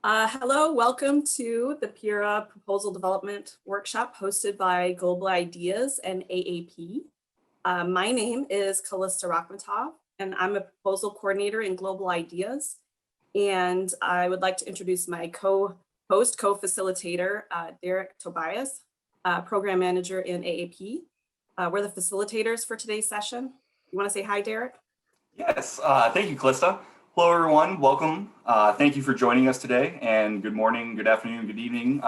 Hello, welcome to the PIRA Proposal Development Workshop hosted by Global Ideas and AAP. My name is Callista Rakhmatov, and I'm a proposal coordinator in Global Ideas. And I would like to introduce my co-host, co-facilitator, Derek Tobias, program manager in AAP. We're the facilitators for today's session. You want to say hi, Derek? Yes, thank you, Callista. Hello, everyone. Welcome. Thank you for joining us today, and good morning, good afternoon, good evening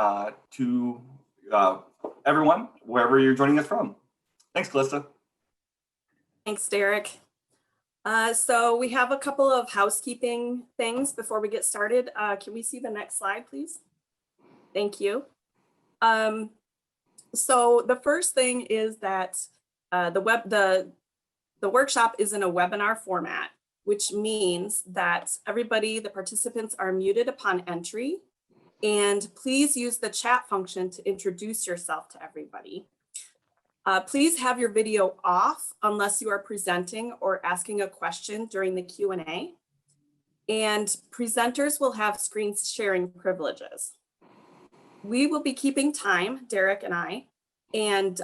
to everyone, wherever you're joining us from. Thanks, Callista. Thanks, Derek. So we have a couple of housekeeping things before we get started. Can we see the next slide, please? Thank you. So the first thing is that the workshop is in a webinar format, which means that everybody, the participants, are muted upon entry. And please use the chat function to introduce yourself to everybody. Please have your video off unless you are presenting or asking a question during the Q&A. And presenters will have screen sharing privileges. We will be keeping time, Derek and I, and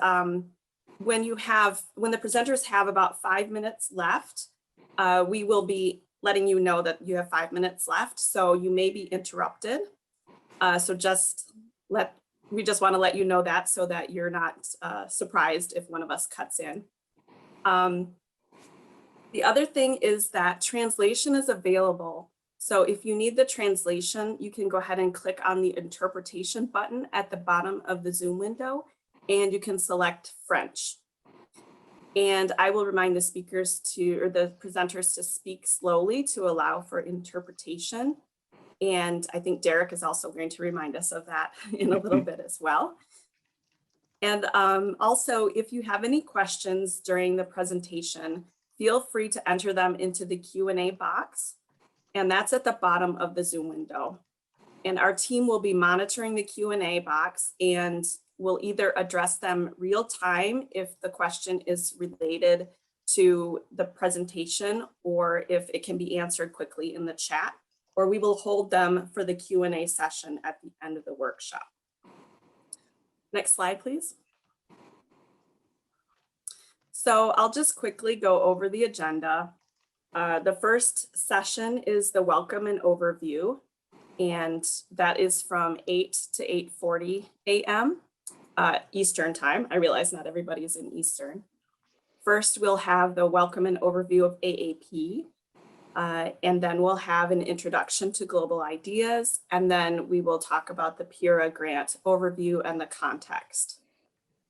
when the presenters have about 5 minutes left, we will be letting you know that you have 5 minutes left, so you may be interrupted. We just want to let you know that so that you're not surprised if one of us cuts in. The other thing is that translation is available. So if you need the translation, you can go ahead and click on the interpretation button at the bottom of the Zoom window, and you can select French. And I will remind the the presenters to speak slowly to allow for interpretation. And I think Derek is also going to remind us of that in a little bit as well. And also, if you have any questions during the presentation, feel free to enter them into the Q&A box. And that's at the bottom of the Zoom window. And our team will be monitoring the Q&A box and will either address them real time if the question is related to the presentation or if it can be answered quickly in the chat, or we will hold them for the Q&A session at the end of the workshop. Next slide, please. So I'll just quickly go over the agenda. The first session is the welcome and overview, and that is from 8 to 8:40 a.m. Eastern time. I realize not everybody is in Eastern. First, we'll have the welcome and overview of AAP, and then we'll have an introduction to global ideas, and then we will talk about the PIRA grant overview and the context.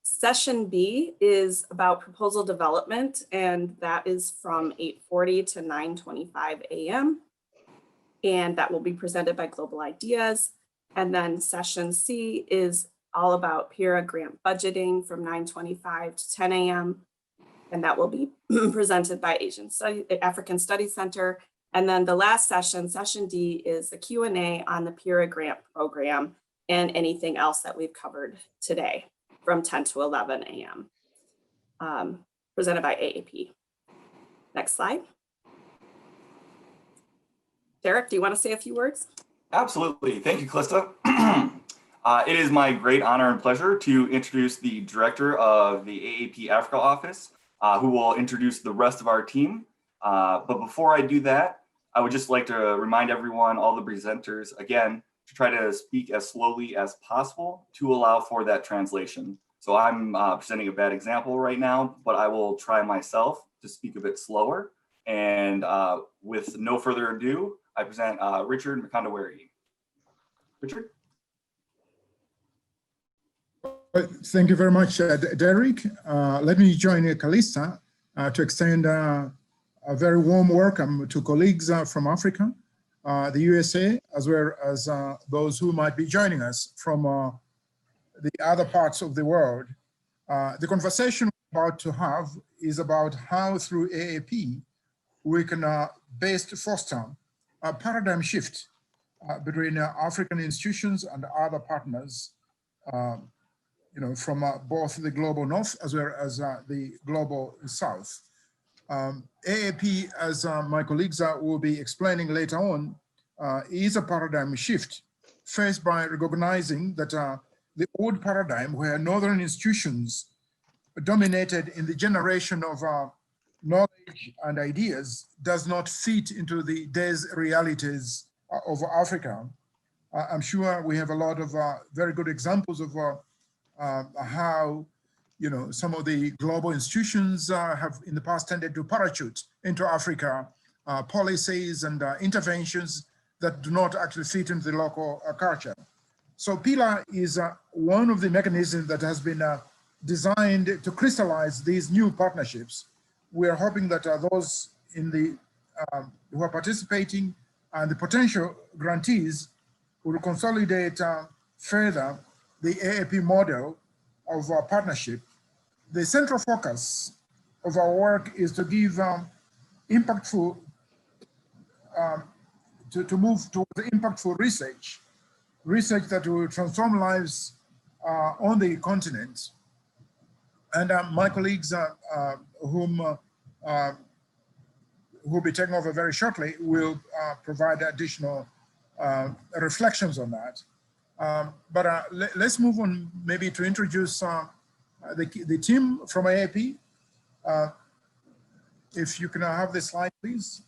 Session B is about proposal development, and that is from 8:40 to 9:25 a.m. And that will be presented by Global Ideas. And then session C is all about PIRA grant budgeting from 9:25 to 10 a.m. And that will be presented by African Studies Center. And then the last session, session D, is the Q&A on the PIRA grant program and anything else that we've covered today from 10 to 11 a.m. Presented by AAP. Next slide. Derek, do you want to say a few words? Absolutely. Thank you, Callista. It is my great honor and pleasure to introduce the director of the AAP Africa office, who will introduce the rest of our team. But before I do that, I would just like to remind everyone, all the presenters, again, to try to speak as slowly as possible to allow for that translation. So I'm presenting a bad example right now, but I will try myself to speak a bit slower. And with no further ado, I present Richard Mkandaweri. Richard? Thank you very much, Derek. Let me join Callista to extend a very warm welcome to colleagues from Africa, the USA, as well as those who might be joining us from the other parts of the world. The conversation we're about to have is about how through AAP we can best foster a paradigm shift between African institutions and other partners, from both the global north as well as the global south. AAP, as my colleagues will be explaining later on, is a paradigm shift first by recognizing that the old paradigm where Northern institutions dominated in the generation of knowledge and ideas does not fit into the day's realities of Africa. I'm sure we have a lot of very good examples of how, you know, some of the global institutions have in the past tended to parachute into Africa policies and interventions that do not actually fit into the local culture. So PIRA is one of the mechanisms that has been designed to crystallize these new partnerships. We are hoping that those in the who are participating and the potential grantees will consolidate further the AAP model of partnership. The central focus of our work is to give impactful, to move towards impactful research that will transform lives on the continent. And my colleagues whom will be taking over very shortly will provide additional reflections on that. But let's move on maybe to introduce the team from AAP. If you can have the slide, please.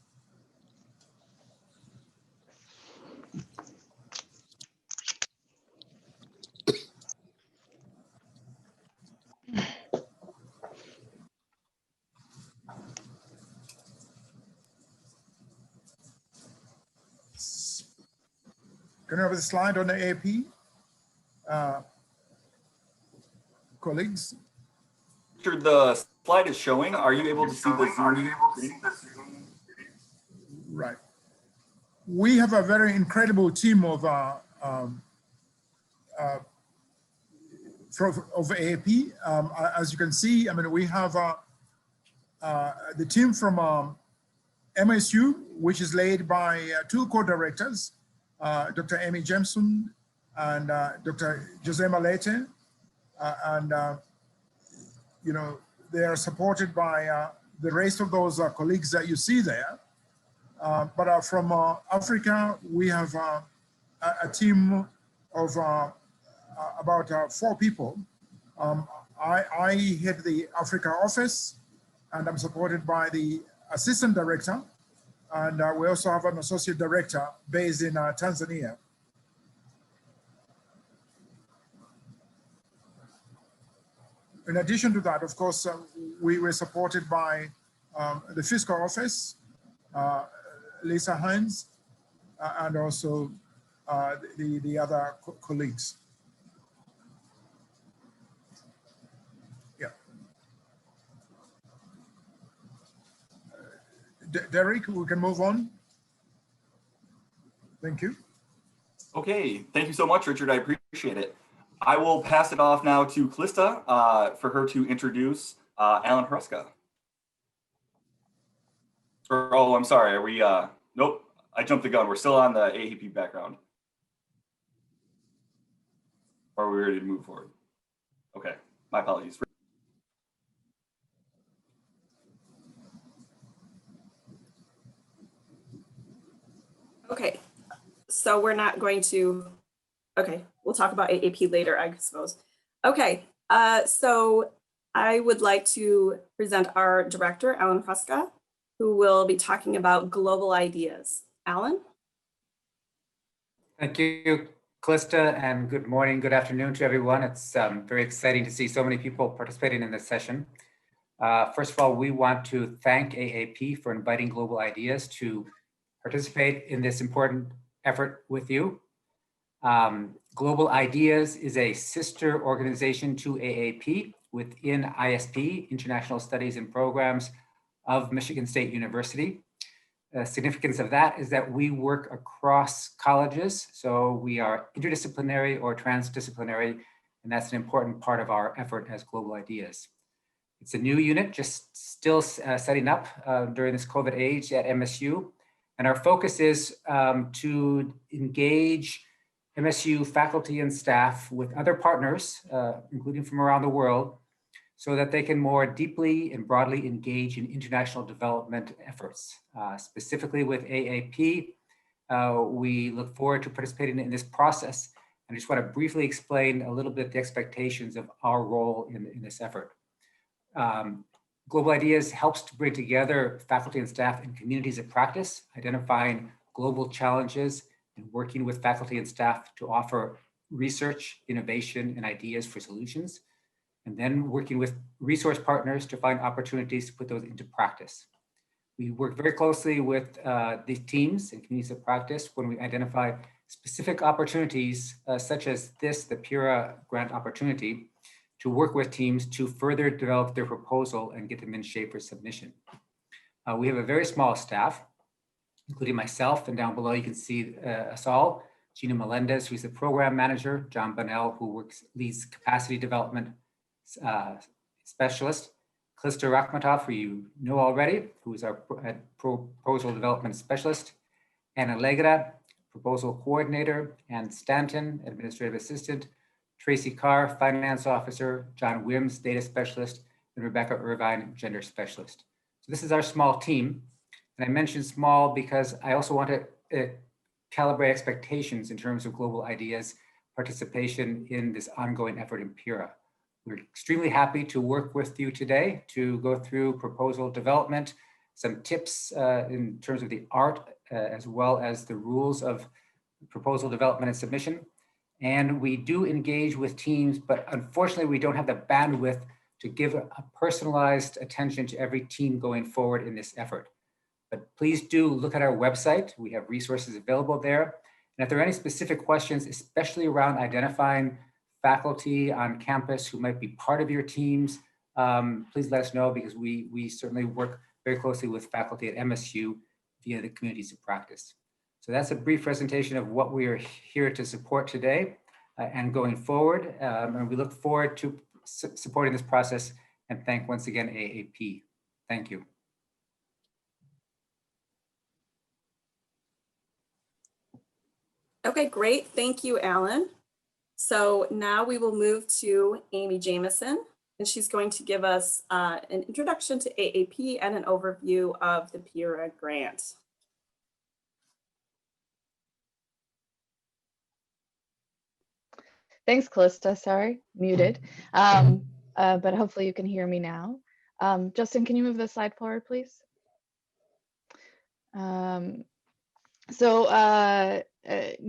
Can you have the slide on the AAP? Colleagues? Richard, the slide is showing. Are you able to see the Zoom? Right. We have a very incredible team of AAP. As you can see, I mean, we have the team from MSU, which is led by two co-directors, Dr. Amy Jameson and Dr. Jose Malete. You know, they are supported by the rest of those colleagues that you see there. But from Africa, we have a team of about 4 people. I head the Africa office, and I'm supported by the assistant director. And we also have an associate director based in Tanzania. In addition to that, of course, we were supported by the fiscal office, Lisa Hines, and also the other colleagues. Yeah. Derek, we can move on. Thank you. Okay, thank you so much, Richard. I appreciate it. I will pass it off now to Calista for her to introduce Alan Hruska. Oh, I'm sorry. Are we? Nope, I jumped the gun. We're still on the AAP background. Or are we ready to move forward? Okay, my apologies. Okay, so we're not going to, okay, we'll talk about AAP later, I suppose. Okay, so I would like to present our director, Alan Hruska, who will be talking about global ideas. Alan? Thank you, Calista, and good morning, good afternoon to everyone. It's very exciting to see so many people participating in this session. First of all, we want to thank AAP for inviting Global Ideas to participate in this important effort with you. Global Ideas is a sister organization to AAP within ISP, International Studies and Programs of Michigan State University. The significance of that is that we work across colleges, so we are interdisciplinary or transdisciplinary, and that's an important part of our effort as Global Ideas. It's a new unit, just still setting up during this COVID age at MSU, and our focus is to engage MSU faculty and staff with other partners, including from around the world, so that they can more deeply and broadly engage in international development efforts, specifically with AAP. We look forward to participating in this process. And I just want to briefly explain a little bit the expectations of our role in this effort. Global Ideas helps to bring together faculty and staff in communities of practice, identifying global challenges and working with faculty and staff to offer research, innovation, and ideas for solutions, and then working with resource partners to find opportunities to put those into practice. We work very closely with these teams and communities of practice when we identify specific opportunities, such as this, the PIRA grant opportunity, to work with teams to further develop their proposal and get them in shape for submission. We have a very small staff, including myself, and down below you can see us all. Gina Melendez, who's the program manager, John Bunnell, who leads capacity development specialist, Klista Rakhmatov, who you know already, who is our proposal development specialist, Anna Legra, proposal coordinator, Ann Stanton, administrative assistant, Tracy Carr, finance officer, John Wims, data specialist, and Rebecca Irvine, gender specialist. So this is our small team. And I mentioned small because I also want to calibrate expectations in terms of Global Ideas participation in this ongoing effort in PIRA. We're extremely happy to work with you today to go through proposal development, some tips in terms of the art, as well as the rules of proposal development and submission. And we do engage with teams, but unfortunately we don't have the bandwidth to give a personalized attention to every team going forward in this effort. But please do look at our website. We have resources available there. And if there are any specific questions, especially around identifying faculty on campus who might be part of your teams, please let us know, because we certainly work very closely with faculty at MSU via the communities of practice. So that's a brief presentation of what we are here to support today and going forward. And we look forward to supporting this process, and thank once again AAP. Thank you. Okay, great. Thank you, Alan. So now we will move to Amy Jamison, and she's going to give us an introduction to AAP and an overview of the PIRA grant. Thanks, Calista. Sorry, muted. But hopefully you can hear me now. Justin, can you move the slide forward, please?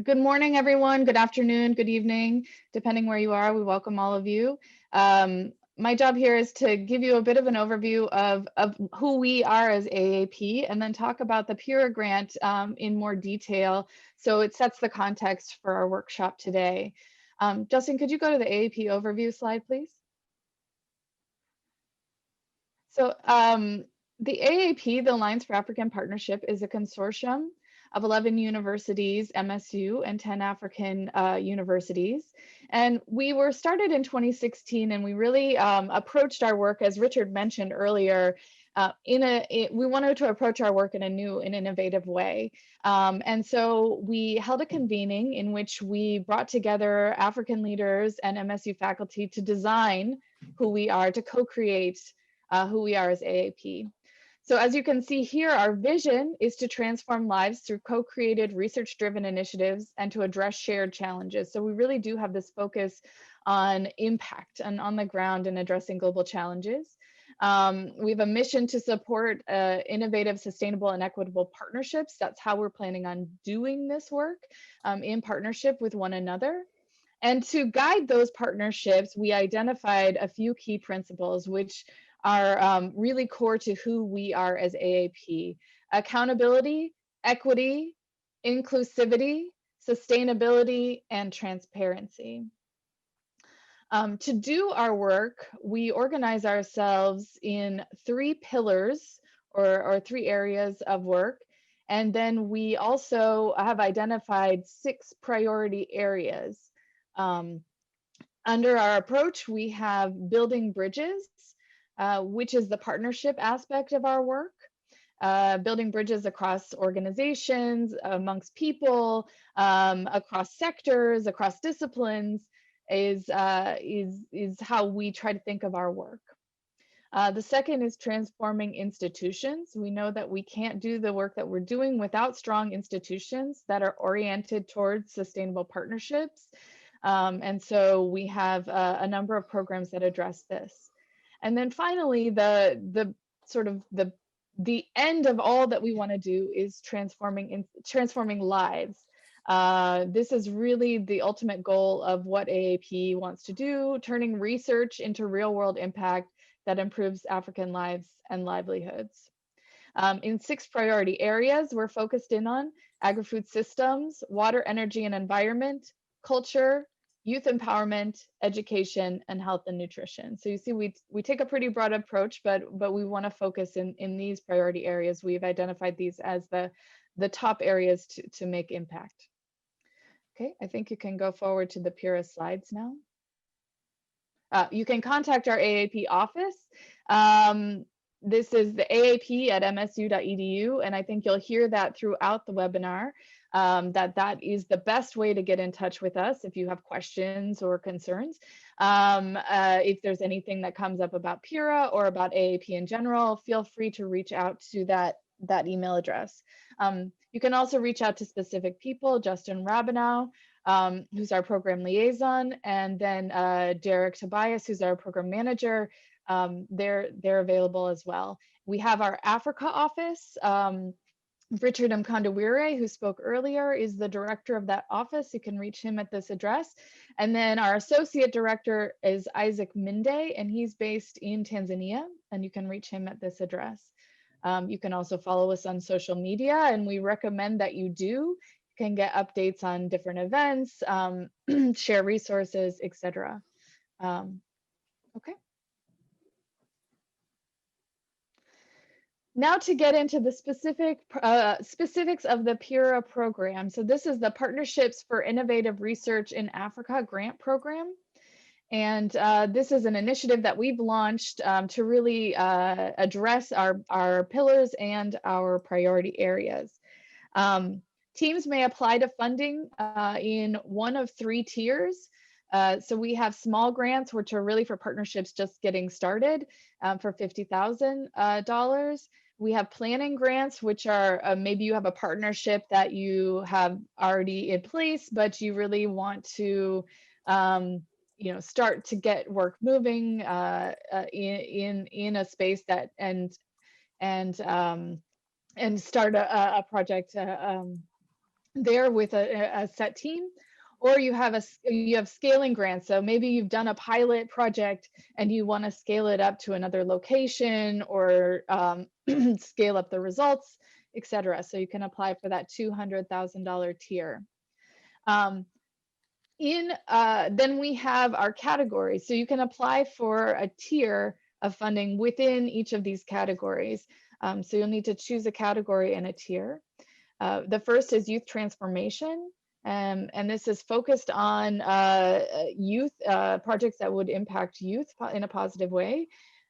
Good morning, everyone. Good afternoon, good evening, depending where you are. We welcome all of you. My job here is to give you a bit of an overview of who we are as AAP, and then talk about the PIRA grant in more detail, so it sets the context for our workshop today. Justin, could you go to the AAP overview slide, please? So the AAP, the Alliance for African Partnership, is a consortium of 11 universities, MSU, and 10 African universities. And we were started in 2016, and we really approached our work, as Richard mentioned earlier, we wanted to approach our work in a new and innovative way. And so we held a convening in which we brought together African leaders and MSU faculty to design who we are, to co-create who we are as AAP. So as you can see here, our vision is to transform lives through co-created research-driven initiatives and to address shared challenges. So we really do have this focus on impact and on the ground and addressing global challenges. We have a mission to support innovative, sustainable, and equitable partnerships. That's how we're planning on doing this work, in partnership with one another. And to guide those partnerships, we identified a few key principles, which are really core to who we are as AAP: accountability, equity, inclusivity, sustainability, and transparency. To do our work, we organize ourselves in 3 pillars or 3 areas of work. And then we also have identified 6 priority areas. Under our approach, we have building bridges, which is the partnership aspect of our work. Building bridges across organizations, amongst people, across sectors, across disciplines, is how we try to think of our work. The second is transforming institutions. We know that we can't do the work that we're doing without strong institutions that are oriented towards sustainable partnerships. And so we have a number of programs that address this. And then finally, the end of all that we want to do is transforming lives. This is really the ultimate goal of what AAP wants to do, turning research into real-world impact that improves African lives and livelihoods. In 6 priority areas, we're focused in on agri-food systems, water, energy, and environment, culture, youth empowerment, education, and health and nutrition. So you see, we take a pretty broad approach, but we want to focus in these priority areas. We've identified these as the top areas to make impact. Okay, I think you can go forward to the PIRA slides now. You can contact our AAP office. This is the aap@msu.edu, and I think you'll hear that throughout the webinar, that is the best way to get in touch with us if you have questions or concerns. If there's anything that comes up about PIRA or about AAP in general, feel free to reach out to that email address. You can also reach out to specific people, Justin Rabinow, who's our program liaison, and then Derek Tobias, who's our program manager. They're available as well. We have our Africa office. Richard Mkandawire, who spoke earlier, is the director of that office. You can reach him at this address. And then our associate director is Isaac Minde, and he's based in Tanzania, and you can reach him at this address. You can also follow us on social media, and we recommend that you do. You can get updates on different events, share resources, etc. Okay. Now to get into the specifics of the PIRA program. So this is the Partnerships for Innovative Research in Africa grant program. And this is an initiative that we've launched to really address our pillars and our priority areas. Teams may apply to funding in one of 3 tiers. So we have small grants, which are really for partnerships just getting started for $50,000. We have planning grants, which are maybe you have a partnership that you have already in place, but you really want to start to get work moving in a space that and start a project there with a set team. Or you have scaling grants. So maybe you've done a pilot project and you want to scale it up to another location or scale up the results, etc. So you can apply for that $200,000 tier. Then we have our categories. So you can apply for a tier of funding within each of these categories. So you'll need to choose a category and a tier. The first is youth transformation. And this is focused on youth projects that would impact youth in a positive way.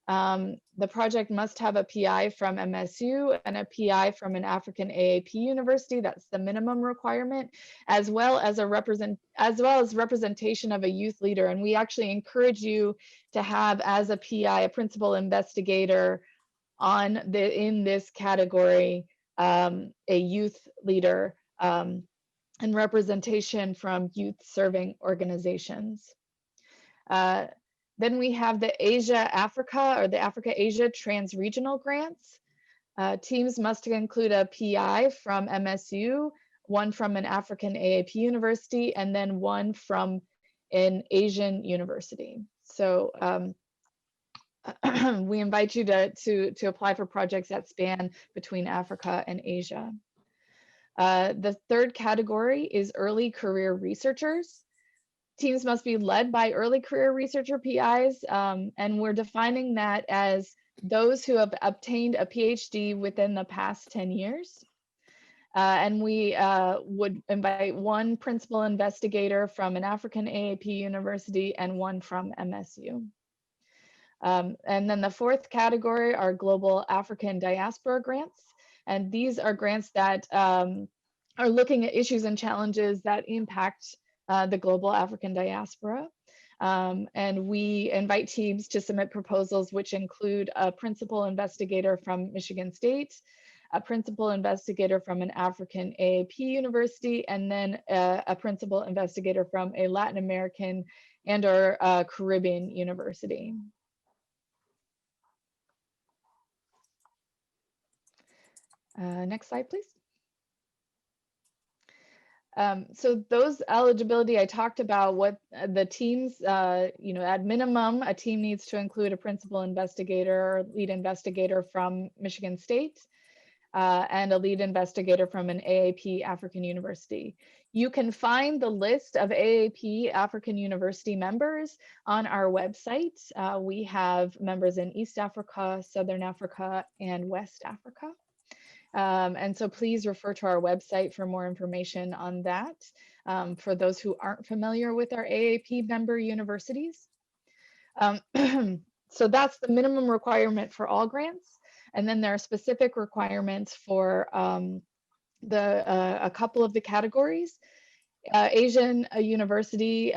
The project must have a PI from MSU and a PI from an African AAP university. That's the minimum requirement, as well as representation of a youth leader. And we actually encourage you to have as a PI, a principal investigator in this category, a youth leader. And representation from youth serving organizations. Then we have the Asia-Africa or the Africa-Asia trans-regional grants. Teams must include a PI from MSU, one from an African AAP university, and then one from an Asian university. So we invite you to apply for projects that span between Africa and Asia. The third category is early career researchers. Teams must be led by early career researcher PIs, and we're defining that as those who have obtained a PhD within the past 10 years. And we would invite one principal investigator from an African AAP university and one from MSU. And then the fourth category are global African diaspora grants. And these are grants that are looking at issues and challenges that impact the global African diaspora. And we invite teams to submit proposals which include a principal investigator from Michigan State, a principal investigator from an African AAP university, and then a principal investigator from a Latin American and or Caribbean university. Next slide, please. So those eligibility, I talked about what the teams, at minimum, a team needs to include a principal investigator or lead investigator from Michigan State and a lead investigator from an AAP African university. You can find the list of AAP African university members on our website. We have members in East Africa, Southern Africa, and West Africa. And so please refer to our website for more information on that for those who aren't familiar with our AAP member universities. So that's the minimum requirement for all grants. And then there are specific requirements for a couple of the categories. Asian university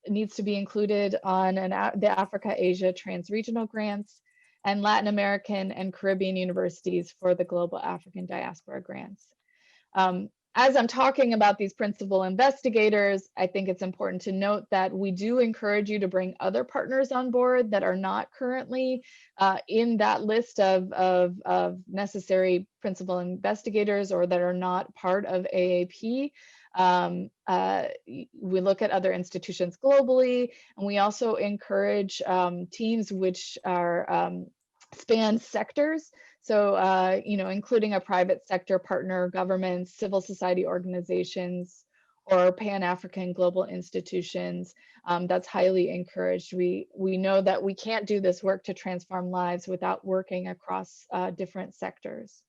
needs to be included on the Africa-Asia Trans-Regional Grants, and Latin American and Caribbean universities for the Global African Diaspora Grants. As I'm talking about these principal investigators, I think it's important to note that we do encourage you to bring other partners on board that are not currently in that list of necessary principal investigators or that are not part of AAP. We look at other institutions globally, and we also encourage teams which are span sectors. So, including a private sector partner, governments, civil society organizations, or Pan-African global institutions. That's highly encouraged. We know that we can't do this work to transform lives without working across different sectors.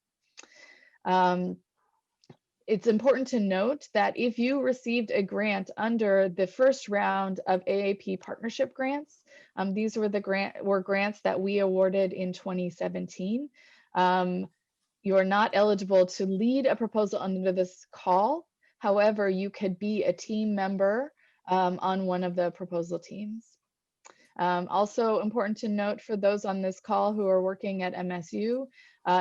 It's important to note that if you received a grant under the first round of AAP partnership grants, these were grants that we awarded in 2017. You are not eligible to lead a proposal under this call. However, you could be a team member on one of the proposal teams. Also important to note for those on this call who are working at MSU,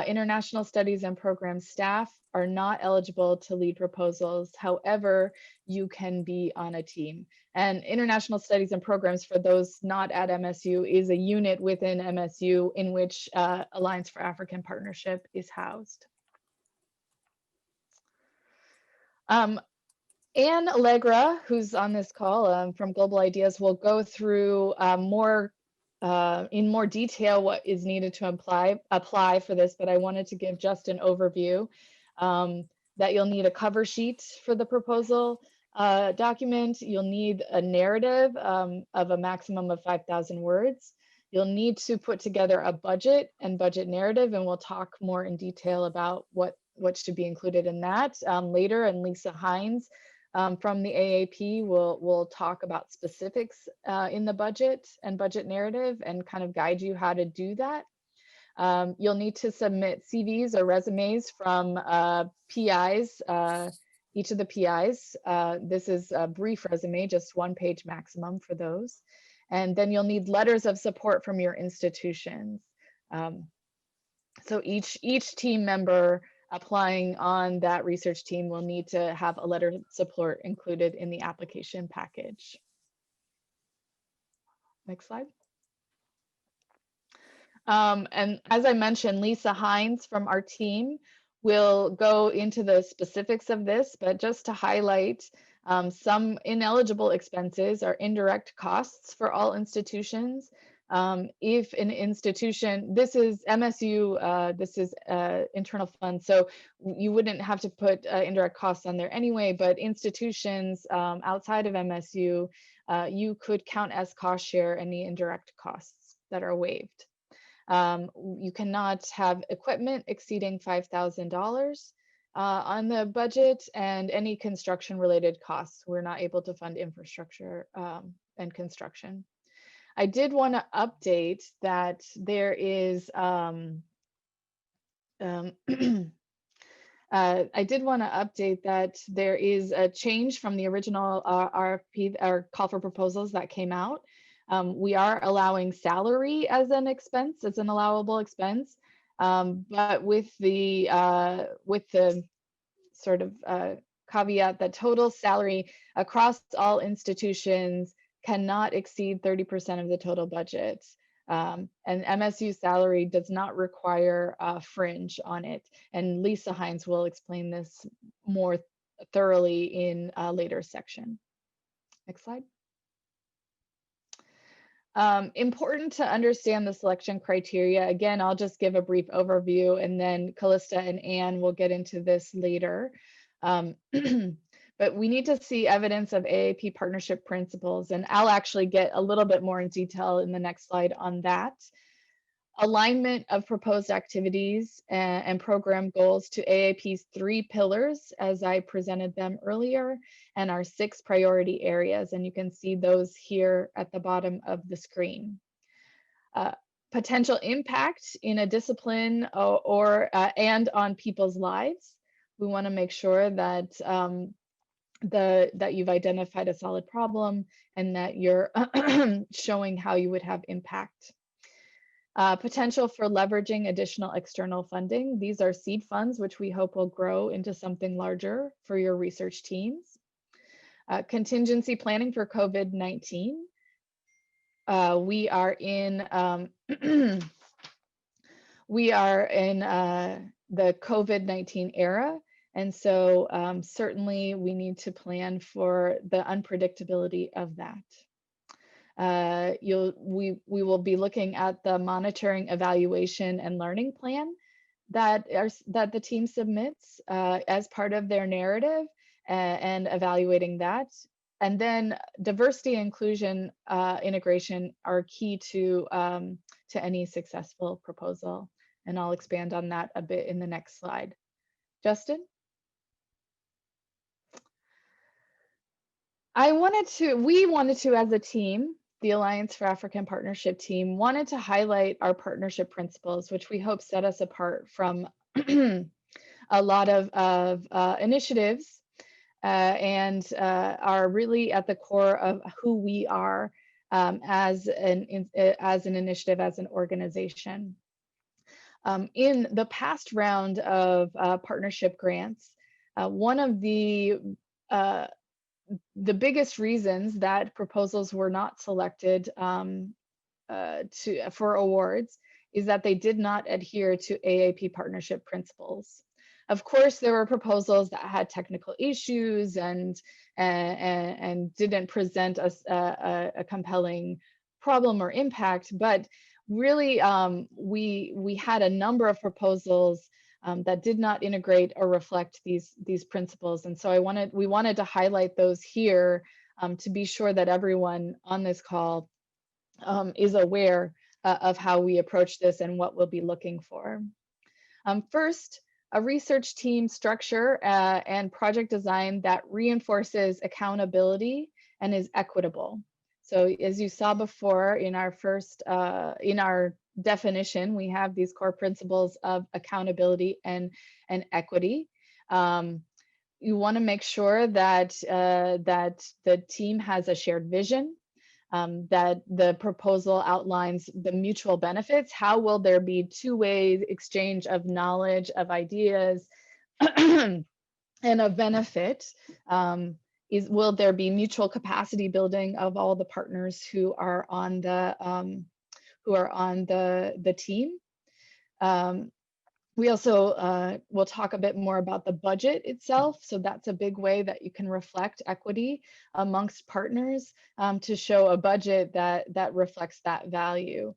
international studies and program staff are not eligible to lead proposals. However, you can be on a team. And international studies and programs for those not at MSU is a unit within MSU in which Alliance for African Partnership is housed. Anne Allegra, who's on this call from Global Ideas, will go through in more detail what is needed to apply for this, but I wanted to give just an overview that you'll need a cover sheet for the proposal document. You'll need a narrative of a maximum of 5,000 words. You'll need to put together a budget and budget narrative, and we'll talk more in detail about what should be included in that later. And Lisa Hines from the AAP will talk about specifics in the budget and budget narrative and kind of guide you how to do that. You'll need to submit CVs or resumes from PIs, each of the PIs. This is a brief resume, just 1 page maximum for those. And then you'll need letters of support from your institutions. So each team member applying on that research team will need to have a letter of support included in the application package. Next slide. And as I mentioned, Lisa Hines from our team will go into the specifics of this, but just to highlight some ineligible expenses are indirect costs for all institutions. If an institution, this is MSU, this is internal funds, so you wouldn't have to put indirect costs on there anyway, but institutions outside of MSU, you could count as cost share any indirect costs that are waived. You cannot have equipment exceeding $5,000 on the budget, and any construction related costs. We're not able to fund infrastructure and construction. I did want to update that there is I did want to update that there is a change from the original RFP or call for proposals that came out. We are allowing salary as an expense, as an allowable expense, but with the sort of caveat that total salary across all institutions cannot exceed 30% of the total budget. And MSU salary does not require fringe on it. And Lisa Hines will explain this more thoroughly in a later section. Next slide. Important to understand the selection criteria. Again, I'll just give a brief overview and then Callista and Anne will get into this later. But we need to see evidence of AAP partnership principles, and I'll actually get a little bit more in detail in the next slide on that. Alignment of proposed activities and program goals to AAP's 3 pillars, as I presented them earlier, and our 6 priority areas. And you can see those here at the bottom of the screen. Potential impact in a discipline and on people's lives. We want to make sure that that you've identified a solid problem and that you're showing how you would have impact. Potential for leveraging additional external funding. These are seed funds, which we hope will grow into something larger for your research teams. Contingency planning for COVID-19. We are in the COVID-19 era. And so certainly we need to plan for the unpredictability of that. We will be looking at the monitoring, evaluation, and learning plan that the team submits as part of their narrative and evaluating that. And then diversity, inclusion, integration are key to any successful proposal. And I'll expand on that a bit in the next slide. Justin? We wanted to, as a team, the Alliance for African Partnership team, wanted to highlight our partnership principles, which we hope set us apart from a lot of initiatives and are really at the core of who we are as an initiative, as an organization. In the past round of partnership grants, one of the biggest reasons that proposals were not selected for awards is that they did not adhere to AAP partnership principles. Of course, there were proposals that had technical issues and didn't present a compelling problem or impact, but really we had a number of proposals that did not integrate or reflect these principles. And so we wanted to highlight those here to be sure that everyone on this call is aware of how we approach this and what we'll be looking for. First, a research team structure and project design that reinforces accountability and is equitable. So as you saw before in our in our definition, we have these core principles of accountability and equity. You want to make sure that the team has a shared vision, that the proposal outlines the mutual benefits. How will there be two-way exchange of knowledge, of ideas, and of benefit? Will there be mutual capacity building of all the partners who are on the team? We also will talk a bit more about the budget itself. So that's a big way that you can reflect equity amongst partners to show a budget that reflects that value.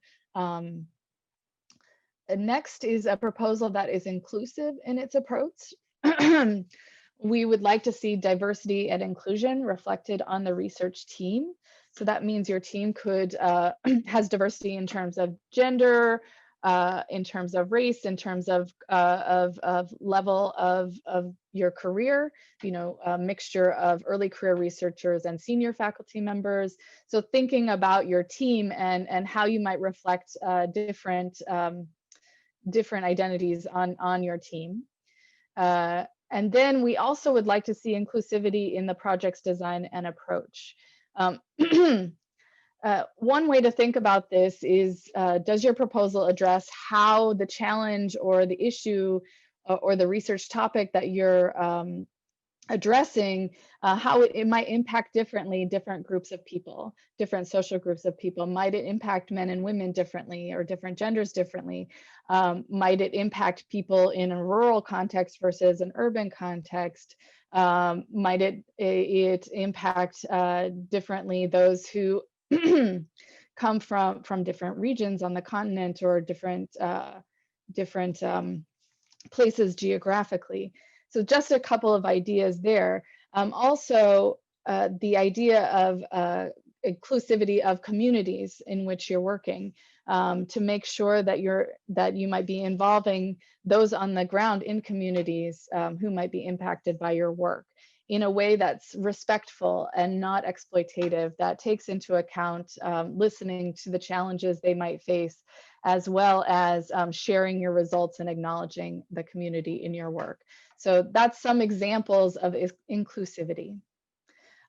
Next is a proposal that is inclusive in its approach. We would like to see diversity and inclusion reflected on the research team. So that means your team has diversity in terms of gender, in terms of race, in terms of level of your career, a mixture of early career researchers and senior faculty members. So thinking about your team and how you might reflect different identities on your team. And then we also would like to see inclusivity in the project's design and approach. One way to think about this is, does your proposal address how the challenge or the issue or the research topic that you're addressing, how it might impact differently different groups of people, different social groups of people? Might it impact men and women differently or different genders differently? Might it impact people in a rural context versus an urban context? Might it impact differently those who come from different regions on the continent or different places geographically? So just a couple of ideas there. Also, the idea of inclusivity of communities in which you're working, to make sure that you might be involving those on the ground in communities who might be impacted by your work in a way that's respectful and not exploitative, that takes into account listening to the challenges they might face, as well as sharing your results and acknowledging the community in your work. So that's some examples of inclusivity.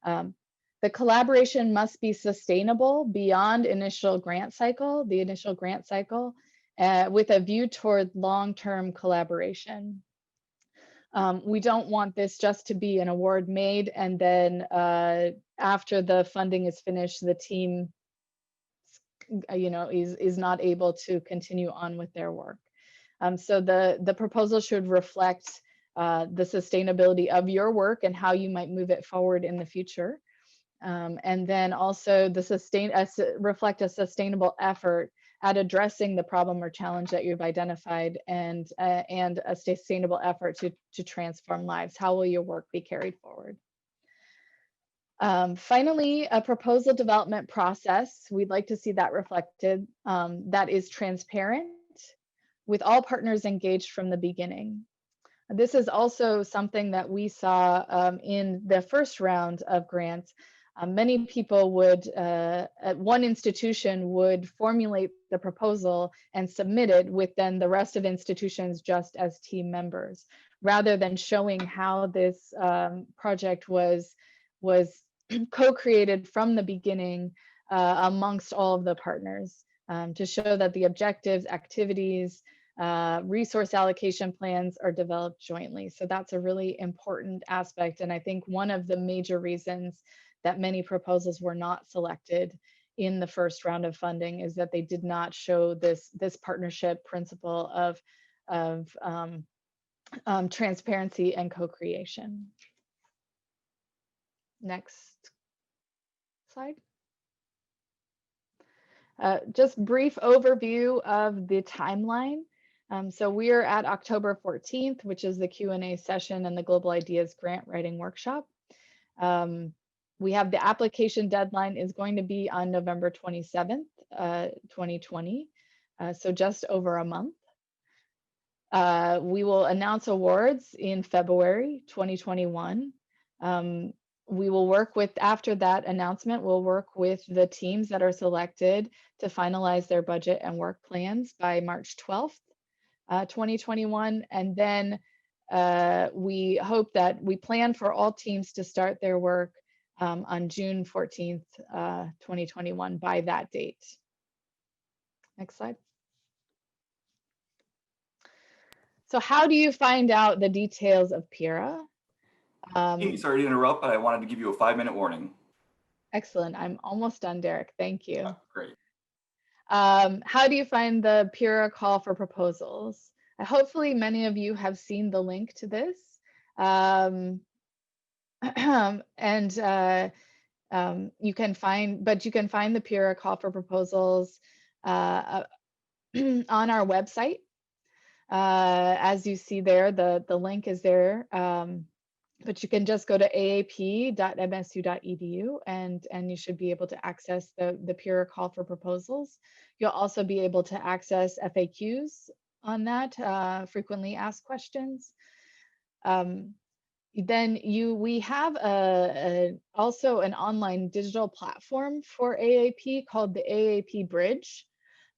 The collaboration must be sustainable beyond the initial grant cycle, with a view toward long-term collaboration. We don't want this just to be an award made and then after the funding is finished, the team is not able to continue on with their work. So the proposal should reflect the sustainability of your work and how you might move it forward in the future. And then also reflect a sustainable effort at addressing the problem or challenge that you've identified, and a sustainable effort to transform lives. How will your work be carried forward? Finally, a proposal development process. We'd like to see that reflected, that is transparent, with all partners engaged from the beginning. This is also something that we saw in the first round of grants. Many people would, at one institution, would formulate the proposal and submit it with then the rest of institutions just as team members, rather than showing how this project was co-created from the beginning amongst all of the partners, to show that the objectives, activities, resource allocation plans are developed jointly. So that's a really important aspect. And I think one of the major reasons that many proposals were not selected in the first round of funding is that they did not show this partnership principle of transparency and co-creation. Next slide. Just brief overview of the timeline. So we're at October 14th, which is the Q&A session and the Global Ideas Grant Writing Workshop. We have the application deadline is going to be on November 27th, 2020. So just over a month. We will announce awards in February 2021. We will work with, after that announcement, we'll work with the teams that are selected to finalize their budget and work plans by March 12th, 2021. And then we plan for all teams to start their work on June 14th, 2021 by that date. Next slide. So how do you find out the details of PIRA? Sorry to interrupt, but I wanted to give you a 5-minute warning. Excellent. I'm almost done, Derek. Thank you. Oh, great. How do you find the PIRA call for proposals? Hopefully many of you have seen the link to this. You can find the PIRA call for proposals on our website. As you see there, the link is there. But you can just go to aap.msu.edu and you should be able to access the PIRA call for proposals. You'll also be able to access FAQs on that, frequently asked questions. Then we have also an online digital platform for AAP called the AAP Bridge.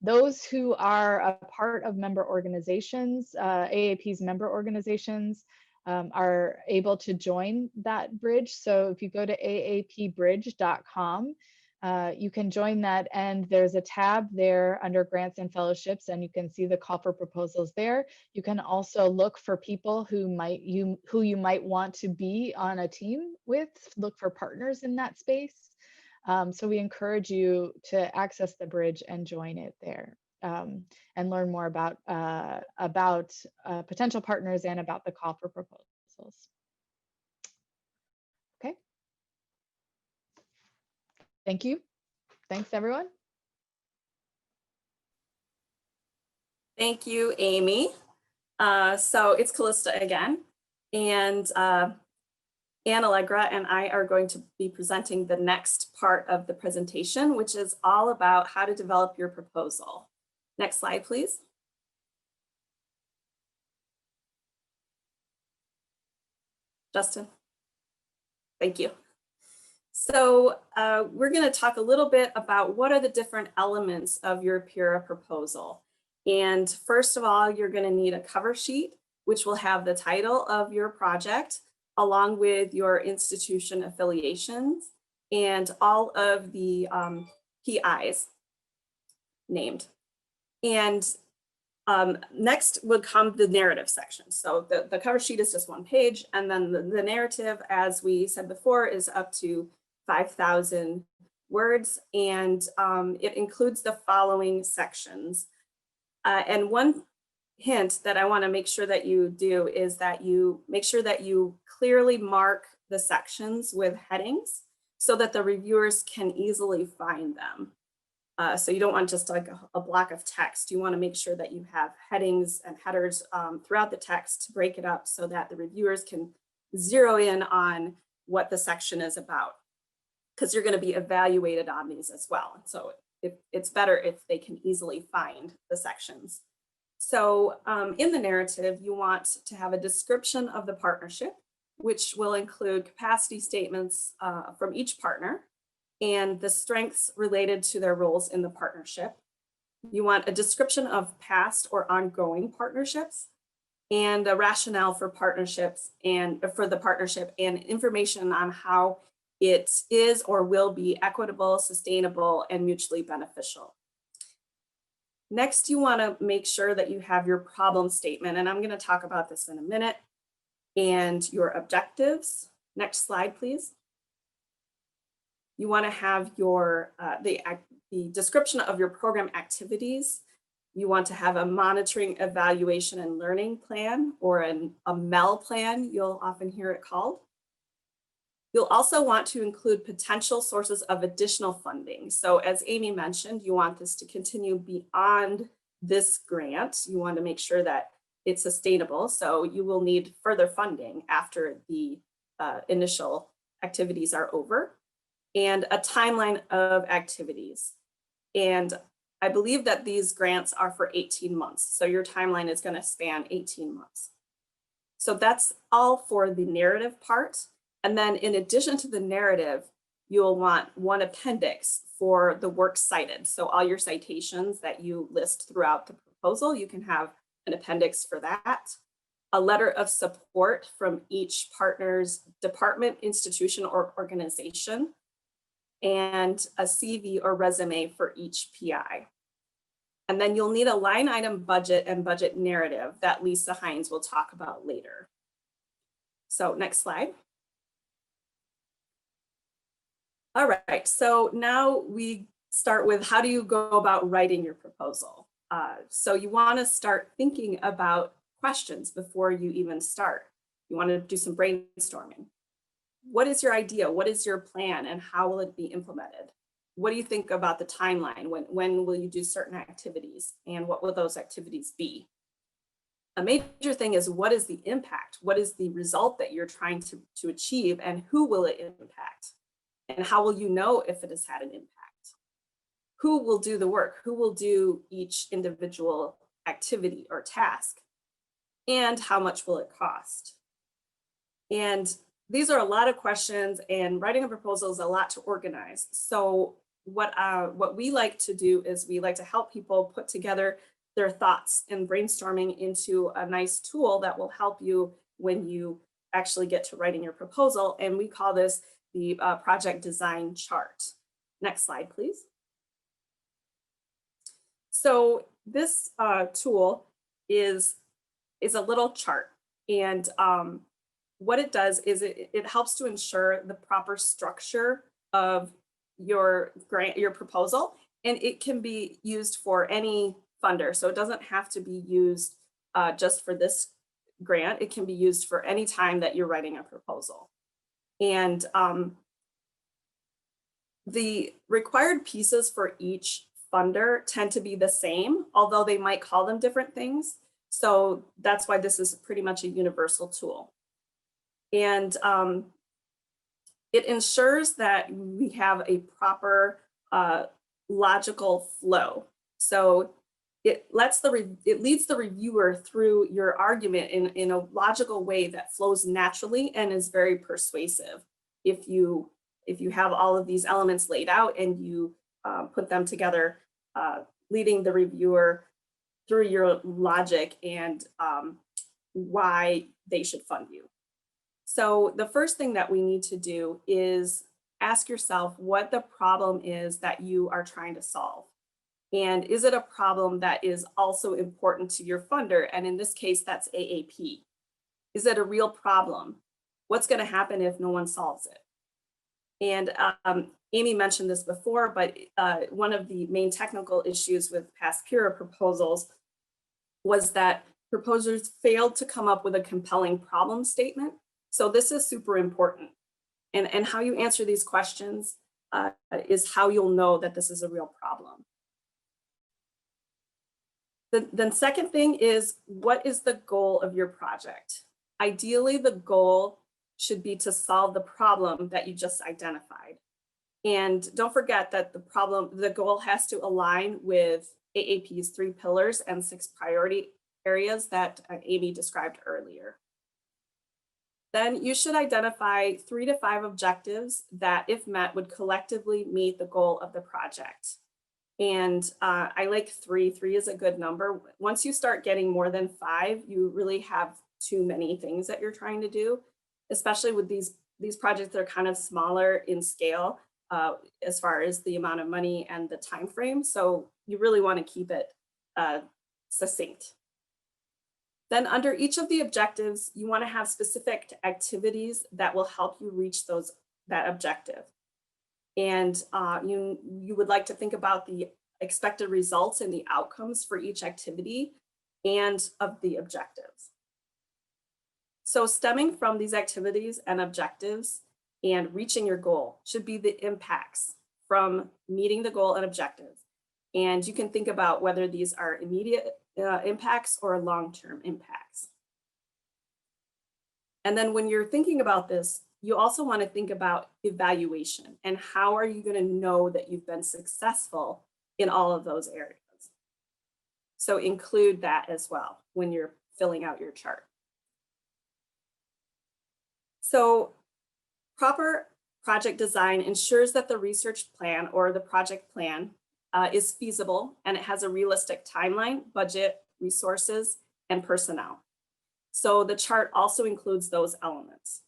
Those who are a part of member organizations, AAP's member organizations, are able to join that bridge. So if you go to aapbridge.com, you can join that, and there's a tab there under grants and fellowships, and you can see the call for proposals there. You can also look for people who you might want to be on a team with, look for partners in that space. So we encourage you to access the bridge and join it there, and learn more about potential partners and about the call for proposals. Okay. Thank you. Thanks, everyone. Thank you, Amy. So it's Callista again, and Anne Allegra and I are going to be presenting the next part of the presentation, which is all about how to develop your proposal. Next slide, please. Justin. Thank you. So we're going to talk a little bit about what are the different elements of your PIRA proposal. And first of all, you're going to need a cover sheet, which will have the title of your project, along with your institution affiliations and all of the PIs named. And next would come the narrative section. So the cover sheet is just one page, and then the narrative, as we said before, is up to 5,000 words, and it includes the following sections. And one hint that I want to make sure that you do is that you make sure that you clearly mark the sections with headings so that the reviewers can easily find them. So you don't want just like a block of text. You want to make sure that you have headings and headers throughout the text to break it up so that the reviewers can zero in on what the section is about, because you're going to be evaluated on these as well. So it's better if they can easily find the sections. So in the narrative, you want to have a description of the partnership, which will include capacity statements from each partner and the strengths related to their roles in the partnership. You want a description of past or ongoing partnerships and a rationale for partnerships and for the partnership, and information on how it is or will be equitable, sustainable, and mutually beneficial. Next, you want to make sure that you have your problem statement, and I'm going to talk about this in a minute, and your objectives. Next slide, please. You want to have your the description of your program activities. You want to have a monitoring, evaluation, and learning plan, or a MEL plan, you'll often hear it called. You'll also want to include potential sources of additional funding. So as Amy mentioned, you want this to continue beyond this grant. You want to make sure that it's sustainable. So you will need further funding after the initial activities are over, and a timeline of activities. And I believe that these grants are for 18 months. So your timeline is going to span 18 months. So that's all for the narrative part. And then in addition to the narrative, you'll want one appendix for the work cited. So all your citations that you list throughout the proposal, you can have an appendix for that. A letter of support from each partner's department, institution, or organization, and a CV or resume for each PI. And then you'll need a line item budget and budget narrative that Lisa Hines will talk about later. So next slide. All right, so now we start with how do you go about writing your proposal? So you want to start thinking about questions before you even start. You want to do some brainstorming. What is your idea? What is your plan, and how will it be implemented? What do you think about the timeline? When will you do certain activities, and what will those activities be? A major thing is, what is the impact? What is the result that you're trying to achieve, and who will it impact? And how will you know if it has had an impact? Who will do the work? Who will do each individual activity or task? And how much will it cost? And these are a lot of questions, and writing a proposal is a lot to organize. So what we like to do is we like to help people put together their thoughts and brainstorming into a nice tool that will help you when you actually get to writing your proposal. And we call this the project design chart. Next slide, please. So this tool is a little chart, and what it does is it helps to ensure the proper structure of your grant, your proposal, and it can be used for any funder. So it doesn't have to be used just for this grant. It can be used for any time that you're writing a proposal. And the required pieces for each funder tend to be the same, although they might call them different things. So that's why this is pretty much a universal tool. And it ensures that we have a proper logical flow. So it leads the reviewer through your argument in a logical way that flows naturally and is very persuasive. If you have all of these elements laid out and you put them together, leading the reviewer through your logic and why they should fund you. So the first thing that we need to do is ask yourself what the problem is that you are trying to solve. And is it a problem that is also important to your funder? And in this case, that's AAP. Is it a real problem? What's going to happen if no one solves it? And Amy mentioned this before, but one of the main technical issues with past PIRA proposals was that proposers failed to come up with a compelling problem statement. So this is super important. And how you answer these questions is how you'll know that this is a real problem. The second thing is, what is the goal of your project? Ideally, the goal should be to solve the problem that you just identified. And don't forget that the goal has to align with AAP's 3 pillars and 6 priority areas that Amy described earlier. Then you should identify 3 to 5 objectives that, if met, would collectively meet the goal of the project. And I like 3. 3 is a good number. Once you start getting more than 5, you really have too many things that you're trying to do, especially with these projects that are kind of smaller in scale as far as the amount of money and the time frame. So you really want to keep it succinct. Then under each of the objectives, you want to have specific activities that will help you reach that objective. And you would like to think about the expected results and the outcomes for each activity and of the objectives. So stemming from these activities and objectives and reaching your goal should be the impacts from meeting the goal and objectives. And you can think about whether these are immediate impacts or long-term impacts. And then when you're thinking about this, you also want to think about evaluation and how are you going to know that you've been successful in all of those areas. So include that as well when you're filling out your chart. So proper project design ensures that the research plan or the project plan is feasible and it has a realistic timeline, budget, resources, and personnel. So the chart also includes those elements.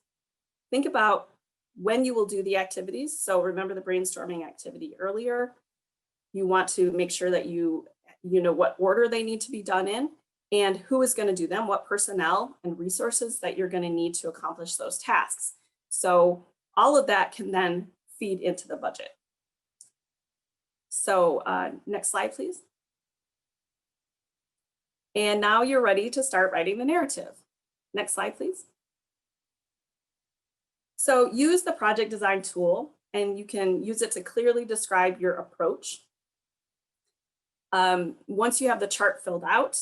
Think about when you will do the activities. So remember the brainstorming activity earlier. You want to make sure that you know what order they need to be done in and who is going to do them, what personnel and resources that you're going to need to accomplish those tasks. So all of that can then feed into the budget. So next slide, please. And now you're ready to start writing the narrative. Next slide, please. So use the project design tool and you can use it to clearly describe your approach. Once you have the chart filled out,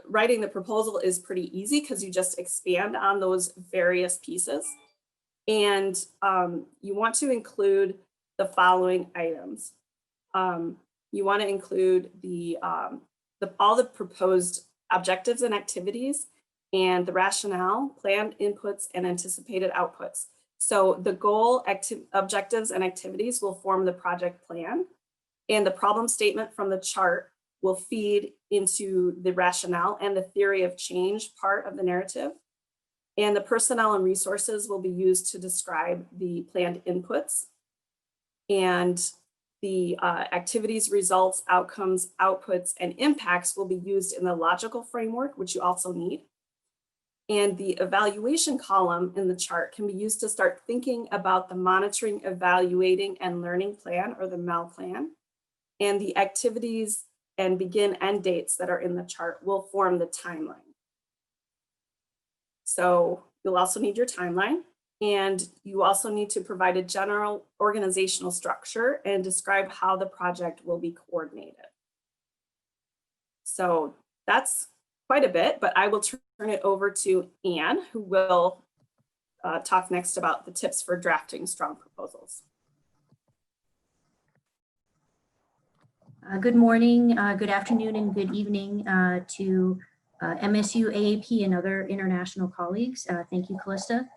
writing the proposal is pretty easy because you just expand on those various pieces. And you want to include the following items. You want to include all the proposed objectives and activities and the rationale, planned inputs, and anticipated outputs. So the goal, objectives, and activities will form the project plan, and the problem statement from the chart will feed into the rationale and the theory of change part of the narrative. And the personnel and resources will be used to describe the planned inputs. And the activities, results, outcomes, outputs, and impacts will be used in the logical framework, which you also need. And the evaluation column in the chart can be used to start thinking about the monitoring, evaluating, and learning plan, or the MEL plan. And the activities and begin end dates that are in the chart will form the timeline. So you'll also need your timeline, and you also need to provide a general organizational structure and describe how the project will be coordinated. So that's quite a bit, but I will turn it over to Anne, who will talk next about the tips for drafting strong proposals. Good morning, good afternoon, and good evening to MSU, AAP, and other international colleagues. Thank you, Callista.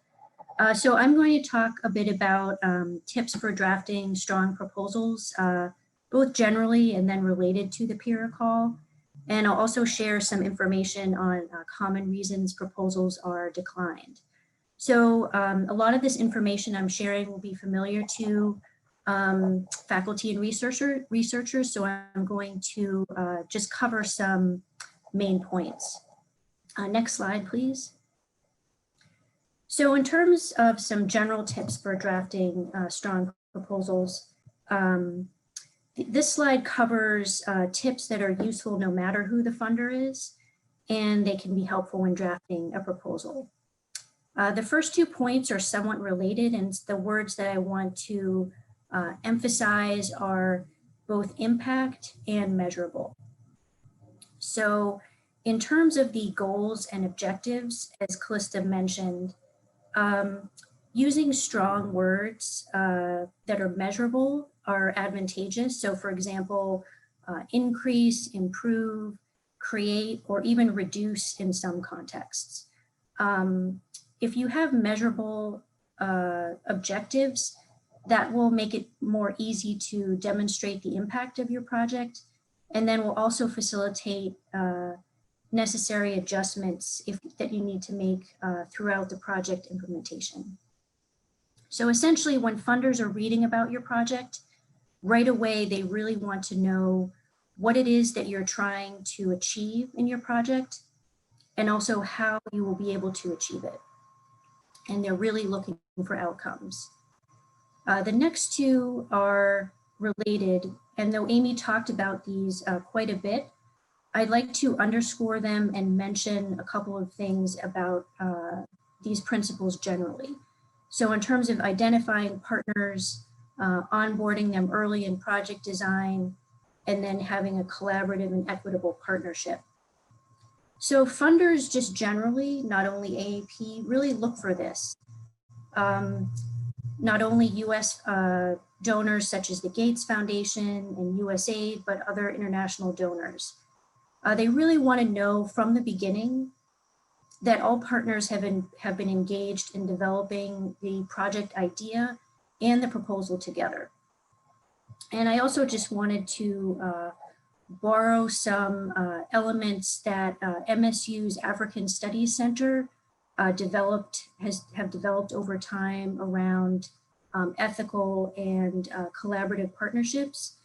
So I'm going to talk a bit about tips for drafting strong proposals, both generally and then related to the PIRA call. And I'll also share some information on common reasons proposals are declined. So a lot of this information I'm sharing will be familiar to faculty and researchers, so I'm going to just cover some main points. Next slide, please. So in terms of some general tips for drafting strong proposals, this slide covers tips that are useful no matter who the funder is, and they can be helpful when drafting a proposal. The first 2 points are somewhat related, and the words that I want to emphasize are both impact and measurable. So in terms of the goals and objectives, as Callista mentioned, using strong words that are measurable are advantageous. So for example, increase, improve, create, or even reduce in some contexts. If you have measurable objectives, that will make it more easy to demonstrate the impact of your project, and then will also facilitate necessary adjustments that you need to make throughout the project implementation. So essentially, when funders are reading about your project, right away, they really want to know what it is that you're trying to achieve in your project, and also how you will be able to achieve it. And they're really looking for outcomes. The next 2 are related, and though Amy talked about these quite a bit, I'd like to underscore them and mention a couple of things about these principles generally. So in terms of identifying partners, onboarding them early in project design, and then having a collaborative and equitable partnership. So funders just generally, not only AAP, really look for this. Not only US donors such as the Gates Foundation and USAID, but other international donors. They really want to know from the beginning that all partners have been engaged in developing the project idea and the proposal together. And I also just wanted to borrow some elements that MSU's African Studies Center have developed over time around ethical and collaborative partnerships.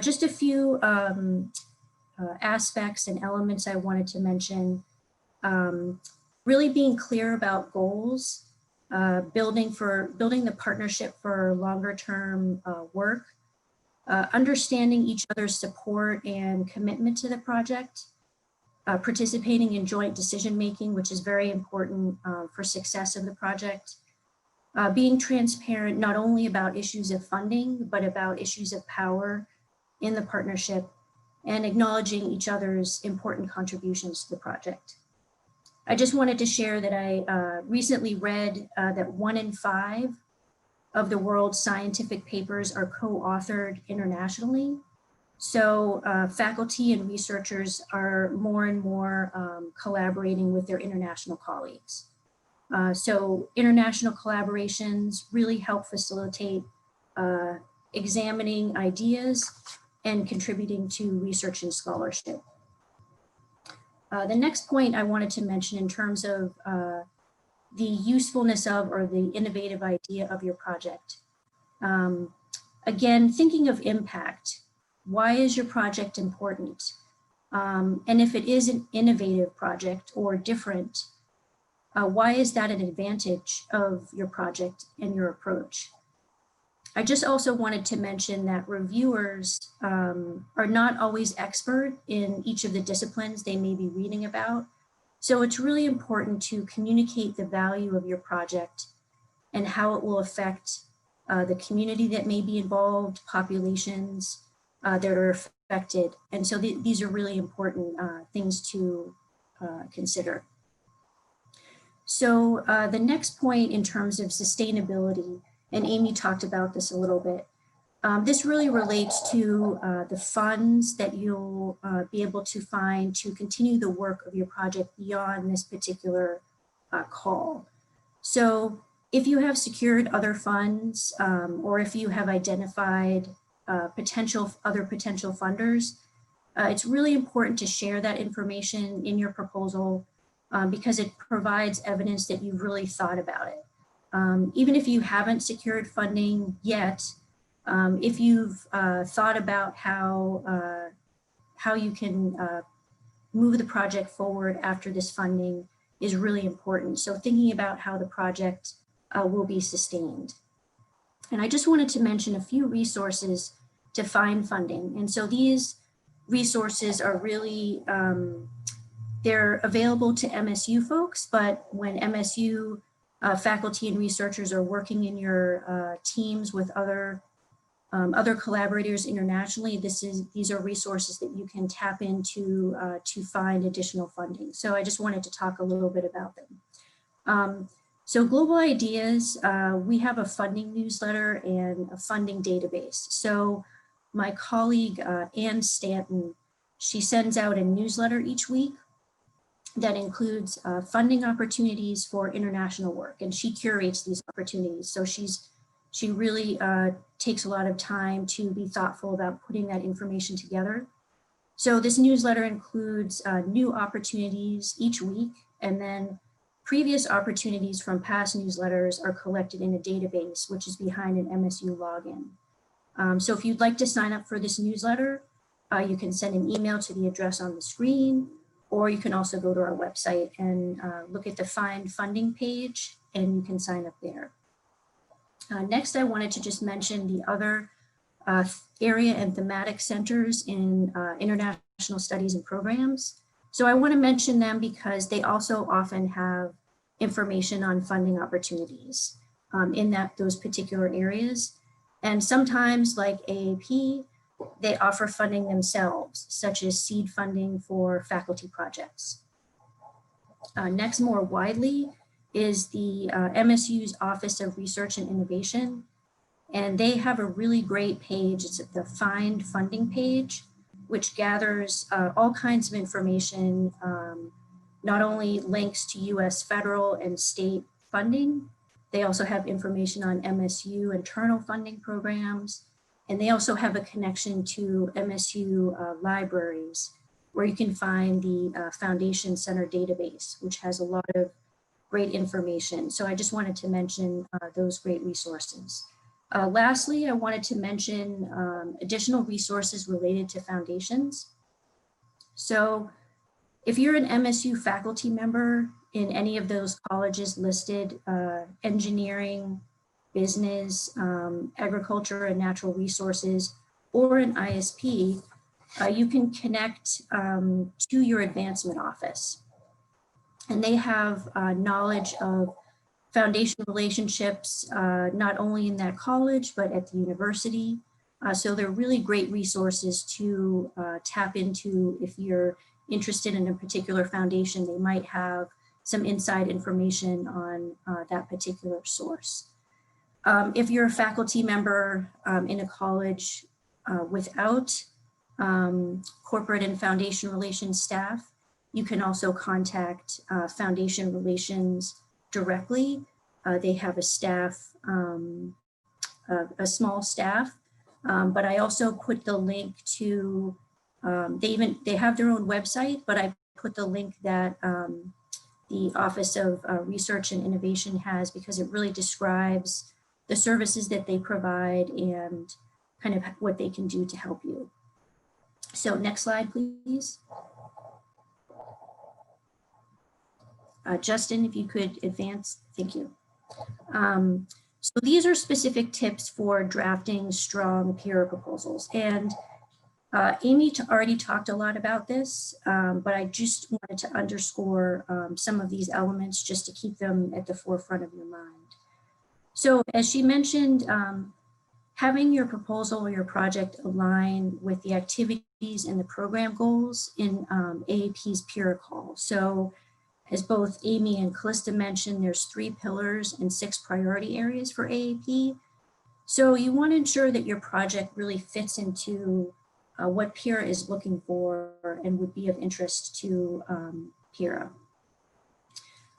Just a few aspects and elements I wanted to mention. Really being clear about goals, building the partnership for longer term work, understanding each other's support and commitment to the project, participating in joint decision-making, which is very important for success of the project, being transparent not only about issues of funding, but about issues of power in the partnership, and acknowledging each other's important contributions to the project. I just wanted to share that I recently read that 1 in 5 of the world's scientific papers are co-authored internationally. So faculty and researchers are more and more collaborating with their international colleagues. So international collaborations really help facilitate examining ideas and contributing to research and scholarship. The next point I wanted to mention in terms of the usefulness of or the innovative idea of your project. Again, thinking of impact, why is your project important? And if it is an innovative project or different, why is that an advantage of your project and your approach? I just also wanted to mention that reviewers are not always expert in each of the disciplines they may be reading about. So it's really important to communicate the value of your project and how it will affect the community that may be involved, populations that are affected. And so these are really important things to consider. So the next point in terms of sustainability, and Amy talked about this a little bit, this really relates to the funds that you'll be able to find to continue the work of your project beyond this particular call. So if you have secured other funds or if you have identified other potential funders, it's really important to share that information in your proposal because it provides evidence that you've really thought about it. Even if you haven't secured funding yet, if you've thought about how you can move the project forward after this funding is really important. So thinking about how the project will be sustained. And I just wanted to mention a few resources to find funding. And so these resources are really, they're available to MSU folks, but when MSU faculty and researchers are working in your teams with other collaborators internationally, these are resources that you can tap into to find additional funding. So I just wanted to talk a little bit about them. So Global Ideas, we have a funding newsletter and a funding database. So my colleague, Ann Stanton, she sends out a newsletter each week that includes funding opportunities for international work, and she curates these opportunities. So she really takes a lot of time to be thoughtful about putting that information together. So this newsletter includes new opportunities each week, and then previous opportunities from past newsletters are collected in a database, which is behind an MSU login. So if you'd like to sign up for this newsletter, you can send an email to the address on the screen, or you can also go to our website and look at the Find Funding page, and you can sign up there. Next, I wanted to just mention the other area and thematic centers in international studies and programs. So I want to mention them because they also often have information on funding opportunities in those particular areas. And sometimes, like AAP, they offer funding themselves, such as seed funding for faculty projects. Next, more widely, is the MSU's Office of Research and Innovation. And they have a really great page. It's the Find Funding page, which gathers all kinds of information, not only links to US federal and state funding, they also have information on MSU internal funding programs, and they also have a connection to MSU libraries, where you can find the Foundation Center database, which has a lot of great information. So I just wanted to mention those great resources. Lastly, I wanted to mention additional resources related to foundations. So if you're an MSU faculty member in any of those colleges listed, engineering, business, agriculture and natural resources, or an ISP, you can connect to your advancement office. And they have knowledge of foundation relationships, not only in that college, but at the university. So they're really great resources to tap into if you're interested in a particular foundation. They might have some inside information on that particular source. If you're a faculty member in a college without corporate and foundation relations staff, you can also contact foundation relations directly. They have a staff, a small staff, but I also put the link to, they have their own website, but I put the link that the Office of Research and Innovation has, because it really describes the services that they provide and kind of what they can do to help you. So next slide, please. Justin, if you could advance, thank you. So these are specific tips for drafting strong PIRA proposals. And Amy already talked a lot about this, but I just wanted to underscore some of these elements just to keep them at the forefront of your mind. So as she mentioned, having your proposal or your project align with the activities and the program goals in AAP's PIRA call. So as both Amy and Callista mentioned, there's 3 pillars and 6 priority areas for AAP. So you want to ensure that your project really fits into what PIRA is looking for and would be of interest to PIRA.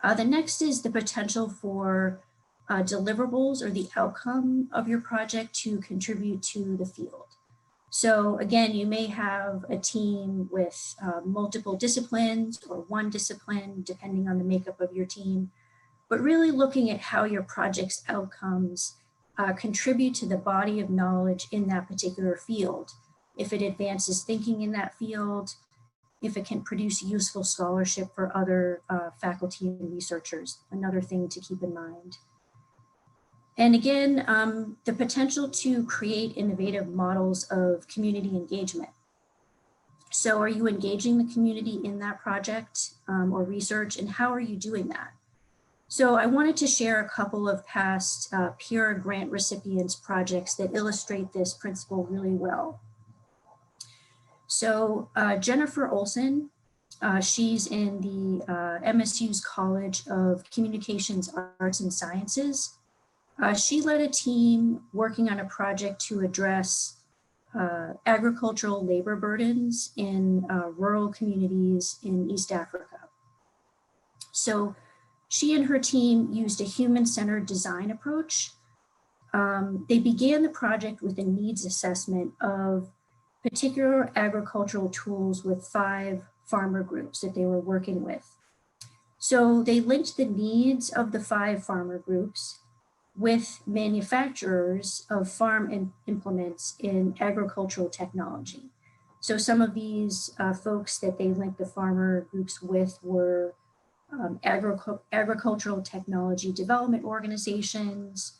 The next is the potential for deliverables or the outcome of your project to contribute to the field. So again, you may have a team with multiple disciplines or one discipline, depending on the makeup of your team, but really looking at how your project's outcomes contribute to the body of knowledge in that particular field. If it advances thinking in that field, if it can produce useful scholarship for other faculty and researchers, another thing to keep in mind. And again, the potential to create innovative models of community engagement. So are you engaging the community in that project or research, and how are you doing that? So I wanted to share a couple of past PIRA grant recipients projects that illustrate this principle really well. So Jennifer Olson, she's in the MSU's College of Communications, Arts and Sciences. She led a team working on a project to address agricultural labor burdens in rural communities in East Africa. So she and her team used a human-centered design approach. They began the project with a needs assessment of particular agricultural tools with 5 farmer groups that they were working with. So they linked the needs of the 5 farmer groups with manufacturers of farm implements in agricultural technology. So some of these folks that they linked the farmer groups with were agricultural technology development organizations,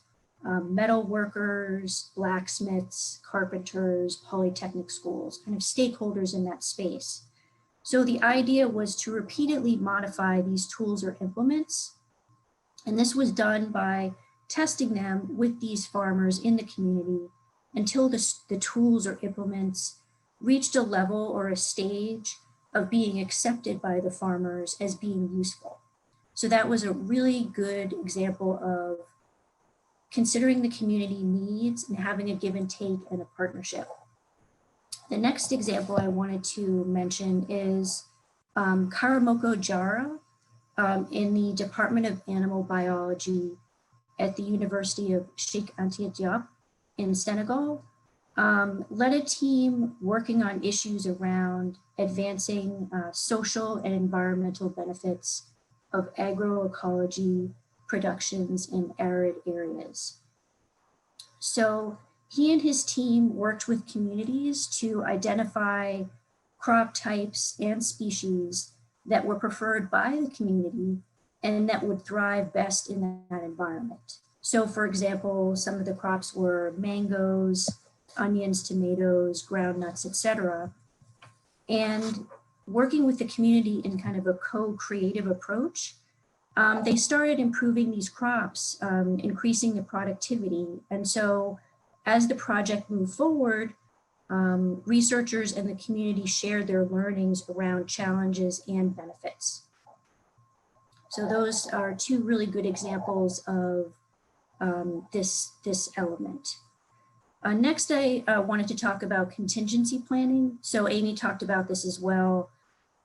metal workers, blacksmiths, carpenters, polytechnic schools, kind of stakeholders in that space. So the idea was to repeatedly modify these tools or implements. And this was done by testing them with these farmers in the community until the tools or implements reached a level or a stage of being accepted by the farmers as being useful. So that was a really good example of considering the community needs and having a give and take and a partnership. The next example I wanted to mention is Karamoko Jara in the Department of Animal Biology at the University of Cheikh Anta Diop in Senegal, led a team working on issues around advancing social and environmental benefits of agroecology productions in arid areas. So he and his team worked with communities to identify crop types and species that were preferred by the community and that would thrive best in that environment. So for example, some of the crops were mangoes, onions, tomatoes, ground nuts, etc. And working with the community in kind of a co-creative approach, they started improving these crops, increasing the productivity. And so as the project moved forward, researchers and the community shared their learnings around challenges and benefits. So those are 2 really good examples of this element. Next, I wanted to talk about contingency planning. So Amy talked about this as well.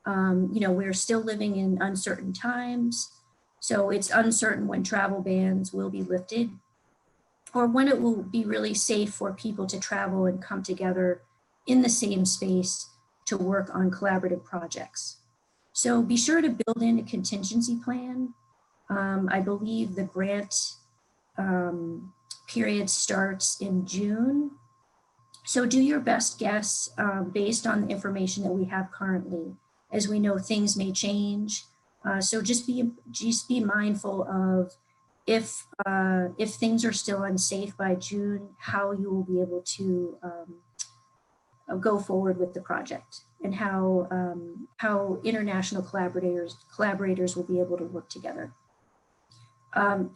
You know, we're still living in uncertain times. So it's uncertain when travel bans will be lifted or when it will be really safe for people to travel and come together in the same space to work on collaborative projects. So be sure to build in a contingency plan. I believe the grant period starts in June. So do your best guess based on the information that we have currently. As we know, things may change. So just be mindful of if things are still unsafe by June, how you will be able to go forward with the project and how international collaborators will be able to work together.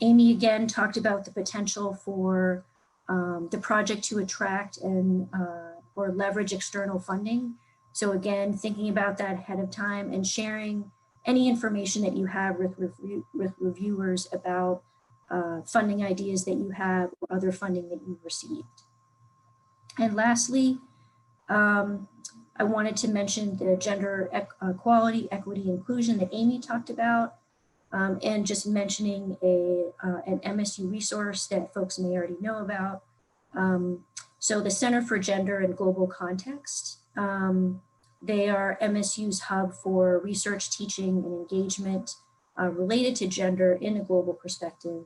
Amy again talked about the potential for the project to attract and or leverage external funding. So again, thinking about that ahead of time and sharing any information that you have with reviewers about funding ideas that you have or other funding that you've received. And lastly, I wanted to mention the gender equality, equity, inclusion that Amy talked about, and just mentioning an MSU resource that folks may already know about. So the Center for Gender and Global Context, they are MSU's hub for research, teaching, and engagement related to gender in a global perspective.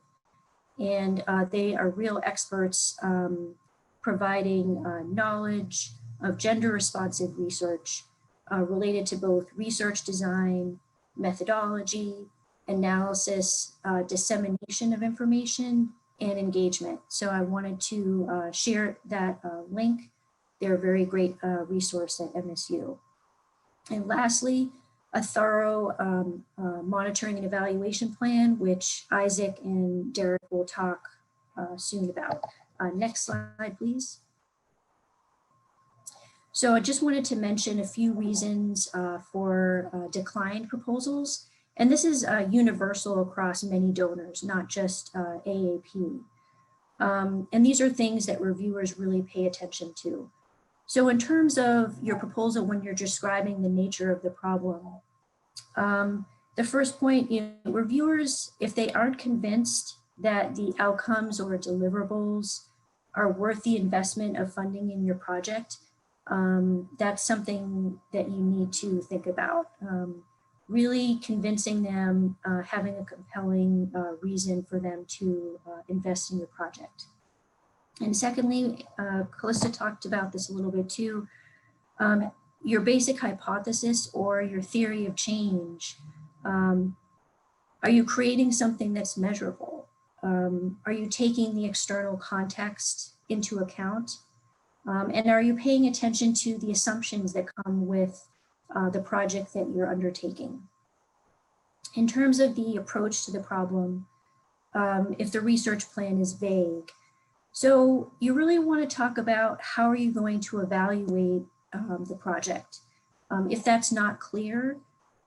And they are real experts providing knowledge of gender responsive research related to both research design, methodology, analysis, dissemination of information, and engagement. So I wanted to share that link. They're a very great resource at MSU. And lastly, a thorough monitoring and evaluation plan, which Isaac and Derek will talk soon about. Next slide, please. So I just wanted to mention a few reasons for declined proposals. And this is universal across many donors, not just AAP. And these are things that reviewers really pay attention to. So in terms of your proposal, when you're describing the nature of the problem, the first point, reviewers, if they aren't convinced that the outcomes or deliverables are worth the investment of funding in your project, that's something that you need to think about. Really convincing them, having a compelling reason for them to invest in your project. And secondly, Calista talked about this a little bit too, your basic hypothesis or your theory of change. Are you creating something that's measurable? Are you taking the external context into account? And are you paying attention to the assumptions that come with the project that you're undertaking? In terms of the approach to the problem, if the research plan is vague, so you really want to talk about how are you going to evaluate the project. If that's not clear,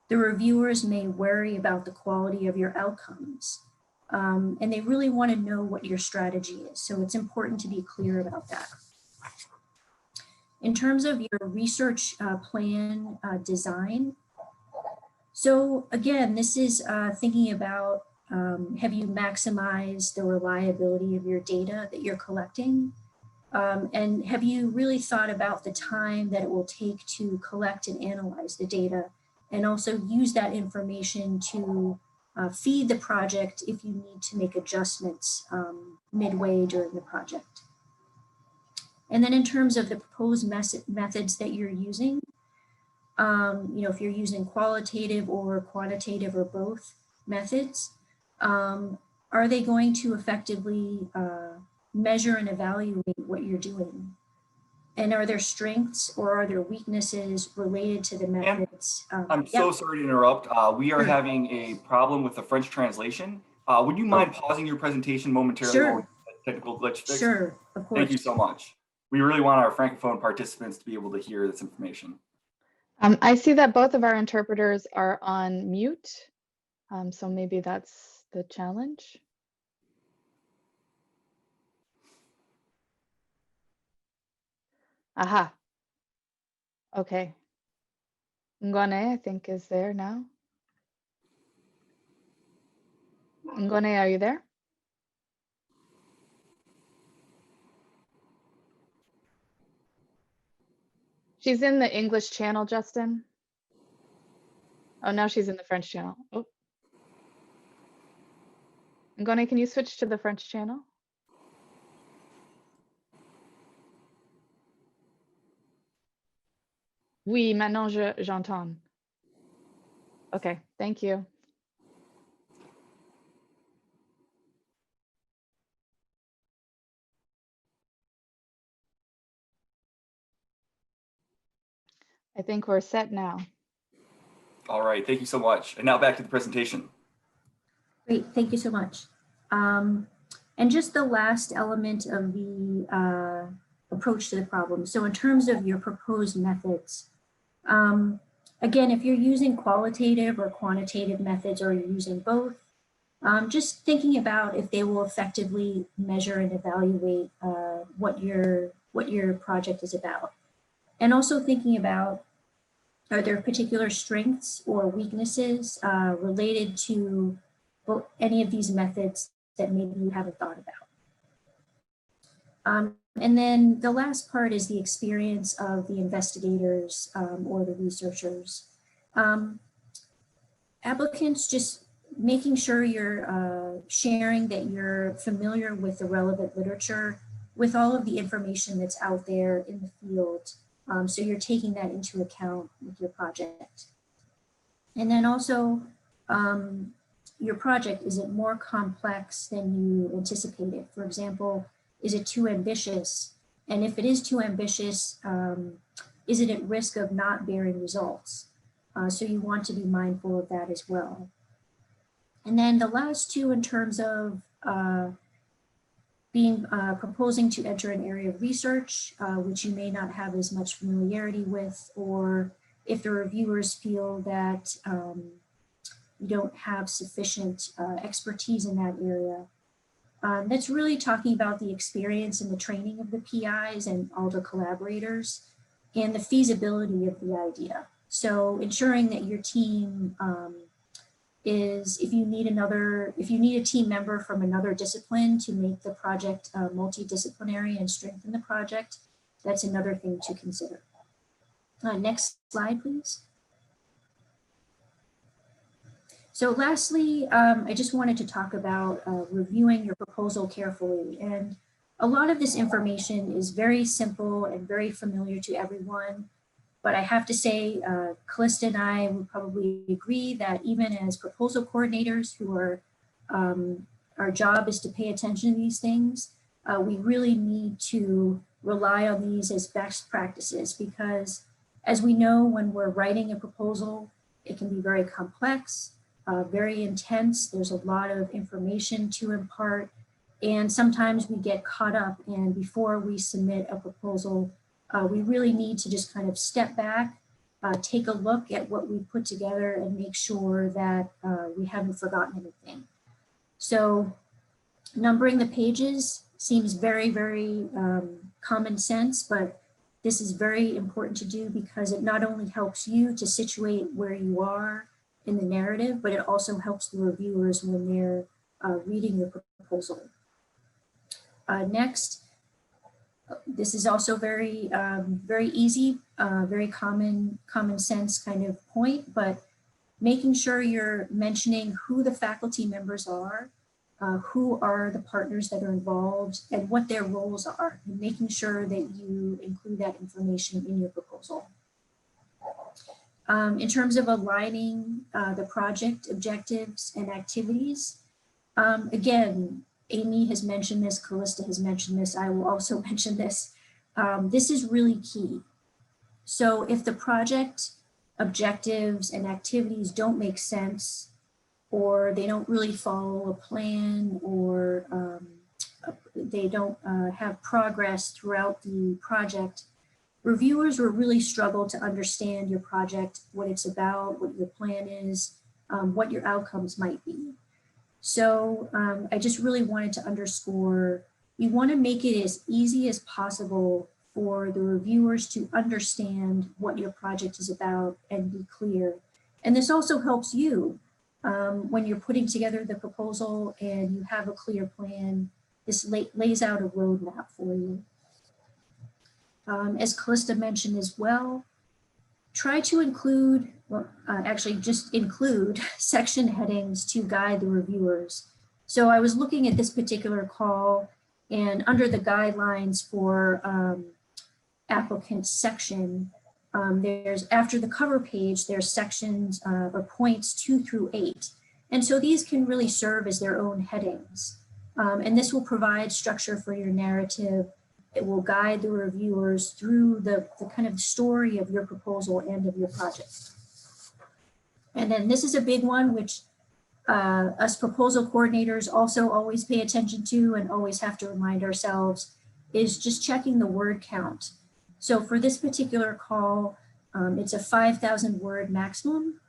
the reviewers may worry about the quality of your outcomes. And they really want to know what your strategy is. So it's important to be clear about that. In terms of your research plan design, so again, this is thinking about have you maximized the reliability of your data that you're collecting? And have you really thought about the time that it will take to collect and analyze the data and also use that information to feed the project if you need to make adjustments midway during the project? And then in terms of the proposed methods that you're using, if you're using qualitative or quantitative or both methods, are they going to effectively measure and evaluate what you're doing? And are there strengths or are there weaknesses related to the methods? I'm so sorry to interrupt. We are having a problem with the French translation. Would you mind pausing your presentation momentarily? Sure. While we get that technical glitch fixed? Sure, of course. Thank you so much. We really want our Francophone participants to be able to hear this information. I see that both of our interpreters are on mute. So maybe that's the challenge. Aha. Okay. Ngone, I think, is there now. Ngone, are you there? She's in the English channel, Justin. Oh, now she's in the French channel. Oh. Ngone, can you switch to the French channel? Oui, maintenant j'entends. Okay, thank you. I think we're set now. All right, thank you so much. And now back to the presentation. Great, thank you so much. And just the last element of the approach to the problem. So in terms of your proposed methods, again, if you're using qualitative or quantitative methods, or you're using both, just thinking about if they will effectively measure and evaluate what your project is about. And also thinking about, are there particular strengths or weaknesses related to any of these methods that maybe you haven't thought about? And then the last part is the experience of the investigators or the researchers. Applicants, just making sure you're sharing that you're familiar with the relevant literature, with all of the information that's out there in the field. So you're taking that into account with your project. And then also, your project, is it more complex than you anticipated? For example, is it too ambitious? And if it is too ambitious, is it at risk of not bearing results? So you want to be mindful of that as well. And then the last two, in terms of proposing to enter an area of research, which you may not have as much familiarity with, or if the reviewers feel that you don't have sufficient expertise in that area. That's really talking about the experience and the training of the PIs and all the collaborators, and the feasibility of the idea. So ensuring that your team is, if you need a team member from another discipline to make the project multidisciplinary and strengthen the project, that's another thing to consider. Next slide, please. So lastly, I just wanted to talk about reviewing your proposal carefully. And a lot of this information is very simple and very familiar to everyone. But I have to say, Callista and I would probably agree that even as proposal coordinators who are, our job is to pay attention to these things, we really need to rely on these as best practices, because as we know, when we're writing a proposal, it can be very complex, very intense. There's a lot of information to impart, and sometimes we get caught up, and before we submit a proposal, we really need to just kind of step back, take a look at what we put together, and make sure that we haven't forgotten anything. So numbering the pages seems very, very common sense, but this is very important to do, because it not only helps you to situate where you are in the narrative, but it also helps the reviewers when they're reading your proposal. Next, this is also very, very easy, very common sense kind of point, but making sure you're mentioning who the faculty members are, who are the partners that are involved, and what their roles are, and making sure that you include that information in your proposal. In terms of aligning the project objectives and activities, again, Amy has mentioned this, Callista has mentioned this, I will also mention this. This is really key. So if the project objectives and activities don't make sense, or they don't really follow a plan, or they don't have progress throughout the project, reviewers will really struggle to understand your project, what it's about, what your plan is, what your outcomes might be. So I just really wanted to underscore, we want to make it as easy as possible for the reviewers to understand what your project is about and be clear. And this also helps you, when you're putting together the proposal and you have a clear plan, this lays out a roadmap for you. As Callista mentioned as well, try to include, well, actually just include section headings to guide the reviewers. So I was looking at this particular call, and under the guidelines for applicant section, there's, after the cover page, there's sections or points 2 through 8. And so these can really serve as their own headings. And this will provide structure for your narrative. It will guide the reviewers through the kind of story of your proposal and of your project. And then this is a big one, which us proposal coordinators also always pay attention to and always have to remind ourselves, is just checking the word count. So for this particular call, it's a 5,000 word maximum.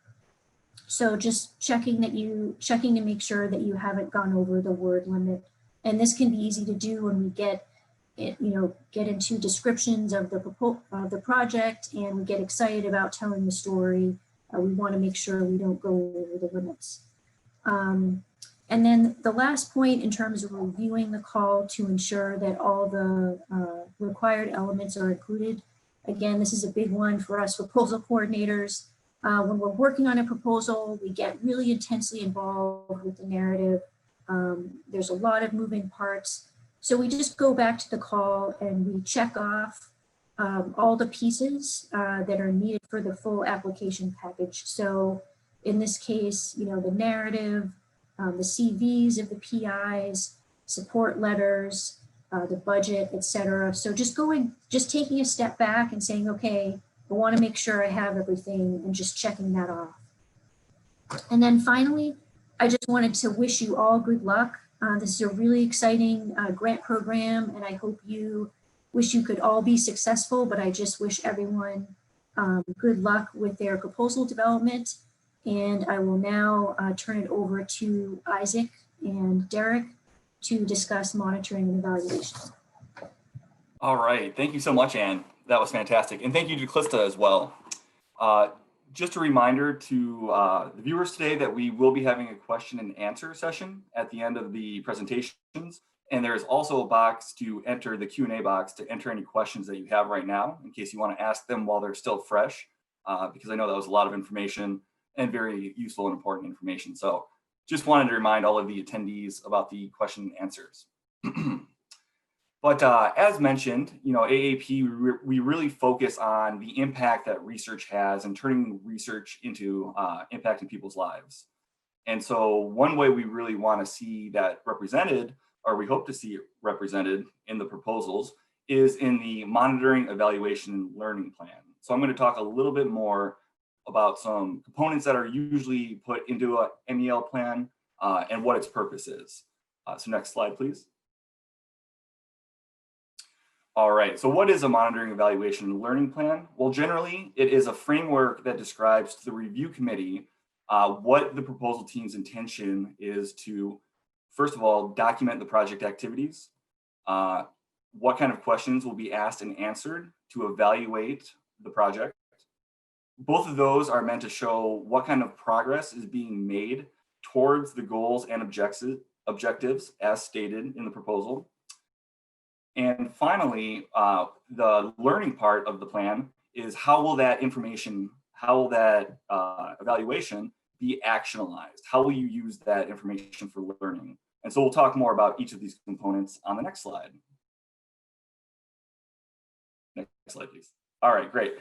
So just checking to make sure that you haven't gone over the word limit. And this can be easy to do when we get into descriptions of the project and we get excited about telling the story. We want to make sure we don't go over the limits. And then the last point in terms of reviewing the call to ensure that all the required elements are included. Again, this is a big one for us proposal coordinators. When we're working on a proposal, we get really intensely involved with the narrative. There's a lot of moving parts. So we just go back to the call and we check off all the pieces that are needed for the full application package. So in this case, the narrative, the CVs of the PIs, support letters, the budget, etc. So just taking a step back and saying, okay, I want to make sure I have everything and just checking that off. And then finally, I just wanted to wish you all good luck. This is a really exciting grant program, and I hope you could all be successful, but I just wish everyone good luck with their proposal development. And I will now turn it over to Isaac and Derek to discuss monitoring and evaluation. All right, thank you so much, Anne. That was fantastic. And thank you to Callista as well. Just a reminder to the viewers today that we will be having a question and answer session at the end of the presentations. And there is also a box to enter, the Q&A box, to enter any questions that you have right now in case you want to ask them while they're still fresh, because I know that was a lot of information and very useful and important information. So just wanted to remind all of the attendees about the question and answers. But as mentioned, AAP, we really focus on the impact that research has and turning research into impacting people's lives. And so one way we really want to see that represented, or we hope to see it represented in the proposals, is in the monitoring, evaluation, and learning plan. So I'm going to talk a little bit more about some components that are usually put into a MEL plan and what its purpose is. So next slide, please. All right, so what is a monitoring, evaluation, and learning plan? Well, generally, it is a framework that describes to the review committee what the proposal team's intention is to, first of all, document the project activities, what kind of questions will be asked and answered to evaluate the project. Both of those are meant to show what kind of progress is being made towards the goals and objectives as stated in the proposal. And finally, the learning part of the plan is how will that information, how will that evaluation be actionalized? How will you use that information for learning? And so we'll talk more about each of these components on the next slide. Next slide, please. All right, great.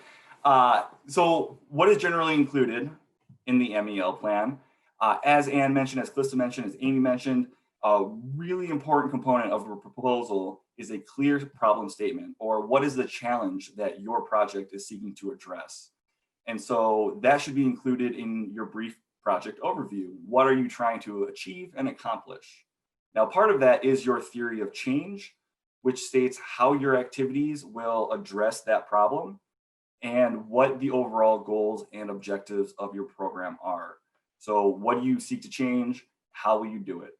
So what is generally included in the MEL plan? As Anne mentioned, as Callista mentioned, as Amy mentioned, a really important component of a proposal is a clear problem statement, or what is the challenge that your project is seeking to address. And so that should be included in your brief project overview. What are you trying to achieve and accomplish? Now, part of that is your theory of change, which states how your activities will address that problem and what the overall goals and objectives of your program are. So what do you seek to change? How will you do it?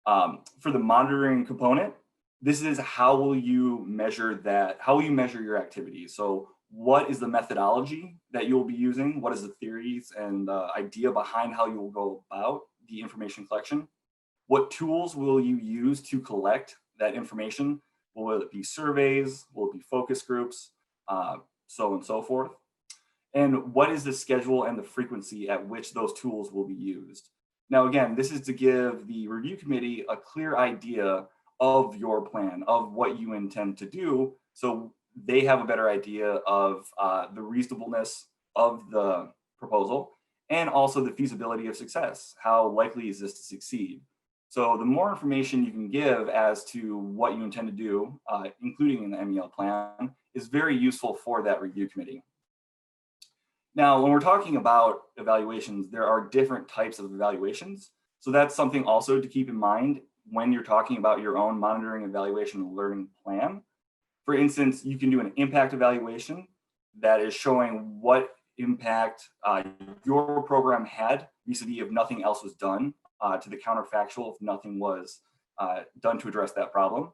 For the monitoring component, this is how will you measure that? How will you measure your activities? So what is the methodology that you'll be using? What is the theories and idea behind how you will go about the information collection? What tools will you use to collect that information? Will it be surveys? Will it be focus groups? So on and so forth. And what is the schedule and the frequency at which those tools will be used? Now, again, this is to give the review committee a clear idea of your plan, of what you intend to do, so they have a better idea of the reasonableness of the proposal and also the feasibility of success. How likely is this to succeed? So the more information you can give as to what you intend to do, including in the MEL plan, is very useful for that review committee. Now, when we're talking about evaluations, there are different types of evaluations. So that's something also to keep in mind when you're talking about your own monitoring, evaluation, and learning plan. For instance, you can do an impact evaluation that is showing what impact your program had vis-a-vis if nothing else was done, to the counterfactual if nothing was done to address that problem.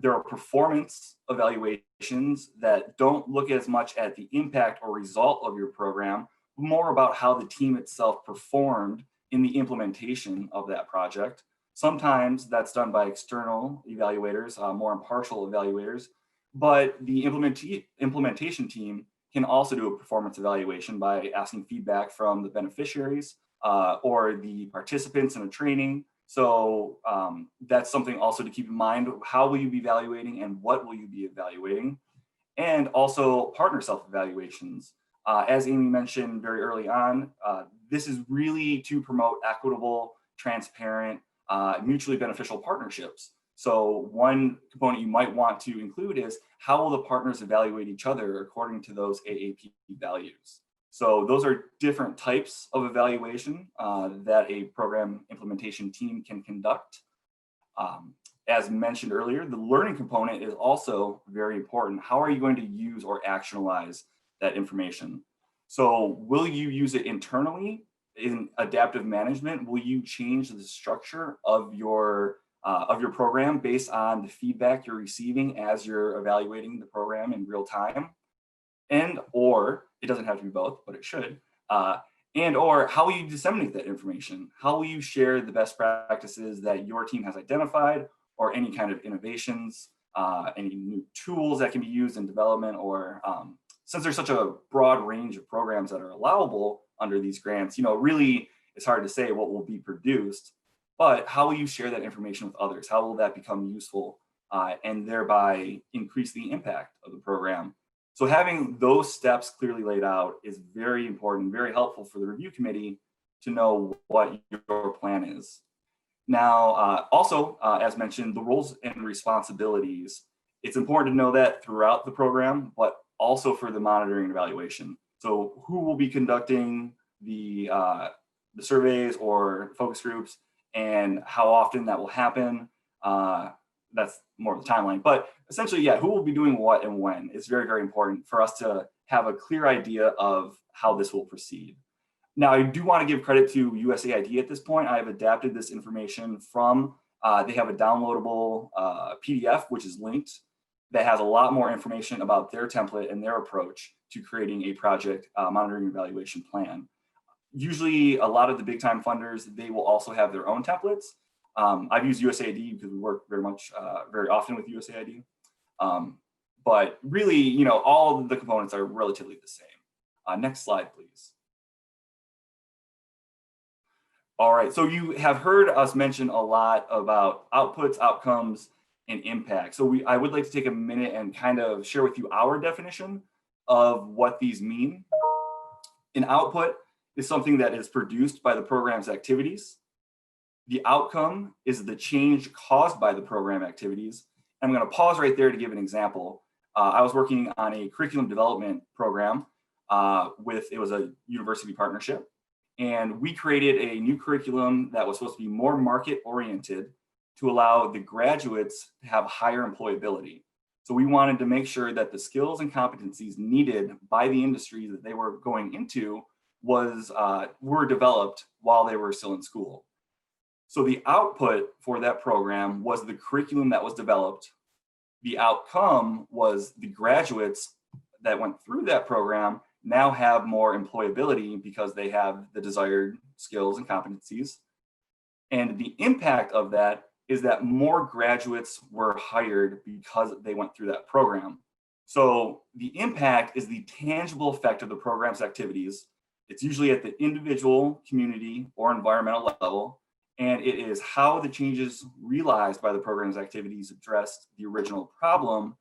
There are performance evaluations that don't look as much at the impact or result of your program, more about how the team itself performed in the implementation of that project. Sometimes that's done by external evaluators, more impartial evaluators, but the implementation team can also do a performance evaluation by asking feedback from the beneficiaries or the participants in a training. So that's something also to keep in mind. How will you be evaluating and what will you be evaluating? And also partner self-evaluations. As Amy mentioned very early on, this is really to promote equitable, transparent, mutually beneficial partnerships. So one component you might want to include is how will the partners evaluate each other according to those AAP values? So those are different types of evaluation that a program implementation team can conduct. As mentioned earlier, the learning component is also very important. How are you going to use or actionalize that information? So will you use it internally in adaptive management? Will you change the structure of your program based on the feedback you're receiving as you're evaluating the program in real time? And or, it doesn't have to be both, but it should. And or, how will you disseminate that information? How will you share the best practices that your team has identified, or any kind of innovations, any new tools that can be used in development, or since there's such a broad range of programs that are allowable under these grants, really it's hard to say what will be produced, but how will you share that information with others? How will that become useful and thereby increase the impact of the program? So having those steps clearly laid out is very important, very helpful for the review committee to know what your plan is. Now, also, as mentioned, the roles and responsibilities, it's important to know that throughout the program, but also for the monitoring and evaluation. So who will be conducting the surveys or focus groups, and how often that will happen. That's more of the timeline, but essentially, yeah, who will be doing what and when is very, very important for us to have a clear idea of how this will proceed. Now, I do want to give credit to USAID at this point. I have adapted this information from, they have a downloadable PDF, which is linked, that has a lot more information about their template and their approach to creating a project monitoring and evaluation plan. Usually, a lot of the big time funders, they will also have their own templates. I've used USAID because we work very often with USAID. But really, all of the components are relatively the same. Next slide, please. All right, so you have heard us mention a lot about outputs, outcomes, and impact. So I would like to take a minute and kind of share with you our definition of what these mean. An output is something that is produced by the program's activities. The outcome is the change caused by the program activities. I'm going to pause right there to give an example. I was working on a curriculum development program it was a university partnership, and we created a new curriculum that was supposed to be more market oriented to allow the graduates to have higher employability. So we wanted to make sure that the skills and competencies needed by the industry that they were going into were developed while they were still in school. So the output for that program was the curriculum that was developed. The outcome was the graduates that went through that program now have more employability because they have the desired skills and competencies. And the impact of that is that more graduates were hired because they went through that program. So the impact is the tangible effect of the program's activities. It's usually at the individual, community, or environmental level, and it is how the changes realized by the program's activities addressed the original problem,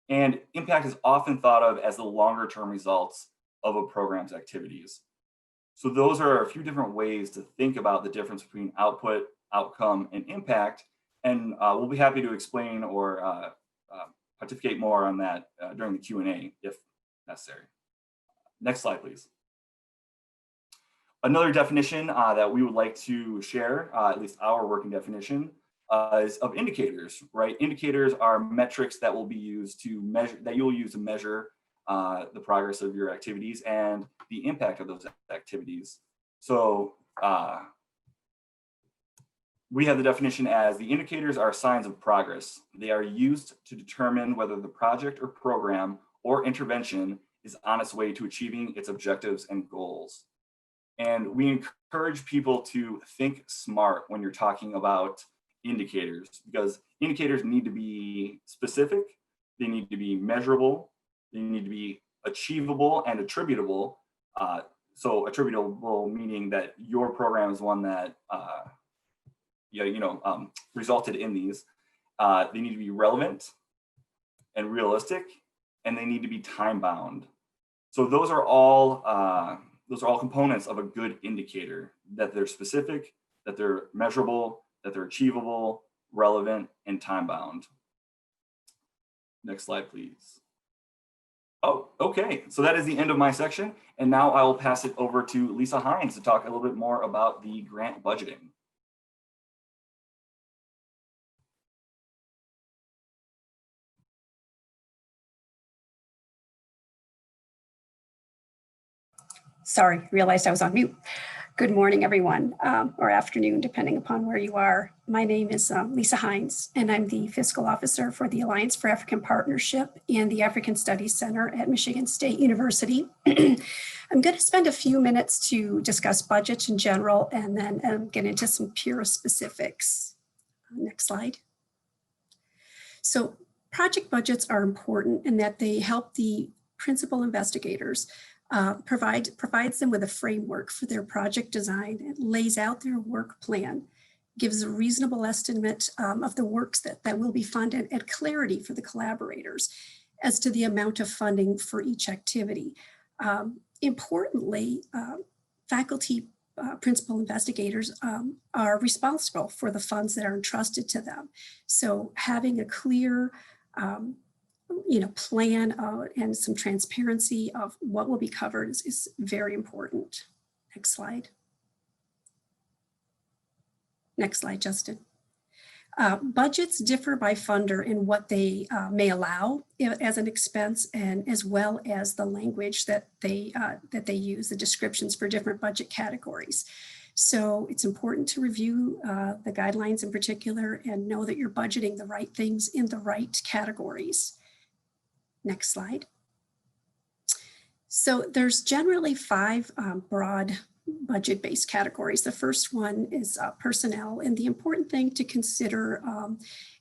and impact is often thought of as the longer term results of a program's activities. So those are a few different ways to think about the difference between output, outcome, and impact, and we'll be happy to explain or pontificate more on that during the Q&A if necessary. Next slide, please. Another definition that we would like to share, at least our working definition, is of indicators, right? Indicators are metrics that will be used to measure, that you'll use to measure the progress of your activities and the impact of those activities. So we have the definition as the indicators are signs of progress. They are used to determine whether the project or program or intervention is on its way to achieving its objectives and goals. And we encourage people to think smart when you're talking about indicators, because indicators need to be specific, they need to be measurable, they need to be achievable and attributable. So attributable meaning that your program is one that resulted in these. They need to be relevant and realistic, and they need to be time bound. So those are all components of a good indicator, that they're specific, that they're measurable, that they're achievable, relevant, and time bound. Next slide, please. Oh, okay. So that is the end of my section. And now I will pass it over to Lisa Hines to talk a little bit more about the grant budgeting. Sorry, realized I was on mute. Good morning, everyone, or afternoon, depending upon where you are. My name is Lisa Hines, and I'm the Fiscal Officer for the Alliance for African Partnership and the African Studies Center at Michigan State University. I'm going to spend a few minutes to discuss budgets in general and then get into some PIRA specifics. Next slide. So project budgets are important in that they help the principal investigators provides them with a framework for their project design. It lays out their work plan, gives a reasonable estimate of the works that will be funded, and clarity for the collaborators as to the amount of funding for each activity. Importantly, faculty principal investigators are responsible for the funds that are entrusted to them. So having a clear plan and some transparency of what will be covered is very important. Next slide. Next slide, Justin. Budgets differ by funder in what they may allow as an expense, and as well as the language that they use, the descriptions for different budget categories. So it's important to review the guidelines in particular and know that you're budgeting the right things in the right categories. Next slide. So there's generally 5 broad budget-based categories. The first one is personnel, and the important thing to consider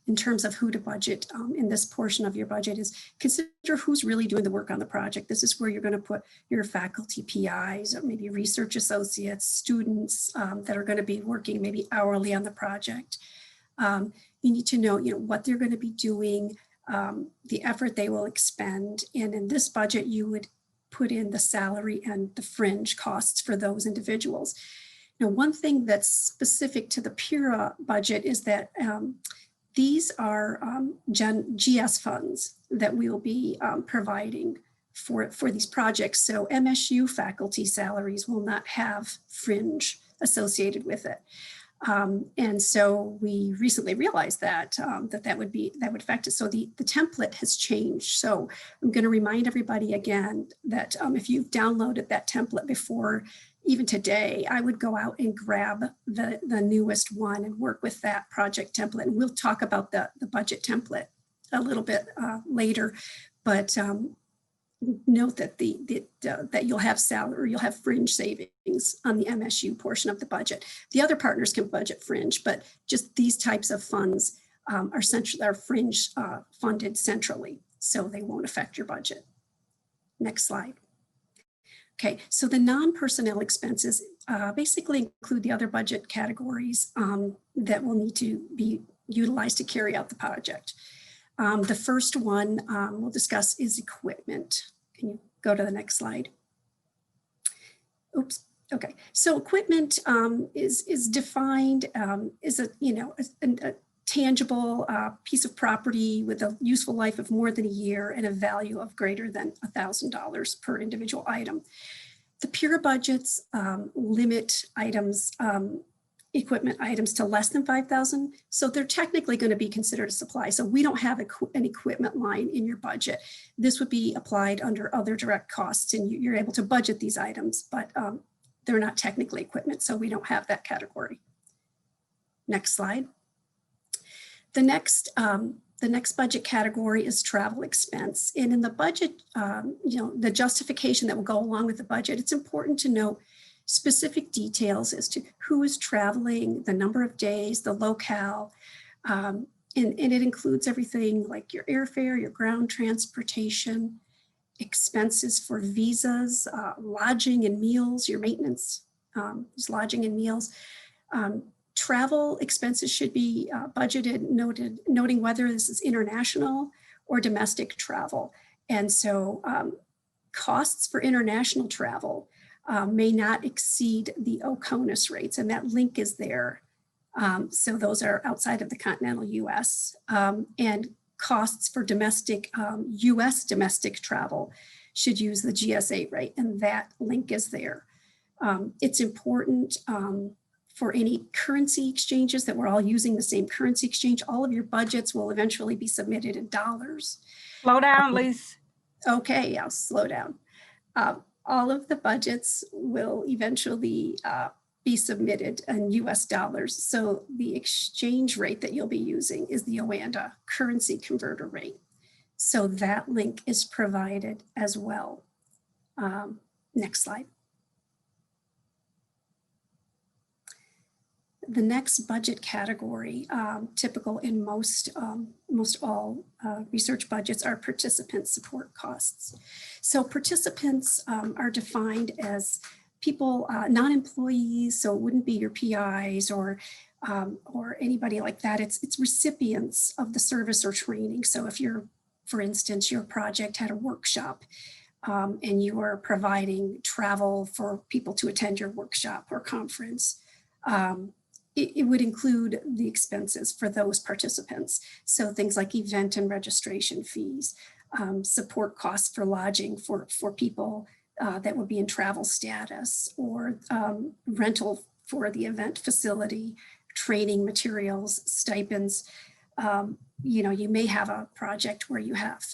in terms of who to budget in this portion of your budget is consider who's really doing the work on the project. This is where you're going to put your faculty PIs, or maybe research associates, students that are going to be working maybe hourly on the project. You need to know, what they're going to be doing, the effort they will expend, and in this budget you would put in the salary and the fringe costs for those individuals. Now, one thing that's specific to the PIRA budget is that these are GS funds that we will be providing for these projects. So MSU faculty salaries will not have fringe associated with it. And so we recently realized that that would affect it. So the template has changed. So I'm going to remind everybody again that if you've downloaded that template before, even today, I would go out and grab the newest one and work with that project template. And we'll talk about the budget template a little bit later. But note that that you'll have salary, or you'll have fringe savings on the MSU portion of the budget. The other partners can budget fringe, but just these types of funds are fringe funded centrally, so they won't affect your budget. Next slide. Okay, so the non-personnel expenses basically include the other budget categories that will need to be utilized to carry out the project. The first one we'll discuss is equipment. Can you go to the next slide? Oops. Okay. So equipment is defined as a tangible piece of property with a useful life of more than a year and a value of greater than $1,000 per individual item. The PIRA budgets limit items, equipment items to less than 5,000. So they're technically going to be considered a supply. So we don't have an equipment line in your budget. This would be applied under other direct costs, and you're able to budget these items, but they're not technically equipment. So we don't have that category. Next slide. The next budget category is travel expense. And in the budget, the justification that will go along with the budget, it's important to note specific details as to who is traveling, the number of days, the locale, and it includes everything like your airfare, your ground transportation, expenses for visas, lodging and meals, your maintenance, lodging and meals. Travel expenses should be budgeted, noting whether this is international or domestic travel. And so costs for international travel may not exceed the OCONUS rates, and that link is there. So those are outside of the continental US. And costs for domestic, US domestic travel should use the GSA rate, and that link is there. It's important for any currency exchanges that we're all using the same currency exchange. All of your budgets will eventually be submitted in dollars. Slow down, Lise. Okay, I'll slow down. All of the budgets will eventually be submitted in US dollars. So the exchange rate that you'll be using is the OANDA currency converter rate. So that link is provided as well. Next slide. The next budget category, typical in most all research budgets, are participant support costs. So participants are defined as people, non-employees, so it wouldn't be your PIs or anybody like that. It's recipients of the service or training. So if you're, for instance, your project had a workshop and you are providing travel for people to attend your workshop or conference, it would include the expenses for those participants. So things like event and registration fees, support costs for lodging for people that would be in travel status, or rental for the event facility, training materials, stipends. You may have a project where you have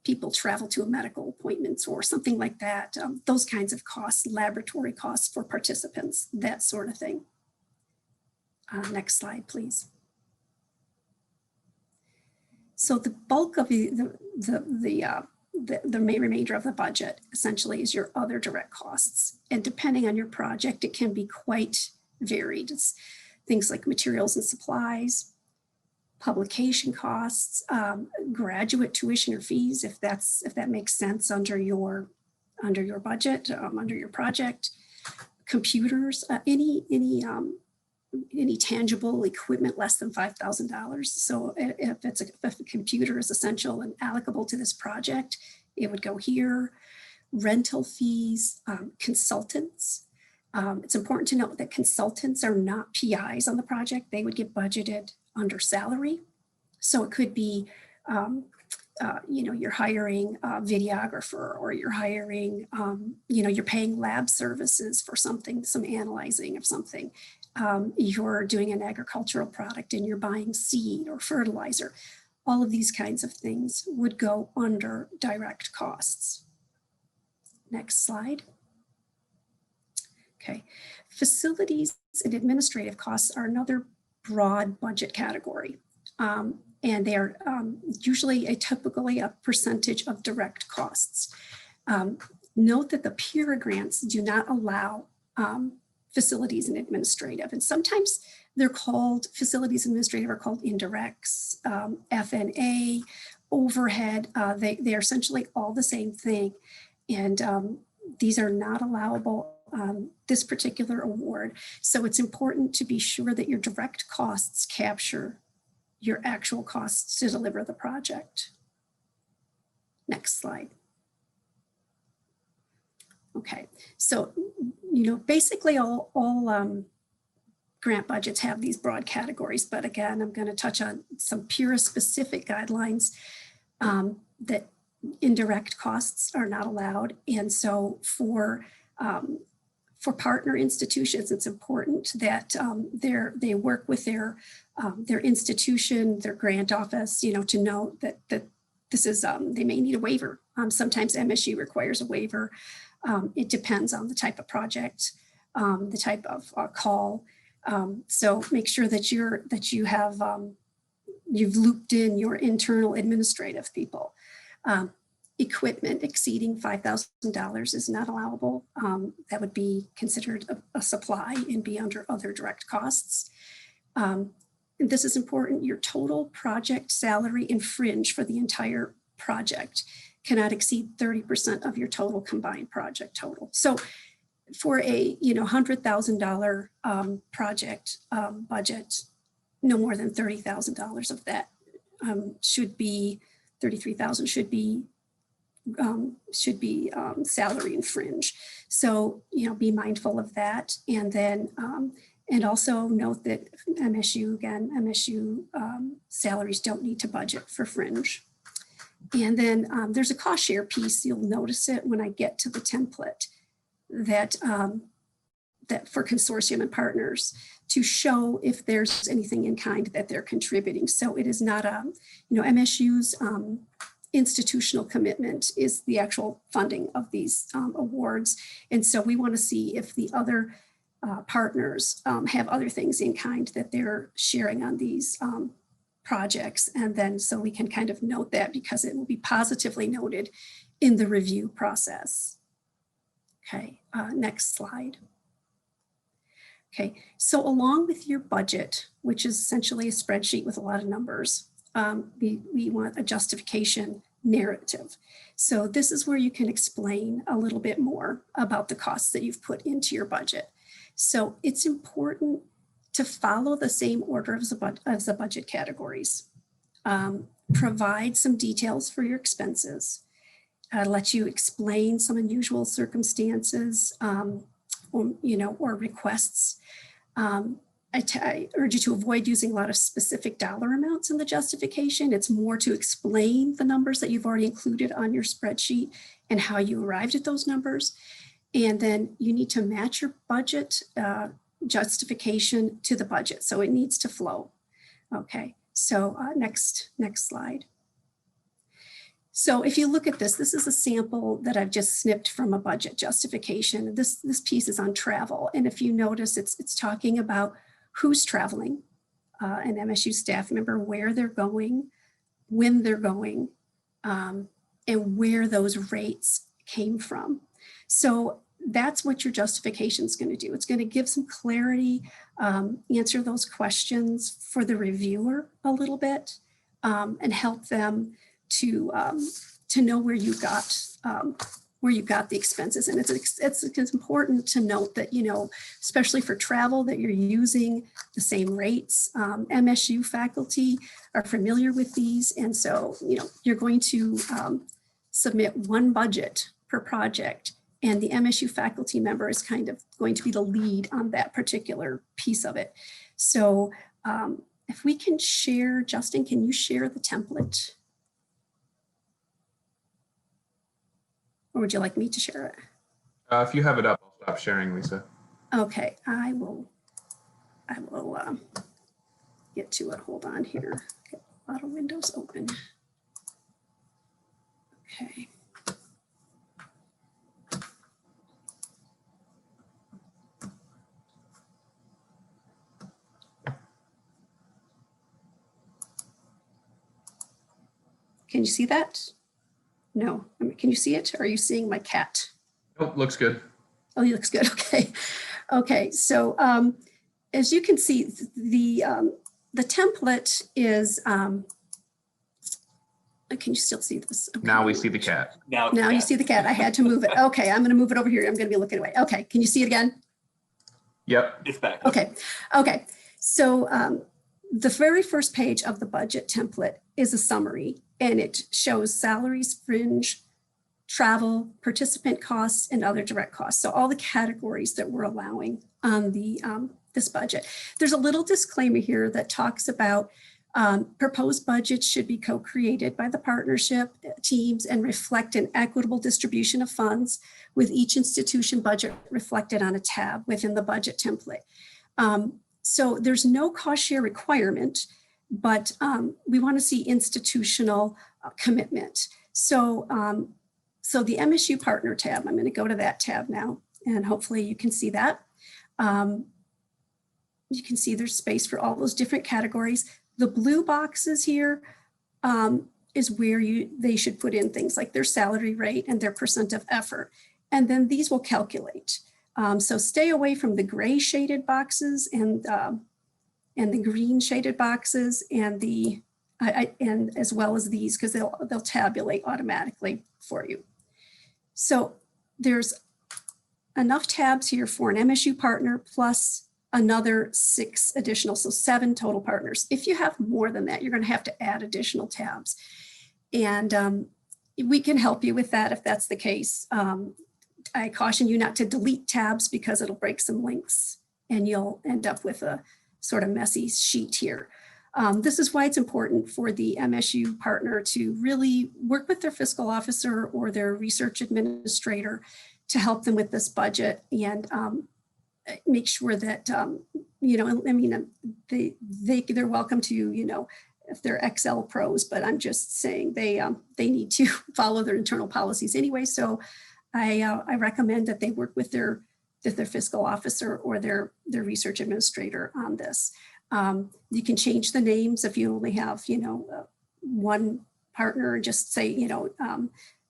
people travel to a medical appointments or something like that. Those kinds of costs, laboratory costs for participants, that sort of thing. Next slide, please. So the bulk of the remainder of the budget essentially is your other direct costs. And depending on your project, it can be quite varied. It's things like materials and supplies, publication costs, graduate tuition or fees, if that makes sense under your budget, under your project, computers, any tangible equipment less than $5,000. So if a computer is essential and applicable to this project, it would go here. Rental fees, consultants. It's important to note that consultants are not PIs on the project. They would get budgeted under salary. So it could be, you're hiring a videographer, or you're hiring, you're paying lab services for something, some analyzing of something. You're doing an agricultural product and you're buying seed or fertilizer. All of these kinds of things would go under direct costs. Next slide. Okay, facilities and administrative costs are another broad budget category. and they are usually typically a percentage of direct costs. Note that the PIRA grants do not allow facilities and administrative, and sometimes they're called, facilities administrative are called indirects, FNA, overhead. They are essentially all the same thing. And these are not allowable this particular award. So it's important to be sure that your direct costs capture your actual costs to deliver the project. Next slide. Okay, so, you know, basically all grant budgets have these broad categories, but again, I'm going to touch on some PIRA specific guidelines that indirect costs are not allowed. And so for partner institutions, it's important that they work with their institution, their grant office, you know, to know that this is, they may need a waiver. Sometimes MSU requires a waiver. It depends on the type of project, the type of call. So make sure that you have you've looped in your internal administrative people. Equipment exceeding $5,000 is not allowable. That would be considered a supply and be under other direct costs. And this is important. Your total project salary and fringe for the entire project cannot exceed 30% of your total combined project total. So for a $100,000 project budget, no more than $30,000 of that should be, 33,000 should be salary and fringe. So, you know, be mindful of that. And then, and also note that MSU salaries don't need to budget for fringe. And then there's a cost share piece. You'll notice it when I get to the template that, that for consortium and partners to show if there's anything in kind that they're contributing. So it is not MSU's institutional commitment is the actual funding of these awards. And so we want to see if the other partners have other things in kind that they're sharing on these projects. And then so we can kind of note that because it will be positively noted in the review process. Okay, next slide. Okay, so along with your budget, which is essentially a spreadsheet with a lot of numbers, we want a justification narrative. So this is where you can explain a little bit more about the costs that you've put into your budget. So it's important to follow the same order as the budget categories. Provide some details for your expenses. Let you explain some unusual circumstances or requests. I urge you to avoid using a lot of specific dollar amounts in the justification. It's more to explain the numbers that you've already included on your spreadsheet and how you arrived at those numbers. And then you need to match your budget justification to the budget. So it needs to flow. Okay, so next slide. So if you look at this, this is a sample that I've just snipped from a budget justification. This piece is on travel. And if you notice, it's talking about who's traveling, an MSU staff member, where they're going, when they're going, and where those rates came from. So that's what your justification is going to do. It's going to give some clarity, answer those questions for the reviewer a little bit, and help them to know where you got the expenses. And it's important to note that, especially for travel, that you're using the same rates. MSU faculty are familiar with these. And so, you're going to submit one budget per project, and the MSU faculty member is kind of going to be the lead on that particular piece of it. So if we can share, Justin, can you share the template? Or would you like me to share it? If you have it up, I'll stop sharing, Lisa. Okay, I will get to it. Hold on here. Get a lot of windows open. Okay. Can you see that? No, I mean, can you see it? Are you seeing my cat? Oh, looks good. Oh, he looks good. Okay. Okay. So as you can see, the template is, can you still see this? Okay. Now we see the cat. Now you see the cat. I had to move it. Okay. I'm going to move it over here. I'm going to be looking away. Okay. Can you see it again? Yep. It's back. Okay. Okay. So the very first page of the budget template is a summary, and it shows salaries, fringe, travel, participant costs, and other direct costs. So all the categories that we're allowing on the this budget. There's a little disclaimer here that talks about proposed budgets should be co-created by the partnership teams and reflect an equitable distribution of funds, with each institution budget reflected on a tab within the budget template. So there's no cost share requirement, but we want to see institutional commitment. So so the MSU partner tab, I'm going to go to that tab now, and hopefully you can see that. You can see there's space for all those different categories. The blue boxes here is where they should put in things like their salary rate and their percent of effort. And then these will calculate. So stay away from the gray shaded boxes and the green shaded boxes and and as well as these, because they'll tabulate automatically for you. So there's enough tabs here for an MSU partner plus another 6 additional, so 7 total partners. If you have more than that, you're going to have to add additional tabs. And we can help you with that if that's the case. I caution you not to delete tabs because it'll break some links and you'll end up with a sort of messy sheet here. This is why it's important for the MSU partner to really work with their fiscal officer or their research administrator to help them with this budget and make sure that, you know, I mean, they're welcome to, you know, if they're Excel pros, but I'm just saying they need to follow their internal policies anyway. So I recommend that they work with their fiscal officer or their research administrator on this. You can change the names if you only have, you know, one partner, just say, you know,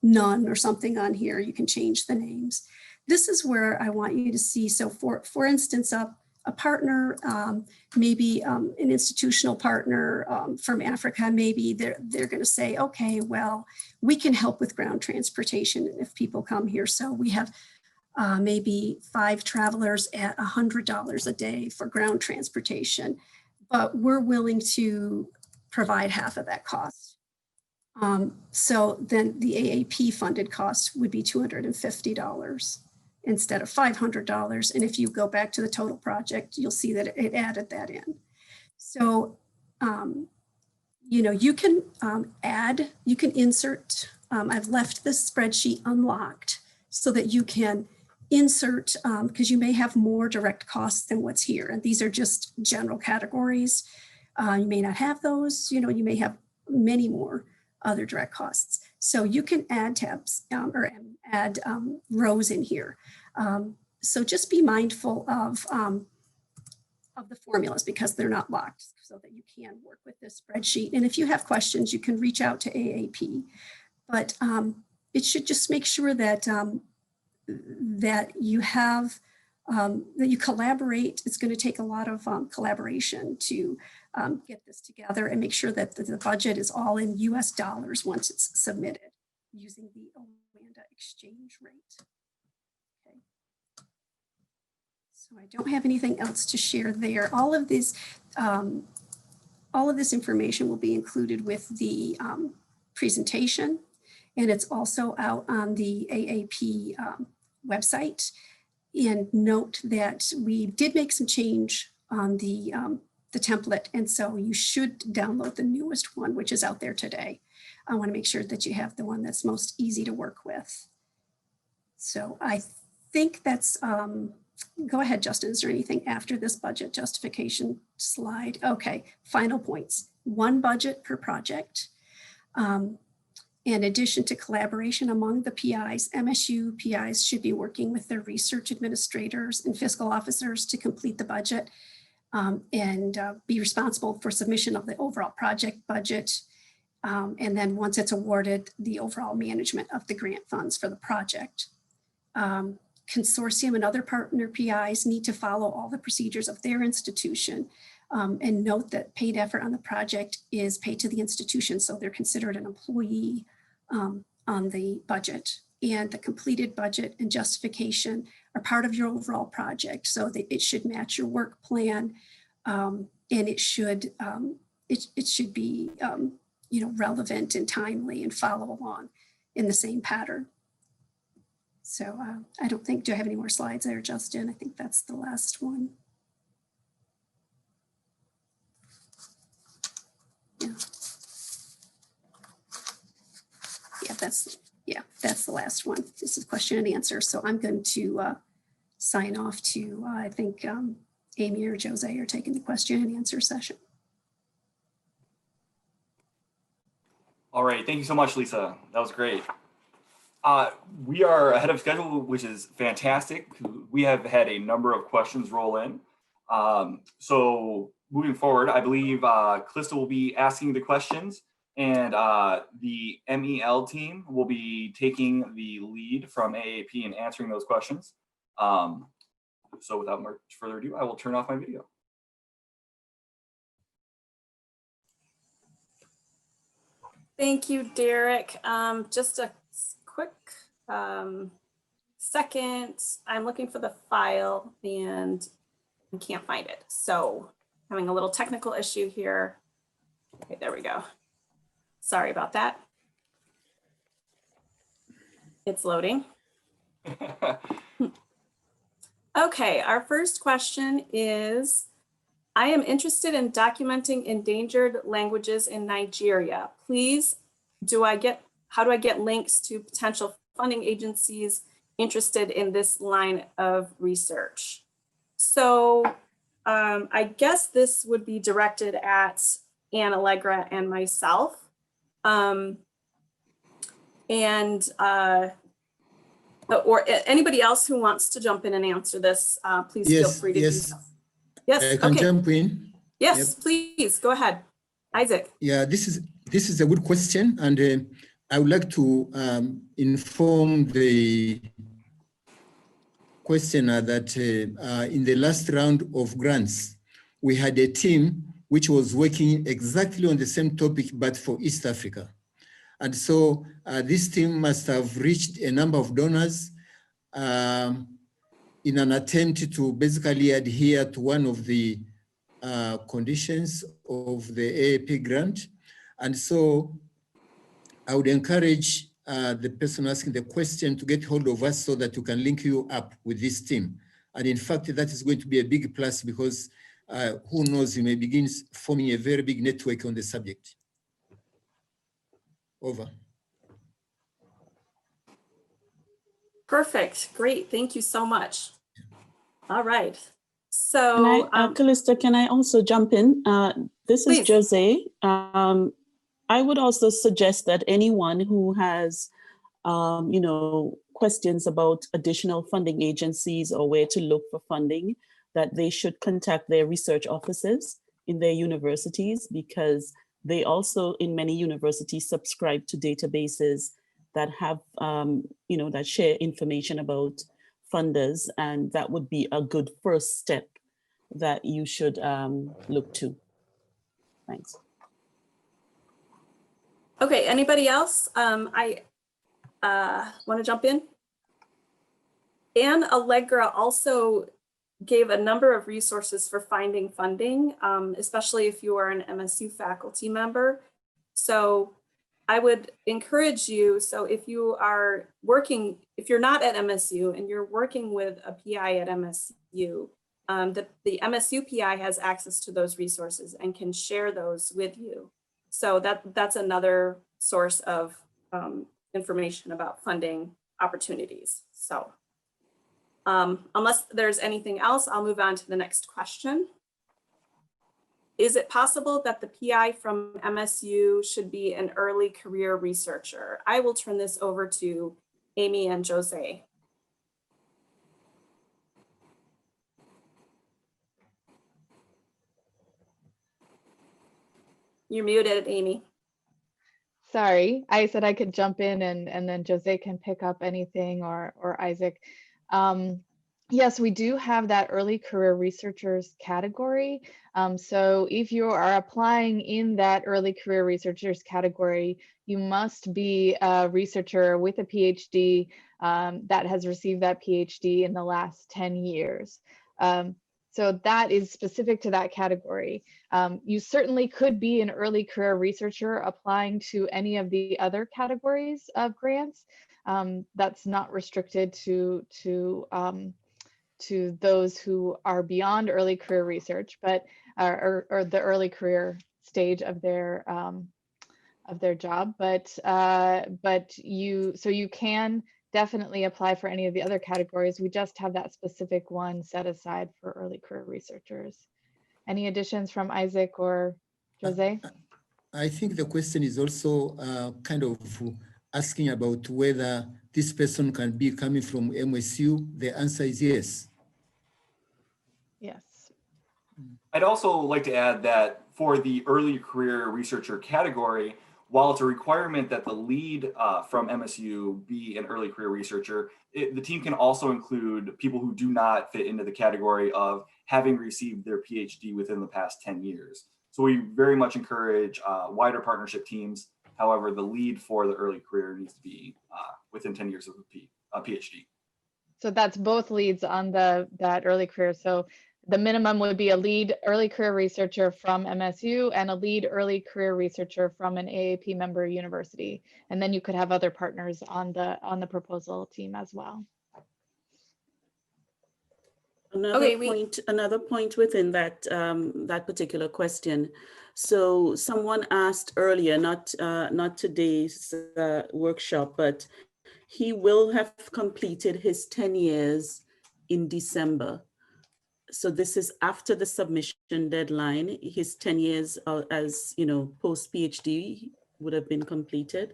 none or something on here. You can change the names. This is where I want you to see. So for instance, a partner, maybe an institutional partner from Africa, maybe they're going to say, okay, well, we can help with ground transportation if people come here. So we have maybe 5 travelers at $100 a day for ground transportation, but we're willing to provide half of that cost. So then the AAP funded cost would be $250 instead of $500. And if you go back to the total project, you'll see that it added that in. So, you know, you can you can insert, I've left this spreadsheet unlocked so that you can insert, because you may have more direct costs than what's here. And these are just general categories. You may not have those, you know, you may have many more other direct costs. So you can add tabs or add rows in here. So just be mindful of the formulas because they're not locked, so that you can work with this spreadsheet. And if you have questions, you can reach out to AAP. But it should just make sure that that you have that you collaborate. It's going to take a lot of collaboration to get this together and make sure that the budget is all in US dollars once it's submitted using the Oanda exchange rate. Okay. So I don't have anything else to share there. All of this information will be included with the presentation, and it's also out on the AAP website. And note that we did make some change on the template, and so you should download the newest one, which is out there today. I want to make sure that you have the one that's most easy to work with. So I think that's, go ahead, Justin, is there anything after this budget justification slide? Okay, final points. 1 budget per project. In addition to collaboration among the PIs, MSU PIs should be working with their research administrators and fiscal officers to complete the budget and be responsible for submission of the overall project budget. And then once it's awarded, the overall management of the grant funds for the project. Consortium and other partner PIs need to follow all the procedures of their institution, and note that paid effort on the project is paid to the institution, so they're considered an employee on the budget. And the completed budget and justification are part of your overall project, so that it should match your work plan, and it should be relevant and timely and follow along in the same pattern. So I don't think, do I have any more slides there, Justin? I think that's the last one. Yeah, that's the last one. This is question and answer. So I'm going to sign off to, I think Amy or Jose are taking the question and answer session. All right, thank you so much, Lisa. That was great. We are ahead of schedule, which is fantastic. We have had a number of questions roll in. So moving forward, I believe Calista will be asking the questions, and the MEL team will be taking the lead from AAP and answering those questions. So without much further ado, I will turn off my video. Thank you, Derek. Just a quick second. I'm looking for the file and I can't find it. So having a little technical issue here. Okay, there we go. Sorry about that. It's loading. Okay, our first question is, I am interested in documenting endangered languages in Nigeria. Please, how do I get links to potential funding agencies interested in this line of research? So I guess this would be directed at Anne Allegra and myself. Or anybody else who wants to jump in and answer this, please feel free to do so. Yes, I can jump in. Yes, Yep. please, go ahead. Isaac. Yeah, this is a good question, and I would like to inform the questioner that in the last round of grants, we had a team which was working exactly on the same topic, but for East Africa. And so this team must have reached a number of donors in an attempt to basically adhere to one of the conditions of the AAP grant. And so I would encourage the person asking the question to get hold of us so that we can link you up with this team. And in fact, that is going to be a big plus because who knows, you may begin forming a very big network on the subject. Over. Perfect, great, thank you so much. All right, so. Calista, can I also jump in? This is Please. Jose. I would also suggest that anyone who has, questions about additional funding agencies or where to look for funding, that they should contact their research offices in their universities, because they also, in many universities, subscribe to databases that have, that share information about funders, and that would be a good first step that you should look to. Thanks. Okay, anybody else? I want to jump in. Anne Allegra also gave a number of resources for finding funding, especially if you are an MSU faculty member. So I would encourage you, so if you are working, if you're not at MSU and you're working with a PI at MSU, the MSU PI has access to those resources and can share those with you. So that's another source of information about funding opportunities. So unless there's anything else, I'll move on to the next question. Is it possible that the PI from MSU should be an early career researcher? I will turn this over to Amy and Jose. You're muted, Amy. sorry, I said I could jump in and then Jose can pick up anything or Isaac. Yes, we do have that early career researchers category. So if you are applying in that early career researchers category, you must be a researcher with a PhD that has received that PhD in the last 10 years. So that is specific to that category. You certainly could be an early career researcher applying to any of the other categories of grants. That's not restricted to those who are beyond early career research, but or the early career stage of their job. But you can definitely apply for any of the other categories. We just have that specific one set aside for early career researchers. Any additions from Isaac or Jose? I think the question is also kind of asking about whether this person can be coming from MSU. The answer is yes. Yes. I'd also like to add that for the early career researcher category, while it's a requirement that the lead from MSU be an early career researcher, the team can also include people who do not fit into the category of having received their PhD within the past 10 years. So we very much encourage wider partnership teams. However, the lead for the early career needs to be within 10 years of a PhD. So that's both leads on that early career. So the minimum would be a lead early career researcher from MSU and a lead early career researcher from an AAP member university. And then you could have other partners on the proposal team as well. Another point within that that particular question. So someone asked earlier, not today's workshop, but he will have completed his 10 years in December. So this is after the submission deadline. His 10 years as post PhD would have been completed.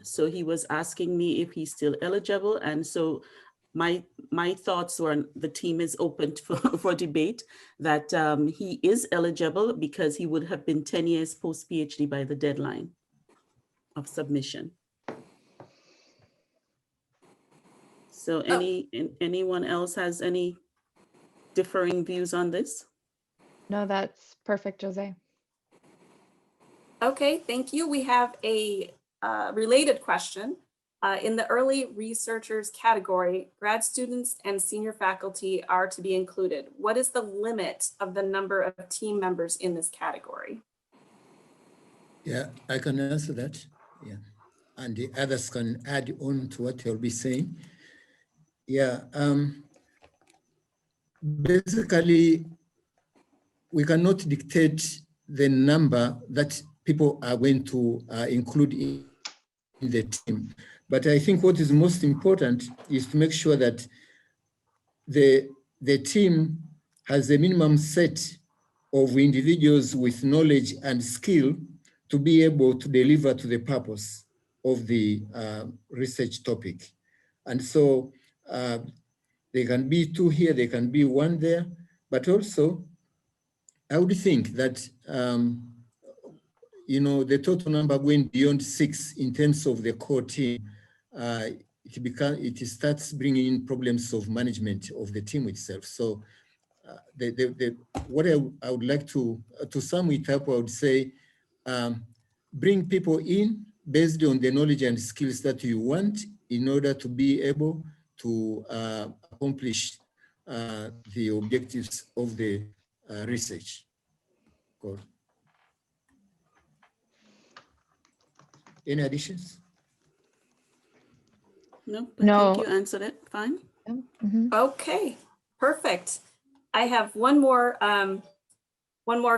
So he was asking me if he's still eligible, and so my thoughts were the team is open for debate that he is eligible because he would have been 10 years post PhD by the deadline of submission. So anyone else has any differing views on this? No, that's perfect, Jose. Okay, thank you. We have a related question. In the early researchers category, grad students and senior faculty are to be included. What is the limit of the number of team members in this category? Yeah, I can answer that. Yeah, and the others can add on to what you'll be saying. Yeah, basically, we cannot dictate the number that people are going to include in the team. But I think what is most important is to make sure that the team has a minimum set of individuals with knowledge and skill to be able to deliver to the purpose of the research topic. And so there can be 2 here, there can be 1 there, but also I would think that the total number going beyond 6 in terms of the core team, it starts bringing in problems of management of the team itself. So what I would like to sum it up, I would say, bring people in based on the knowledge and skills that you want in order to be able to accomplish the objectives of the research. Good. Any additions? No, No. I think you answered it fine. Mm-hmm. Okay, perfect. I have one more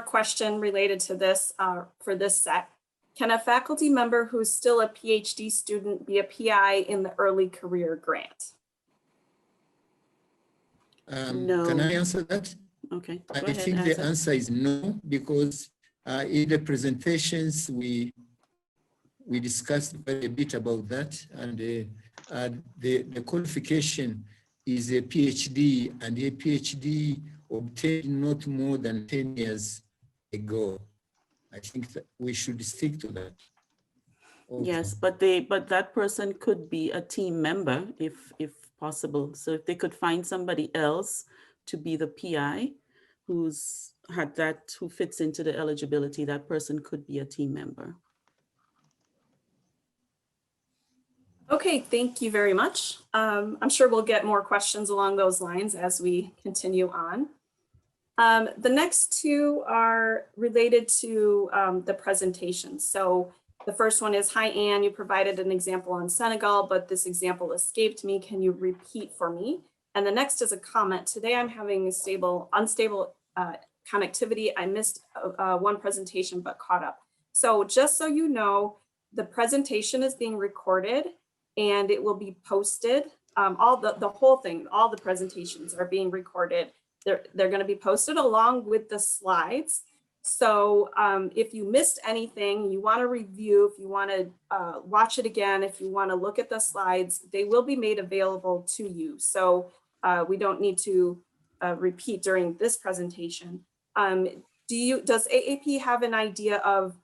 question related to this for this set. Can a faculty member who's still a PhD student be a PI in the early career grant? No. Can I answer that? Okay. I think the answer is no, because in the presentations we discussed quite a bit about that, and the qualification is a PhD, and a PhD obtained not more than 10 years ago. I think that we should stick to that. Yes, but that person could be a team member if possible. So if they could find somebody else to be the PI who fits into the eligibility, that person could be a team member. Okay, thank you very much. I'm sure we'll get more questions along those lines as we continue on. The next two are related to the presentation. So the first one is, hi, Anne, you provided an example on Senegal, but this example escaped me. Can you repeat for me? And the next is a comment. Today I'm having unstable connectivity. I missed one presentation, but caught up. So just so you know, the presentation is being recorded and it will be posted. All the whole thing, all the presentations are being recorded. They're going to be posted along with the slides. So if you missed anything, you want to review, if you want to watch it again, if you want to look at the slides, they will be made available to you. So we don't need to repeat during this presentation. Does AAP have an idea of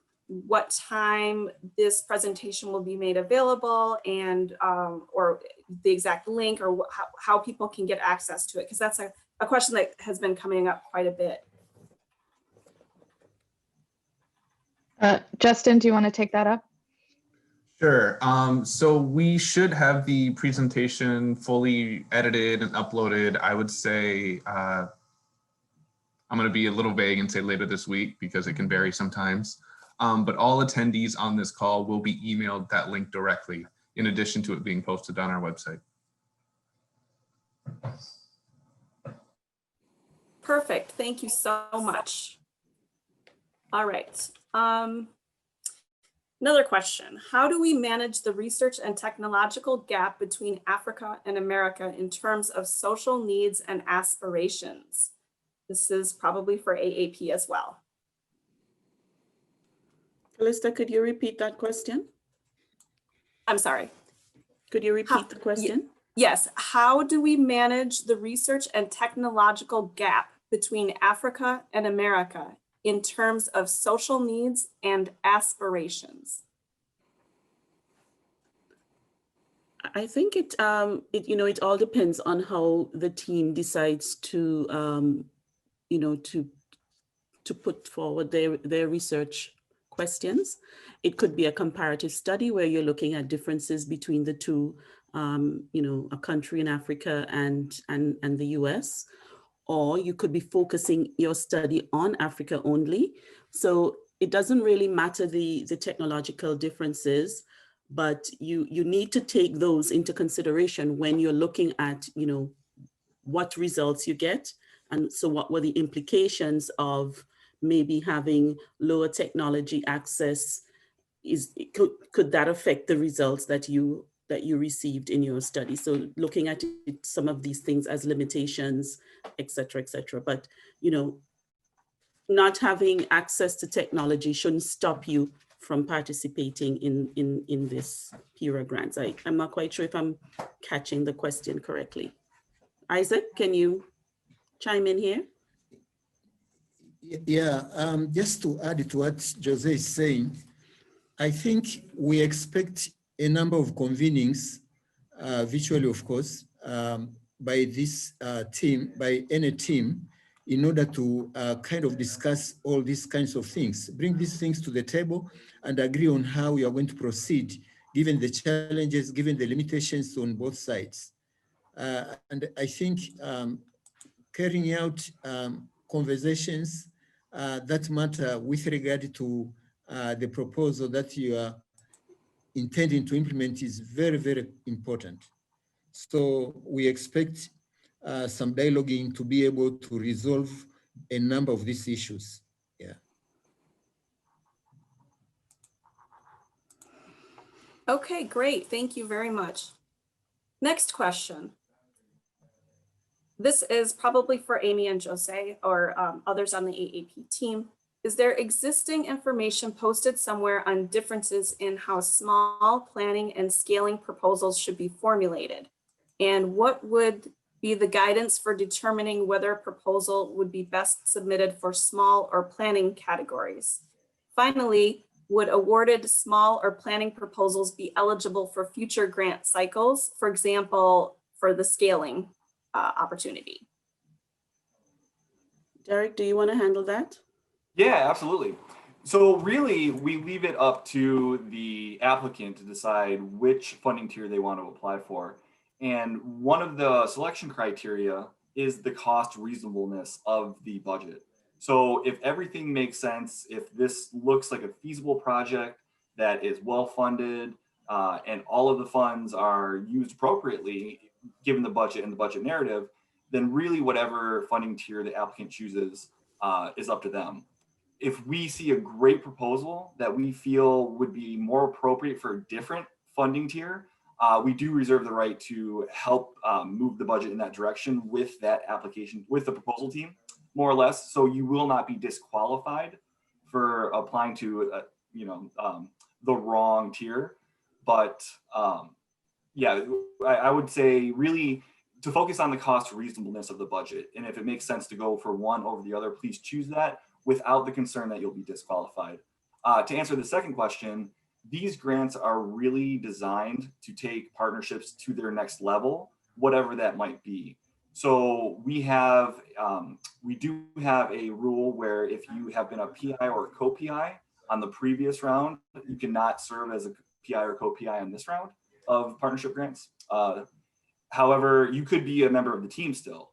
what time this presentation will be made available, and or the exact link, or how people can get access to it? Because that's a question that has been coming up quite a bit. Justin, do you want to take that up? Sure. So we should have the presentation fully edited and uploaded. I would say, I'm going to be a little vague and say later this week because it can vary sometimes. But all attendees on this call will be emailed that link directly, in addition to it being posted on our website. Perfect. Thank you so much. All right. Another question. How do we manage the research and technological gap between Africa and America in terms of social needs and aspirations? This is probably for AAP as well. Calista, could you repeat that question? I'm sorry. Could you repeat the question? Yes. How do we manage the research and technological gap between Africa and America in terms of social needs and aspirations? I think it all depends on how the team decides to put forward their research questions. It could be a comparative study where you're looking at differences between the two, a country in Africa and the US, or you could be focusing your study on Africa only. So it doesn't really matter the technological differences, but you need to take those into consideration when you're looking at, what results you get. And so what were the implications of maybe having lower technology access? Could that affect the results that you received in your study? So looking at some of these things as limitations, et cetera, but, not having access to technology shouldn't stop you from participating in this PIRA grants. I'm not quite sure if I'm catching the question correctly. Isaac, can you chime in here? Yeah, just to add to what Jose is saying, I think we expect a number of convenings, virtually of course, by this team, by any team, in order to kind of discuss all these kinds of things, bring these things to the table and agree on how we are going to proceed, given the challenges, given the limitations on both sides. And I think carrying out conversations that matter with regard to the proposal that you are intending to implement is very, very important. So we expect some dialoguing to be able to resolve a number of these issues. Yeah. Okay, great. Thank you very much. Next question. This is probably for Amy and Jose or others on the AAP team. Is there existing information posted somewhere on differences in how small planning and scaling proposals should be formulated? And what would be the guidance for determining whether a proposal would be best submitted for small or planning categories? Finally, would awarded small or planning proposals be eligible for future grant cycles? For example, for the scaling opportunity? Derek, do you want to handle that? Yeah, absolutely. So really, we leave it up to the applicant to decide which funding tier they want to apply for. And one of the selection criteria is the cost reasonableness of the budget. So if everything makes sense, if this looks like a feasible project that is well-funded and all of the funds are used appropriately, given the budget and the budget narrative, then really whatever funding tier the applicant chooses is up to them. If we see a great proposal that we feel would be more appropriate for a different funding tier, we do reserve the right to help move the budget in that direction with that application, with the proposal team, more or less. So you will not be disqualified for applying to, the wrong tier. But yeah, I would say really to focus on the cost reasonableness of the budget. And if it makes sense to go for one over the other, please choose that without the concern that you'll be disqualified. To answer the second question, these grants are really designed to take partnerships to their next level, whatever that might be. So we do have a rule where if you have been a PI or a co-PI on the previous round, you cannot serve as a PI or co-PI on this round of partnership grants. However, you could be a member of the team still.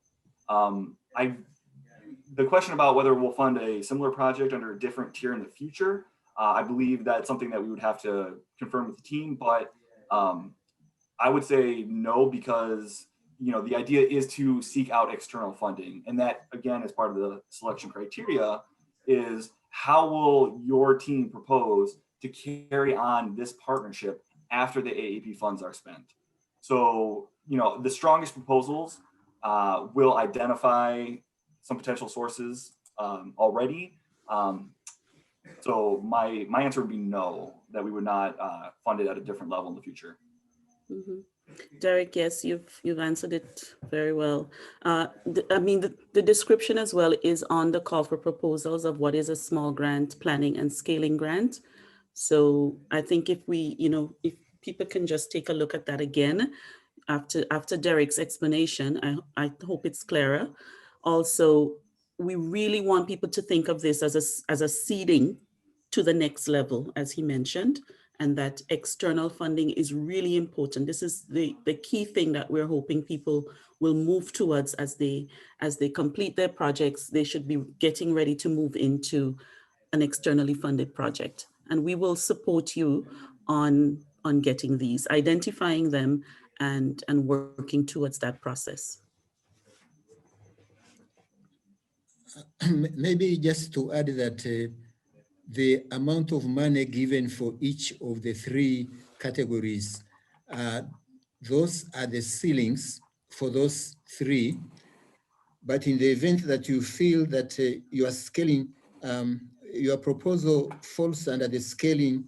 The question about whether we'll fund a similar project under a different tier in the future, I believe that's something that we would have to confirm with the team, but I would say no, because the idea is to seek out external funding. And that, again, is part of the selection criteria is how will your team propose to carry on this partnership after the AAP funds are spent? So, the strongest proposals will identify some potential sources already. So my answer would be no, that we would not fund it at a different level in the future. Mm-hmm. Derek, yes, you've answered it very well. The description as well is on the call for proposals of what is a small grant planning and scaling grant. So I think if if people can just take a look at that again after Derek's explanation, I hope it's clearer. Also, we really want people to think of this as a seeding to the next level, as he mentioned, and that external funding is really important. This is the key thing that we're hoping people will move towards as they complete their projects. They should be getting ready to move into an externally funded project. And we will support you on getting these, identifying them and working towards that process. Maybe just to add that the amount of money given for each of the three categories, those are the ceilings for those three. But in the event that you feel that you are scaling, your proposal falls under the scaling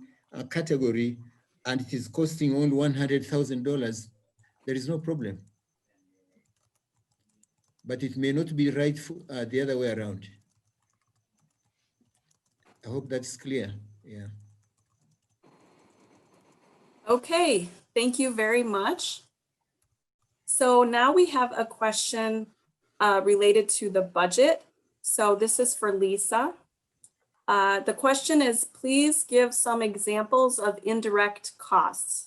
category and it is costing only $100,000, there is no problem. But it may not be right for, the other way around. I hope that's clear. Yeah. Okay, thank you very much. So now we have a question related to the budget. So this is for Lisa. The question is, please give some examples of indirect costs.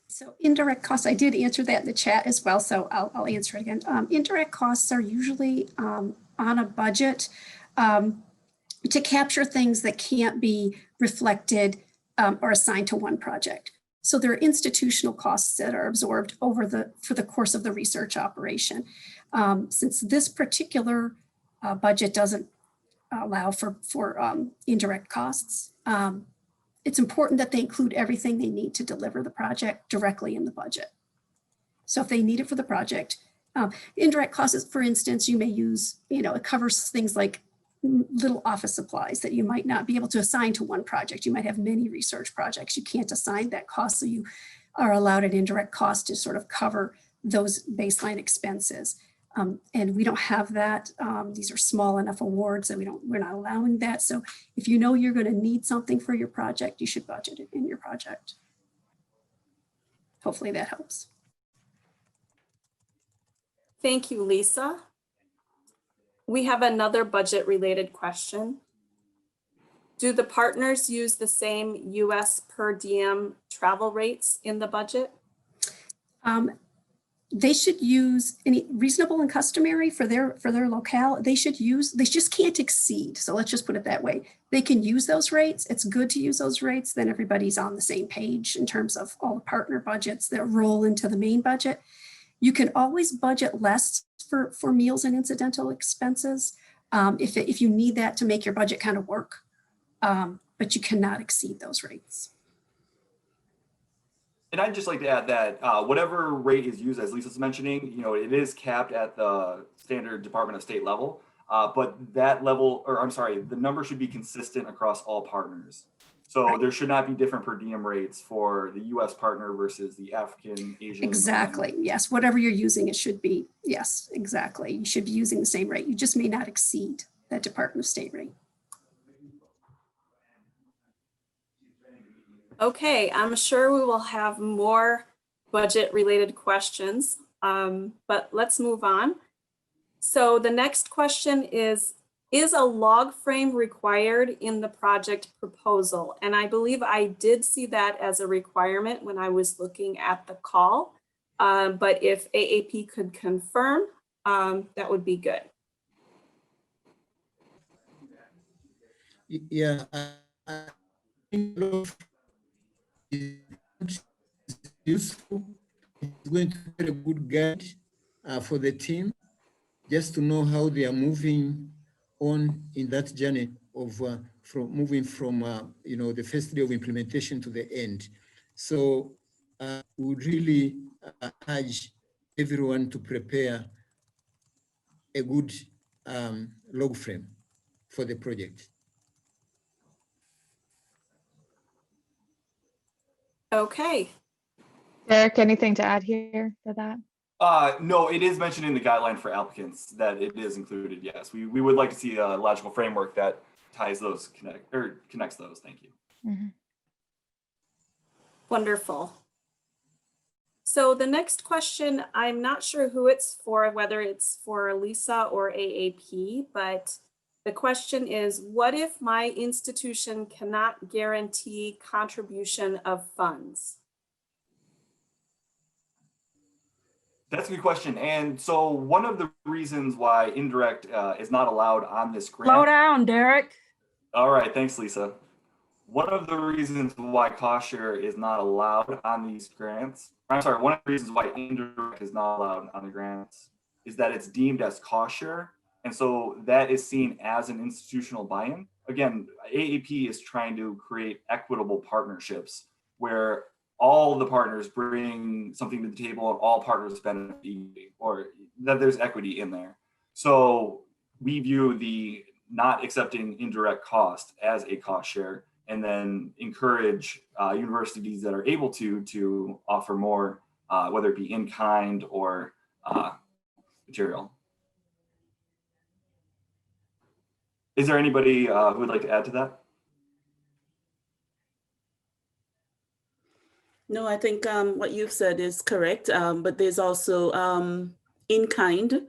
So indirect costs, I did answer that in the chat as well, so I'll answer it again. Indirect costs are usually on a budget to capture things that can't be reflected or assigned to one project. So there are institutional costs that are absorbed for the course of the research operation. Since this particular budget doesn't allow for indirect costs, it's important that they include everything they need to deliver the project directly in the budget. So if they need it for the project, indirect costs, for instance, you may use, it covers things like little office supplies that you might not be able to assign to one project. You might have many research projects. You can't assign that cost, so you are allowed an indirect cost to sort of cover those baseline expenses. And we don't have that. These are small enough awards that we're not allowing that. So if you know you're going to need something for your project, you should budget it in your project. Hopefully that helps. Thank you, Lisa. We have another budget related question. Do the partners use the same US per diem travel rates in the budget? They should use any reasonable and customary for their locale. They should use, they just can't exceed. So let's just put it that way. They can use those rates. It's good to use those rates. Then everybody's on the same page in terms of all the partner budgets that roll into the main budget. You can always budget less for meals and incidental expenses if you need that to make your budget kind of work, but you cannot exceed those rates. And I'd just like to add that whatever rate is used, as Lisa's mentioning, you know, it is capped at the standard Department of State level, but that level, or I'm sorry, the number should be consistent across all partners. So Right. there should not be different per diem rates for the US partner versus the African, Asian. Exactly. Yes. Whatever you're using, it should be. Yes, exactly. You should be using the same rate. You just may not exceed that Department of State rate. Okay, I'm sure we will have more budget related questions, but let's move on. So the next question is a log frame required in the project proposal? And I believe I did see that as a requirement when I was looking at the call, but if AAP could confirm, that would be good. Yeah, I think it's useful. It's going to be a good guide for the team, just to know how they are moving on in that journey of moving from you know, the first day of implementation to the end. So we would really urge everyone to prepare a good log frame for the project. Okay. Derek, anything to add here for that? No, it is mentioned in the guideline for applicants that it is included. Yes, we would like to see a logical framework that ties those, connects those. Thank you. Mm-hmm. Wonderful. So the next question, I'm not sure who it's for, whether it's for Lisa or AAP, but the question is, what if my institution cannot guarantee contribution of funds? That's a good question. And so one of the reasons why indirect is not allowed on this grant. Slow down, Derek. All right, thanks, Lisa. One of the reasons why cost share is not allowed on these grants, I'm sorry, one of the reasons why indirect is not allowed on the grants is that it's deemed as cost share. And so that is seen as an institutional buy-in. Again, AAP is trying to create equitable partnerships where all the partners bring something to the table and all partners benefit, or that there's equity in there. So we view the not accepting indirect cost as a cost share, and then encourage universities that are able to offer more, whether it be in kind or material. Is there anybody who would like to add to that? No, I think what you've said is correct, but there's also in-kind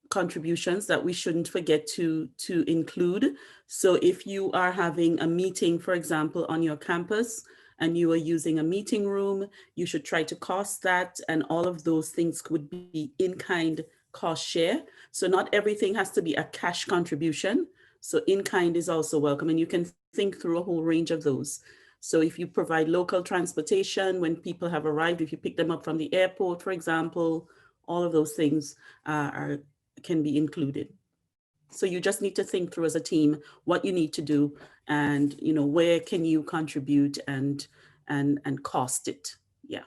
contributions that we shouldn't forget to include. So if you are having a meeting, for example, on your campus, and you are using a meeting room, you should try to cost that, and all of those things could be in-kind cost share. So not everything has to be a cash contribution. So in-kind is also welcome, and you can think through a whole range of those. So if you provide local transportation when people have arrived, if you pick them up from the airport, for example, all of those things can be included. So you just need to think through as a team what you need to do, and where can you contribute and cost it. Yeah.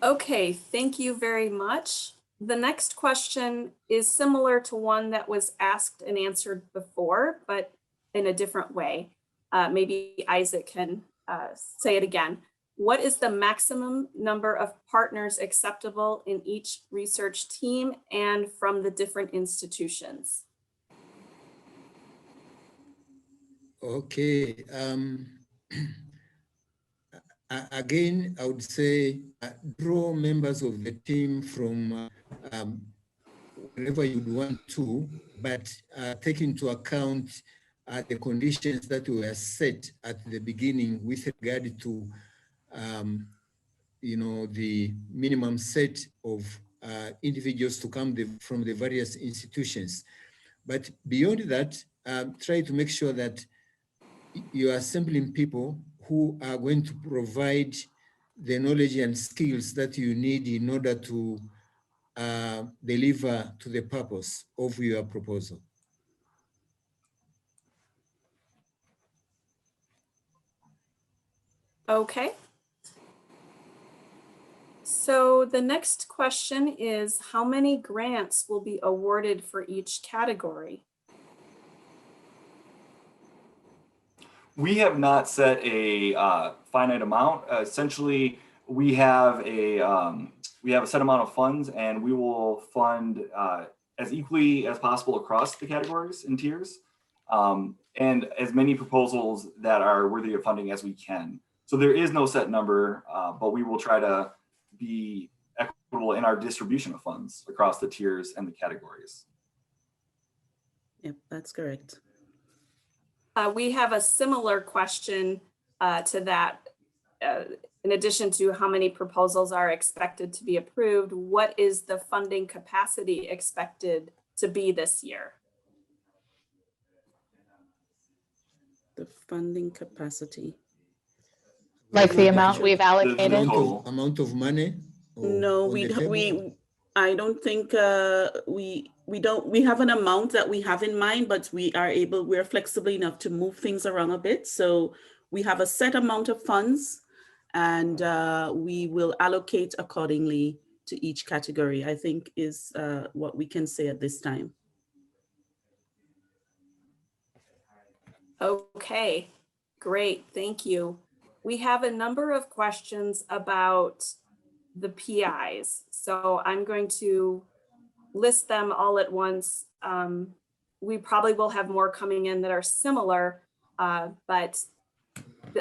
Okay, thank you very much. The next question is similar to one that was asked and answered before, but in a different way. Maybe Isaac can say it again. What is the maximum number of partners acceptable in each research team and from the different institutions? Okay. Again, I would say draw members of the team from wherever you'd want to, but take into account the conditions that were set at the beginning with regard to, the minimum set of individuals to come from the various institutions. But beyond that, try to make sure that you are assembling people who are going to provide the knowledge and skills that you need in order to deliver to the purpose of your proposal. Okay. So the next question is, how many grants will be awarded for each category? We have not set a finite amount. Essentially, we have a set amount of funds, and we will fund as equally as possible across the categories and tiers, and as many proposals that are worthy of funding as we can. So there is no set number, but we will try to be equitable in our distribution of funds across the tiers and the categories. Yep, that's correct. We have a similar question to that. In addition to how many proposals are expected to be approved, what is the funding capacity expected to be this year? The funding capacity. Like the amount we've allocated? Amount of money? No, I don't think we have an amount that we have in mind, but we're flexible enough to move things around a bit. So we have a set amount of funds, and we will allocate accordingly to each category, I think is what we can say at this time. Okay, great, thank you. We have a number of questions about the PIs. So I'm going to list them all at once. We probably will have more coming in that are similar, but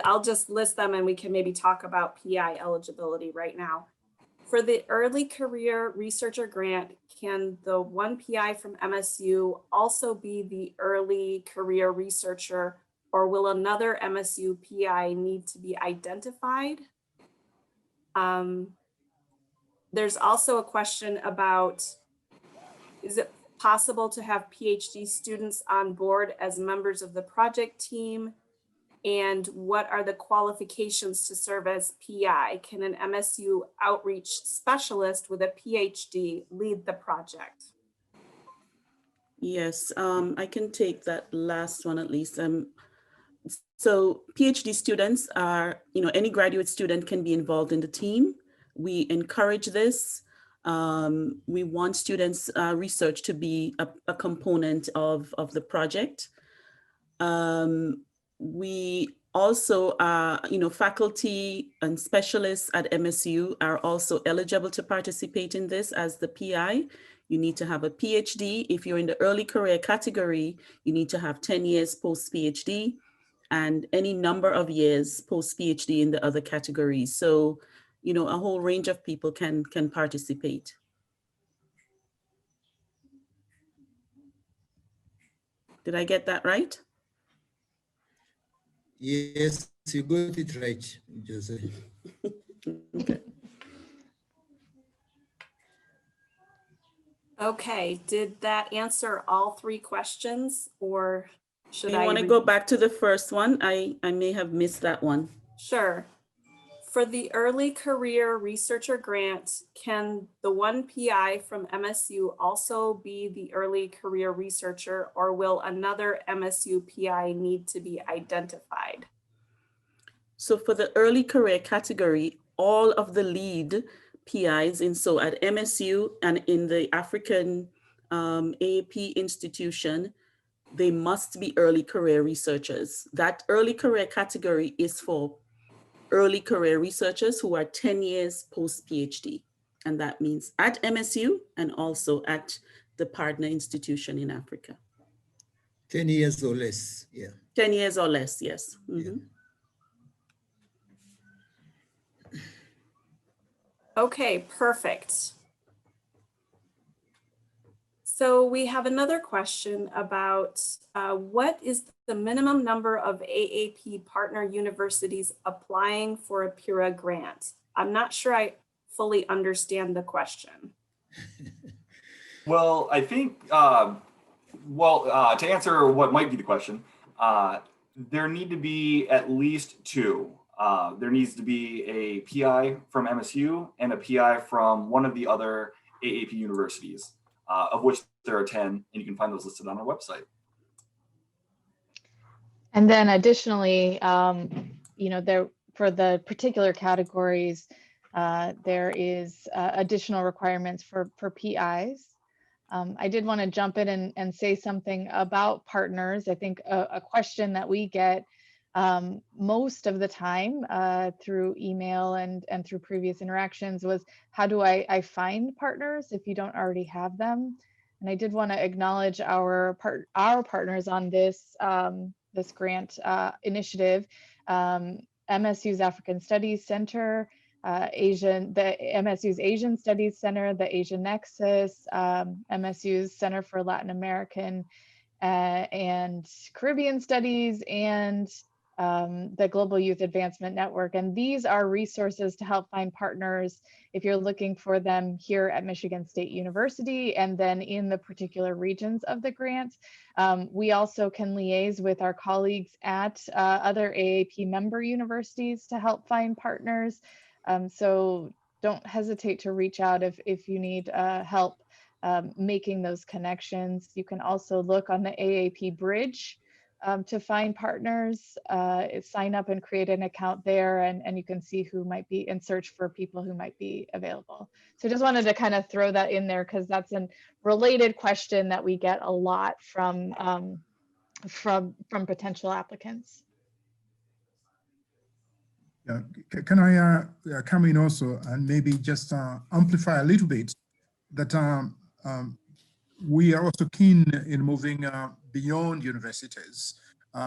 I'll just list them and we can maybe talk about PI eligibility right now. For the early career researcher grant, can the one PI from MSU also be the early career researcher, or will another MSU PI need to be identified? There's also a question about, is it possible to have PhD students on board as members of the project team? And what are the qualifications to serve as PI? Can an MSU outreach specialist with a PhD lead the project? Yes, I can take that last one at least. So PhD students are, any graduate student can be involved in the team. We encourage this. We want students' research to be a component of the project. We also are, faculty and specialists at MSU are also eligible to participate in this as the PI. You need to have a PhD. If you're in the early career category, you need to have 10 years post-PhD and any number of years post-PhD in the other categories. So, a whole range of people can participate. Did I get that right? Yes, you got it right, Jose. Okay. Okay, did that answer all three questions, or should I? You want to go back to the first one? I may have missed that one. Sure. For the early career researcher grant, can the one PI from MSU also be the early career researcher, or will another MSU PI need to be identified? So for the early career category, all of the lead PIs at MSU and in the African AAP institution, they must be early career researchers. That early career category is for early career researchers who are 10 years post-PhD. And that means at MSU and also at the partner institution in Africa. 10 years or less, yeah. 10 years or less, yes. Yeah. Okay, perfect. So we have another question about what is the minimum number of AAP partner universities applying for a PIRA grant? I'm not sure I fully understand the question. Well, I think, to answer what might be the question, there need to be at least two. There needs to be a PI from MSU and a PI from one of the other AAP universities, of which there are 10, and you can find those listed on our website. And then additionally, there for the particular categories, there is additional requirements for PIs. I did want to jump in and say something about partners. I think a question that we get most of the time through email and through previous interactions was, how do I find partners if you don't already have them? And I did want to acknowledge our partners on this this grant initiative. MSU's African Studies Center, MSU's Asian Studies Center, the Asian Nexus, MSU's Center for Latin American and Caribbean Studies, and the Global Youth Advancement Network. And these are resources to help find partners if you're looking for them here at Michigan State University and then in the particular regions of the grant. We also can liaise with our colleagues at other AAP member universities to help find partners. So don't hesitate to reach out if you need help making those connections. You can also look on the AAP Bridge to find partners, sign up and create an account there, and you can see who might be and search for people who might be available. So just wanted to kind of throw that in there because that's a related question that we get a lot from potential applicants. Yeah. Can I come in also and maybe just amplify a little bit that we are also keen in moving beyond universities.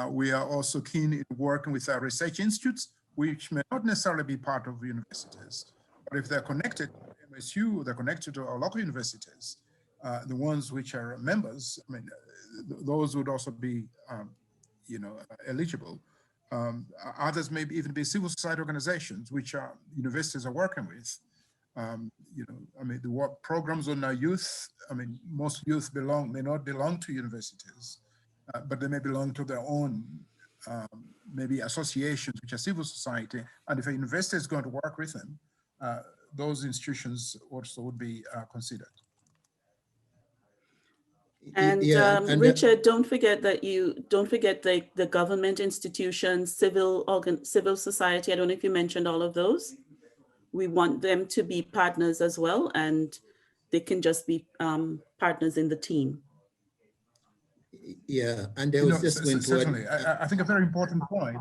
We are also keen in working with our research institutes, which may not necessarily be part of universities, but if they're connected to MSU, they're connected to our local universities, the ones which are members, I mean, those would also be, eligible. Others may even be civil society organizations, which universities are working with. The work programs on our youth, most youth may not belong to universities, but they may belong to their own, maybe associations, which are civil society. And if a university is going to work with them, those institutions also would be considered. And, and Richard, don't forget the government institutions, civil society. I don't know if you mentioned all of those. We want them to be partners as well, and they can just be partners in the team. Yeah, and I was just going to certainly. I think a very important point.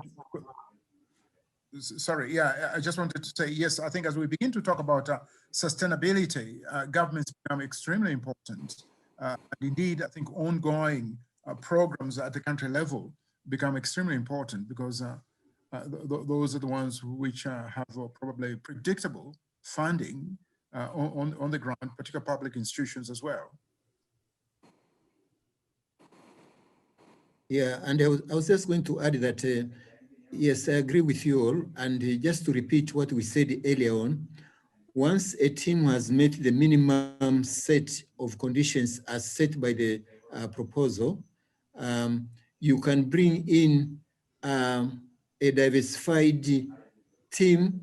Sorry, yeah, I just wanted to say, yes, I think as we begin to talk about sustainability, governments become extremely important. And indeed, I think ongoing programs at the country level become extremely important because those are the ones which have probably predictable funding on the ground, particularly public institutions as well. Yeah, and I was just going to add that, yes, I agree with you all. And just to repeat what we said earlier on, once a team has met the minimum set of conditions as set by the proposal, you can bring in a diversified team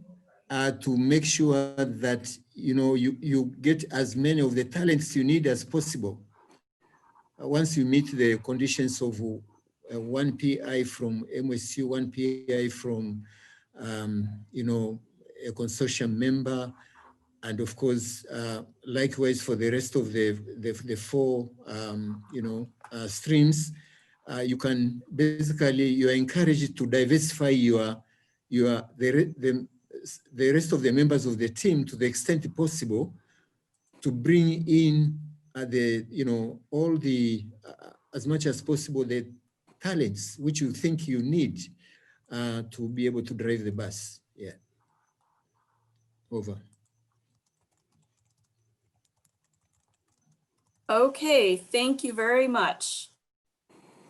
to make sure that you get as many of the talents you need as possible. Once you meet the conditions of one PI from MSU, one PI from a consortium member, and of course, likewise for the rest of the four streams, you are encouraged to diversify your the rest of the members of the team, to the extent possible, to bring in all the as much as possible the talents which you think you need to be able to drive the bus. Yeah. Over. Okay, thank you very much.